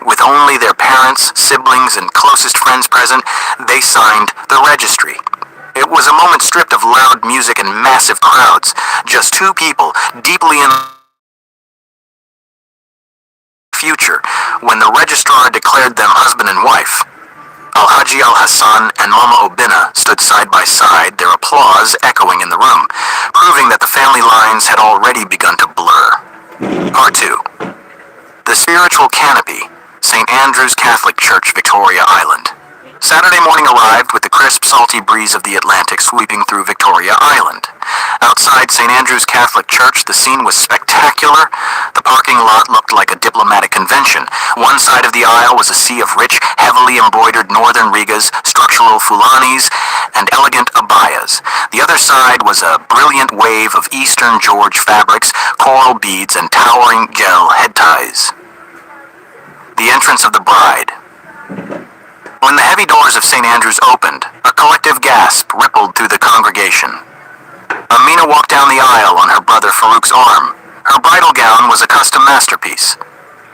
With only their parents, siblings, and closest friends present, they signed the registry. It was a moment stripped of loud music and massive crowds. Just two people, deeply in the future, when the registrar declared them husband and wife. Al-Haji Al-Hassan and Mama Obinna stood side by side, their applause echoing in the room, proving that the family lines had already begun to blur. Part 2. The spiritual canopy, St. Andrew's Catholic Church, Victoria Island. Saturday morning arrived with the crisp, salty breeze of the Atlantic sweeping through Victoria Island. Outside St. Andrew's Catholic Church, the scene was spectacular. The parking lot looked like a diplomatic convention. One side of the aisle was a sea of rich, heavily embroidered northern rigas, structural fulanis, and elegant abayas. The other side was a brilliant wave of Eastern George fabrics, coral beads, and towering gel head ties. The entrance of the bride. When the heavy doors of St. Andrew's opened, a collective gasp rippled through the congregation. Amina walked down the aisle on her brother Farouk's arm. Her bridal gown was a custom masterpiece.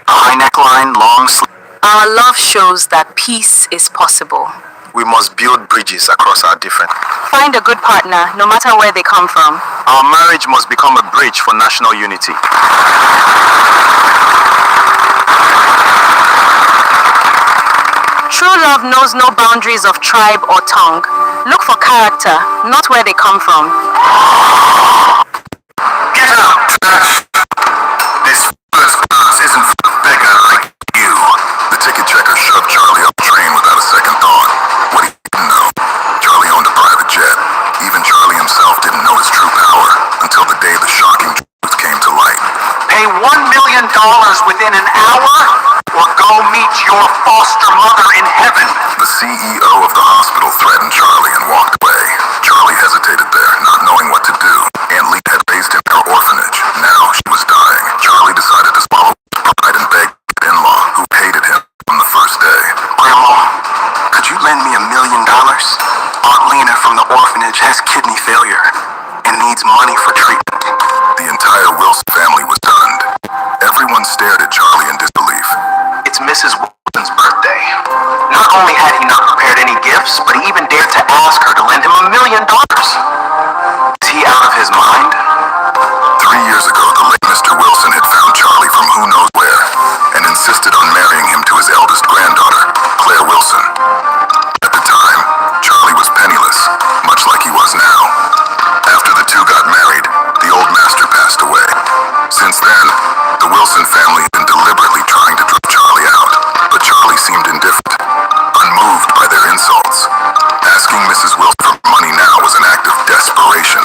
A high neckline, long sleeves. Our love shows that peace is possible. We must build bridges across our different. Find a good partner, no matter where they come from. Our marriage must become a bridge for national unity. True love knows no boundaries of tribe or tongue. Look for character, not where they come from. Get out, trash! This first class isn't for a beggar like you. The ticket checker shoved Charlie up the train without a second thought. What he didn't know, Charlie owned a private jet. Even Charlie himself didn't know his true power until the day the shocking truth came to light. Pay $1 million within an hour, or go meet your foster mother in heaven. The CEO of the hospital threatened Charlie and walked away. Charlie hesitated there, not knowing what to do. Aunt Lee had raised him in her orphanage. Now she was dying. Charlie decided to swallow his pride and beg his in-law, who hated him from the first day. Grandma, could you lend me $1 million? Aunt Lena from the orphanage has kidney failure and needs money for treatment. The entire Wilson family was stunned. Everyone stared at Charlie in disbelief. It's Mrs. Wilson's birthday. Not only had he not prepared any gifts, but he even dared to ask her to lend him $1 million. Is he out of his mind? 3 years ago, the late Mr. Wilson had found Charlie from who knows where and insisted on marrying him to his eldest granddaughter, Claire Wilson. At the time, Charlie was penniless, much like he was now. After the two got married, the old master passed away. Since then, the Wilson family had been deliberately trying to drop Charlie out, but Charlie seemed indifferent, unmoved by their insults. Asking Mrs. Wilson for money now was an act of desperation.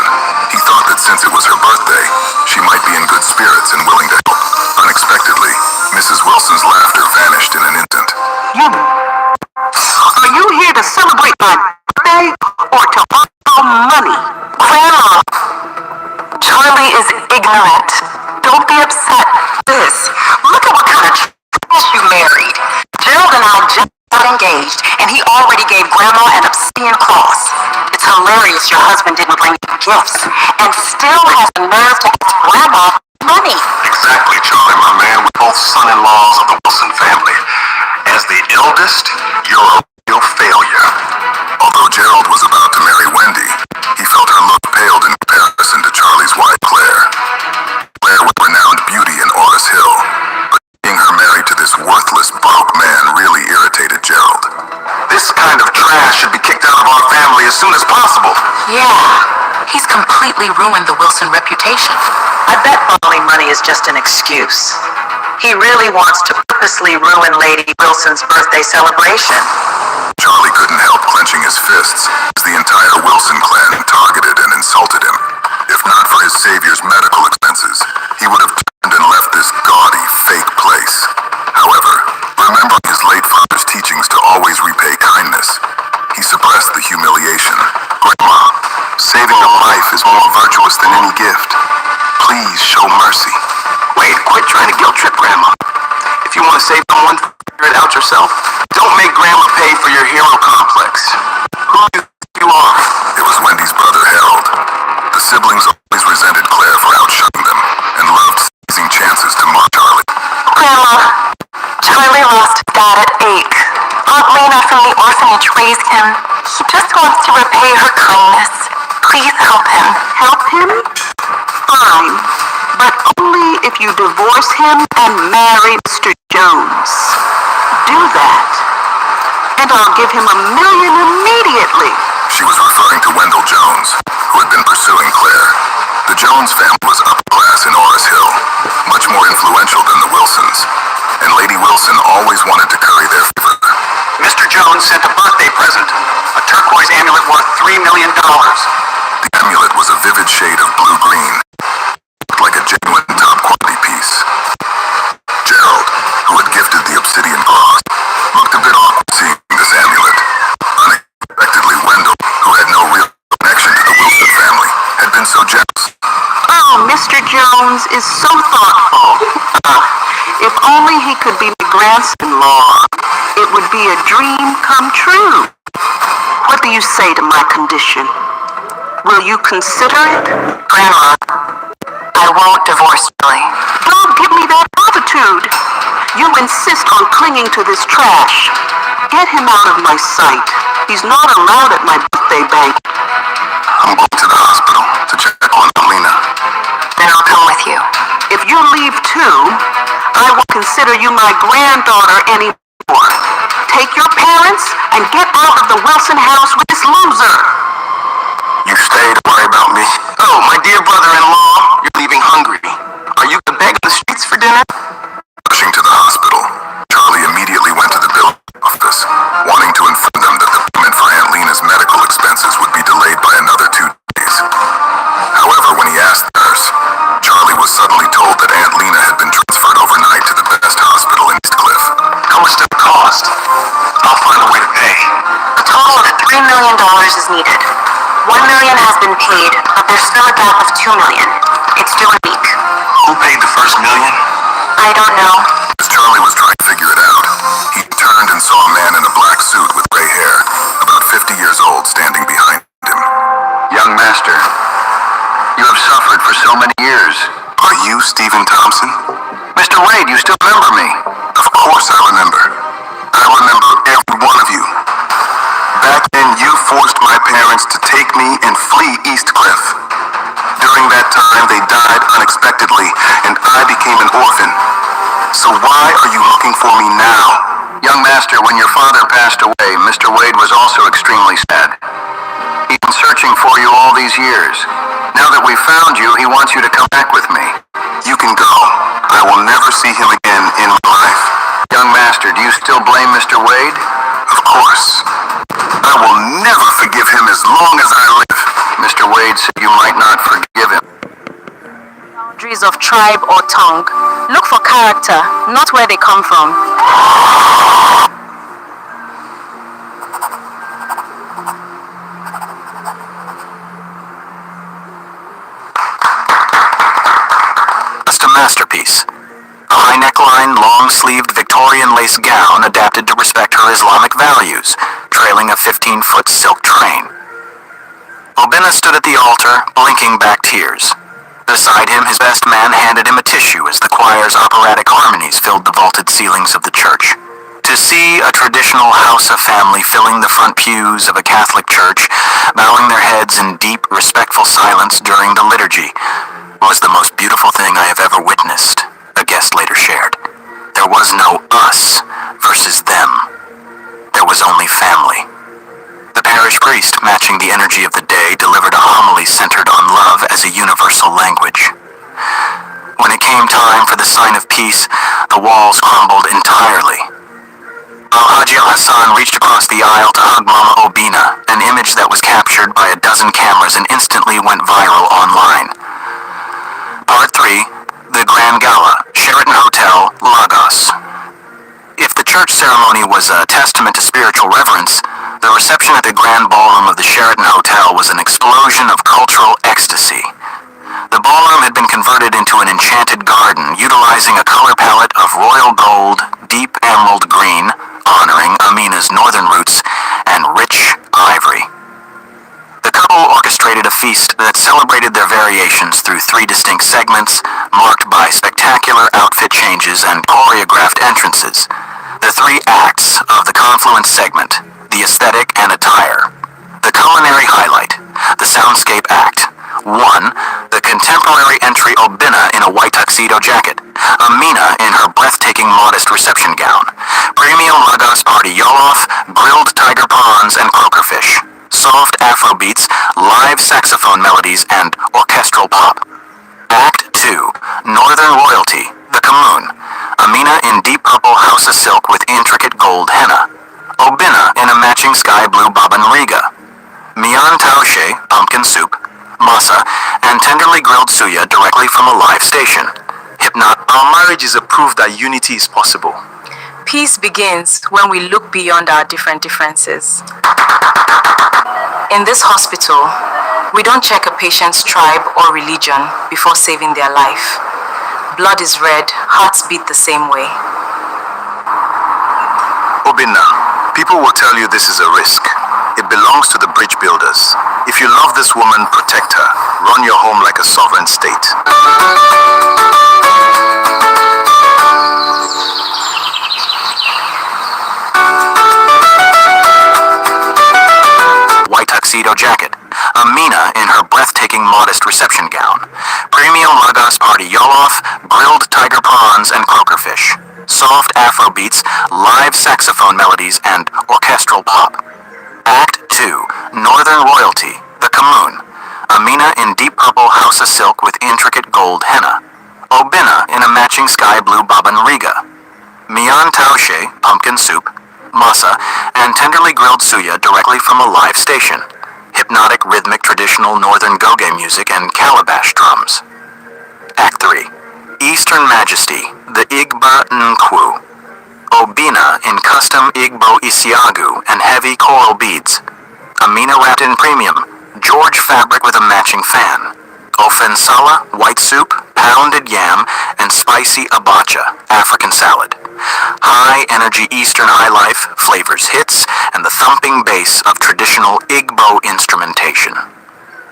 He thought that since it was her birthday, she might be in good spirits and willing to help. Unexpectedly, Mrs. Wilson's laughter vanished in an instant. Are you here to celebrate my birthday or to borrow money? Grandma, Charlie is ignorant. Don't be upset. Look at what kind of trash you married. Gerald and I just got engaged, and he already gave Grandma an obscene cross. It's hilarious your husband didn't bring you gifts, and still has the nerve to ask Grandma for money. Exactly, Charlie, my man. We're both son-in-laws of the Wilson family. As the eldest, you're a real failure. Although Gerald was about to marry Wendy, he felt her look paled in comparison to Charlie's wife, Claire. Claire was a renowned beauty in Oris Hill, but seeing her married to this worthless, broke man really irritated Gerald. This kind of trash should be kicked out of our family as soon as possible. Yeah, he's completely ruined the Wilson reputation. I bet borrowing money is just an excuse. He really wants to purposely ruin Lady Wilson's birthday celebration. Charlie couldn't help clenching his fists as the entire Wilson clan targeted and insulted him. If not for his savior's medical expenses, he would have turned and left this gaudy, fake place. However, remembering his late father's teachings to always repay kindness, he suppressed the humiliation. Grandma, saving a life is more virtuous than any gift. Please show mercy. Wait, quit trying to guilt trip Grandma. If you want to save someone, figure it out yourself. Don't make Grandma pay for your hero complex. Who do you are? It was Wendy's brother, Harold. The siblings always resented Claire for outshining them and loved seizing chances to mock Charlie. Grandma, Charlie lost Dad at 8. Aunt Lena from the orphanage raised him. He just wants to repay her kindness. Please help him. Help him? Fine. But only if you divorce him and marry Mr. Jones. Do that. And I'll give him $1 million immediately. She was referring to Wendell Jones, who had been pursuing Claire. The Jones family was upper class in Oris Hill, much more influential than the Wilsons, and Lady Wilson always wanted to curry their favor. Mr. Jones sent a birthday birthday present. A turquoise amulet worth $3 million. The amulet was a vivid shade of blue-green, like a genuine top-quality piece. Gerald, who had gifted the obsidian cross, looked a bit awkward seeing this amulet. Unexpectedly, Wendell, who had no real connection to the Wilson family, had been so jealous. Oh, Mr. Jones is so thoughtful. If only he could be my grandson-in-law, it would be a dream come true. What do you say to my condition? Will you consider it? Grandma, I won't divorce Billy. Don't give me that attitude. You insist on clinging to this trash. Get him out of my sight. He's not allowed at my birthday bank. I'm going to the hospital to check on Alina. Then I'll come with you. If you leave too, I won't consider you my granddaughter anymore. Take your parents and get out of the Wilson house with this loser. You stay to worry about me. Oh, my dear brother-in-law, you're leaving hungry. Are you to beg on the streets for dinner? Rushing to the hospital, Charlie immediately went to the bill office, wanting to inform them that the payment for Aunt Lena's medical expenses would be delayed by another 2 days. However, when he asked the nurse, Charlie was suddenly told that Aunt Lena had been transferred overnight to the best hospital in East Cliff. How much did it cost? I'll find a way to pay. A total of $3 million is needed. $1 million has been paid, but there's still a gap of $2 million. It's due a week. Who paid the first $1 million? I don't know. As Charlie was trying to figure it out, he turned and saw a man in a black suit with gray hair, about 50 years old, standing behind him. Young master, you have suffered for so many years. Are you Stephen Thompson? Mr. Wade, you still remember me? Of course I remember. I remember every one of you. Back then, you forced my parents to take me and flee East Cliff. During that time, they died unexpectedly, and I became an orphan. So why are you looking for me now? Young master, when your father passed away, Mr. Wade was also extremely sad. He's been searching for you all these years. Now that we've found you, he wants you to come back with me. You can go. I will never see him again in my life. Young master, do you still blame Mr. Wade? Of course. I will never forgive him as long as I live. Mr. Wade said you might not forgive him. Boundaries of tribe or tongue. Look for character, not where they come from. Just a masterpiece. A high neckline, long-sleeved Victorian lace gown adapted to respect her Islamic values, trailing a 15-foot silk train. Obinna stood at the altar, blinking back tears. Beside him, his best man handed him a tissue as the choir's operatic harmonies filled the vaulted ceilings of the church. To see a traditional Hausa family filling the front pews of a Catholic church, bowing their heads in deep, respectful silence during the liturgy, was the most beautiful thing I have ever witnessed, a guest later shared. There was no us versus them. There was only family. The parish priest, matching the energy of the day, delivered a homily centered on love as a universal language. When it came time for the sign of peace, the walls crumbled entirely. Al-Haji Hassan reached across the aisle to hug Mama Obinna, an image that was captured by a dozen cameras and instantly went viral online. Part 3, the Grand Gala, Sheraton Hotel, Lagos. If the church ceremony was a testament to spiritual reverence, the reception at the Grand Ballroom of the Sheraton Hotel was an explosion of cultural ecstasy. The ballroom had been converted into an enchanted garden, utilizing a color palette of royal gold, deep emerald green, honoring Amina's northern roots, and rich ivory. The couple orchestrated a feast that celebrated their variations through 3 distinct segments, marked by spectacular outfit changes and choreographed entrances. The 3 acts of the confluence segment, the aesthetic and attire. The culinary highlight, the soundscape act. 1. The contemporary entry Obinna in a white tuxedo jacket. Amina in her breathtaking modest reception gown. Premium Lagos party Yolof, grilled tiger prawns and croakerfish. Soft Afro beats, live saxophone melodies, and orchestral pop. Act 2. Northern Royalty, the Kamoon. Amina in deep purple Hausa silk with intricate gold henna. Obinna in a matching matching sky blue Baban Riga. Mian Taoshe, pumpkin soup, masa, and tenderly grilled suya directly from a live station. Our marriage is a proof that unity is possible. Peace begins when we look beyond our different differences. In this hospital, we don't check a patient's tribe or religion before saving their life. Blood is red, hearts beat the same way. Obinna, people will tell you this is a risk. It belongs to the bridge builders. If you love this woman, protect her. Run your home like a sovereign state. White tuxedo jacket. Amina in her breathtaking modest reception gown. Premium Lagos party Yolof, grilled tiger prawns and croakerfish. Soft Afro beats, live saxophone melodies, and orchestral pop. Act 2, Northern Royalty, The Commune. Amina in deep purple Hausa silk with intricate gold henna. Obinna in a matching sky blue Baban Riga. Mian Taoshe, pumpkin soup, masa, and tenderly grilled suya directly from a live station. Hypnotic rhythmic traditional northern goge music and calabash drums. Act 3, Eastern Majesty, the Igba Nkwu. Obinna in custom Igbo Isiagu and heavy coral beads. Amina wrapped in premium, George fabric with a matching fan. Ofensala, white soup, pounded yam, and spicy abacha, African salad. High energy Eastern high life, flavors hits, and the thumping bass of traditional Igbo instrumentation.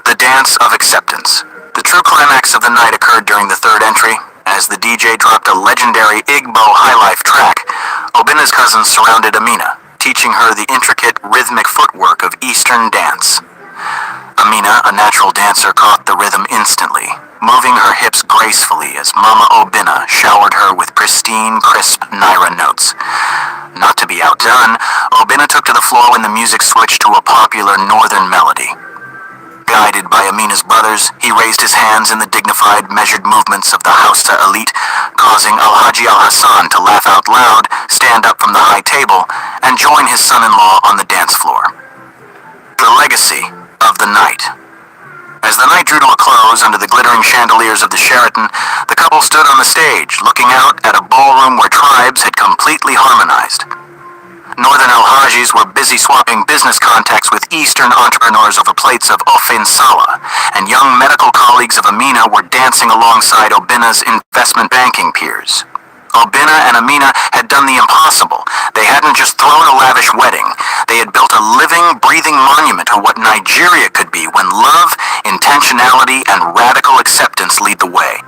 The dance of acceptance. The true climax of the night occurred during the third entry, as the DJ dropped a legendary Igbo highlife track. Obinna's cousins surrounded Amina, teaching her the intricate rhythmic footwork of Eastern dance. Amina, a natural dancer, caught the rhythm instantly, moving her hips gracefully as Mama Obinna showered her with pristine, crisp Naira notes. Not to be outdone, Obinna took to the floor when the music switched to a popular northern melody. Guided by Amina's brothers, he raised his hands in the dignified, measured movements of the Hausa elite, causing Alhaji Al-Hassan to laugh out loud, stand up from the high table, and join his son-in-law on the dance floor. The legacy of the night. As the night drew to a close under the glittering chandeliers of the Sheraton, the couple stood on the stage, looking out at a ballroom where tribes had completely harmonized. Northern Alhajis were busy swapping business contacts with Eastern entrepreneurs over plates of ofen sala, and young medical colleagues of Amina were dancing alongside Obinna's investment banking peers. Obinna and Amina had done the impossible. They hadn't just thrown a lavish wedding. They had built a living, breathing monument to what Nigeria could be when love, intentionality, and radical acceptance lead the way.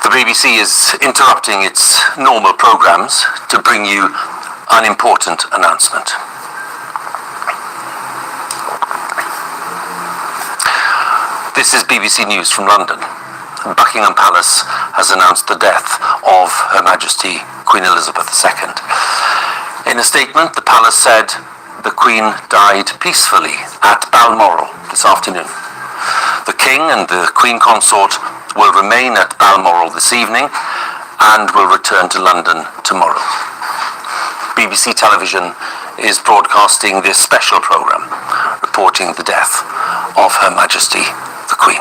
The BBC is interrupting its normal programs to bring you an important announcement. This is BBC News from London. Buckingham Palace has announced the death of Her Majesty Queen Elizabeth II. In a statement, the palace said the Queen died peacefully at Balmoral this afternoon. The King and the Queen Consort will remain at Balmoral this evening and will return to London tomorrow. BBC Television is broadcasting this special programme reporting the death of Her Majesty the Queen.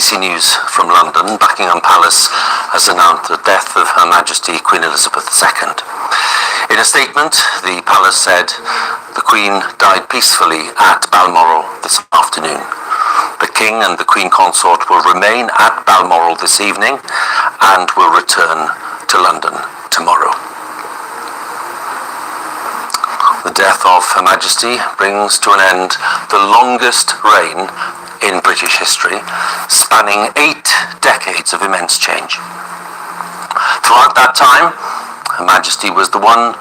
BBC News from London. Buckingham Palace has announced the death of Her Majesty Queen Elizabeth II. In a statement, the palace said the Queen died peacefully at Balmoral this afternoon. The King and the Queen Consort will remain at Balmoral this evening and will return to London tomorrow. The death of Her Majesty brings to an end the longest reign in British history, spanning 8 decades of immense change. Throughout that time, Her Majesty was the one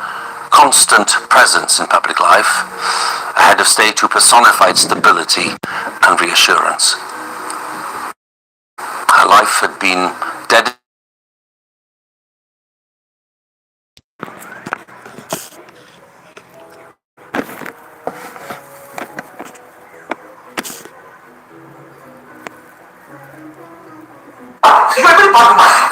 constant presence in public life, a head of state who personified stability and reassurance. Her life had been dedicated Signor, per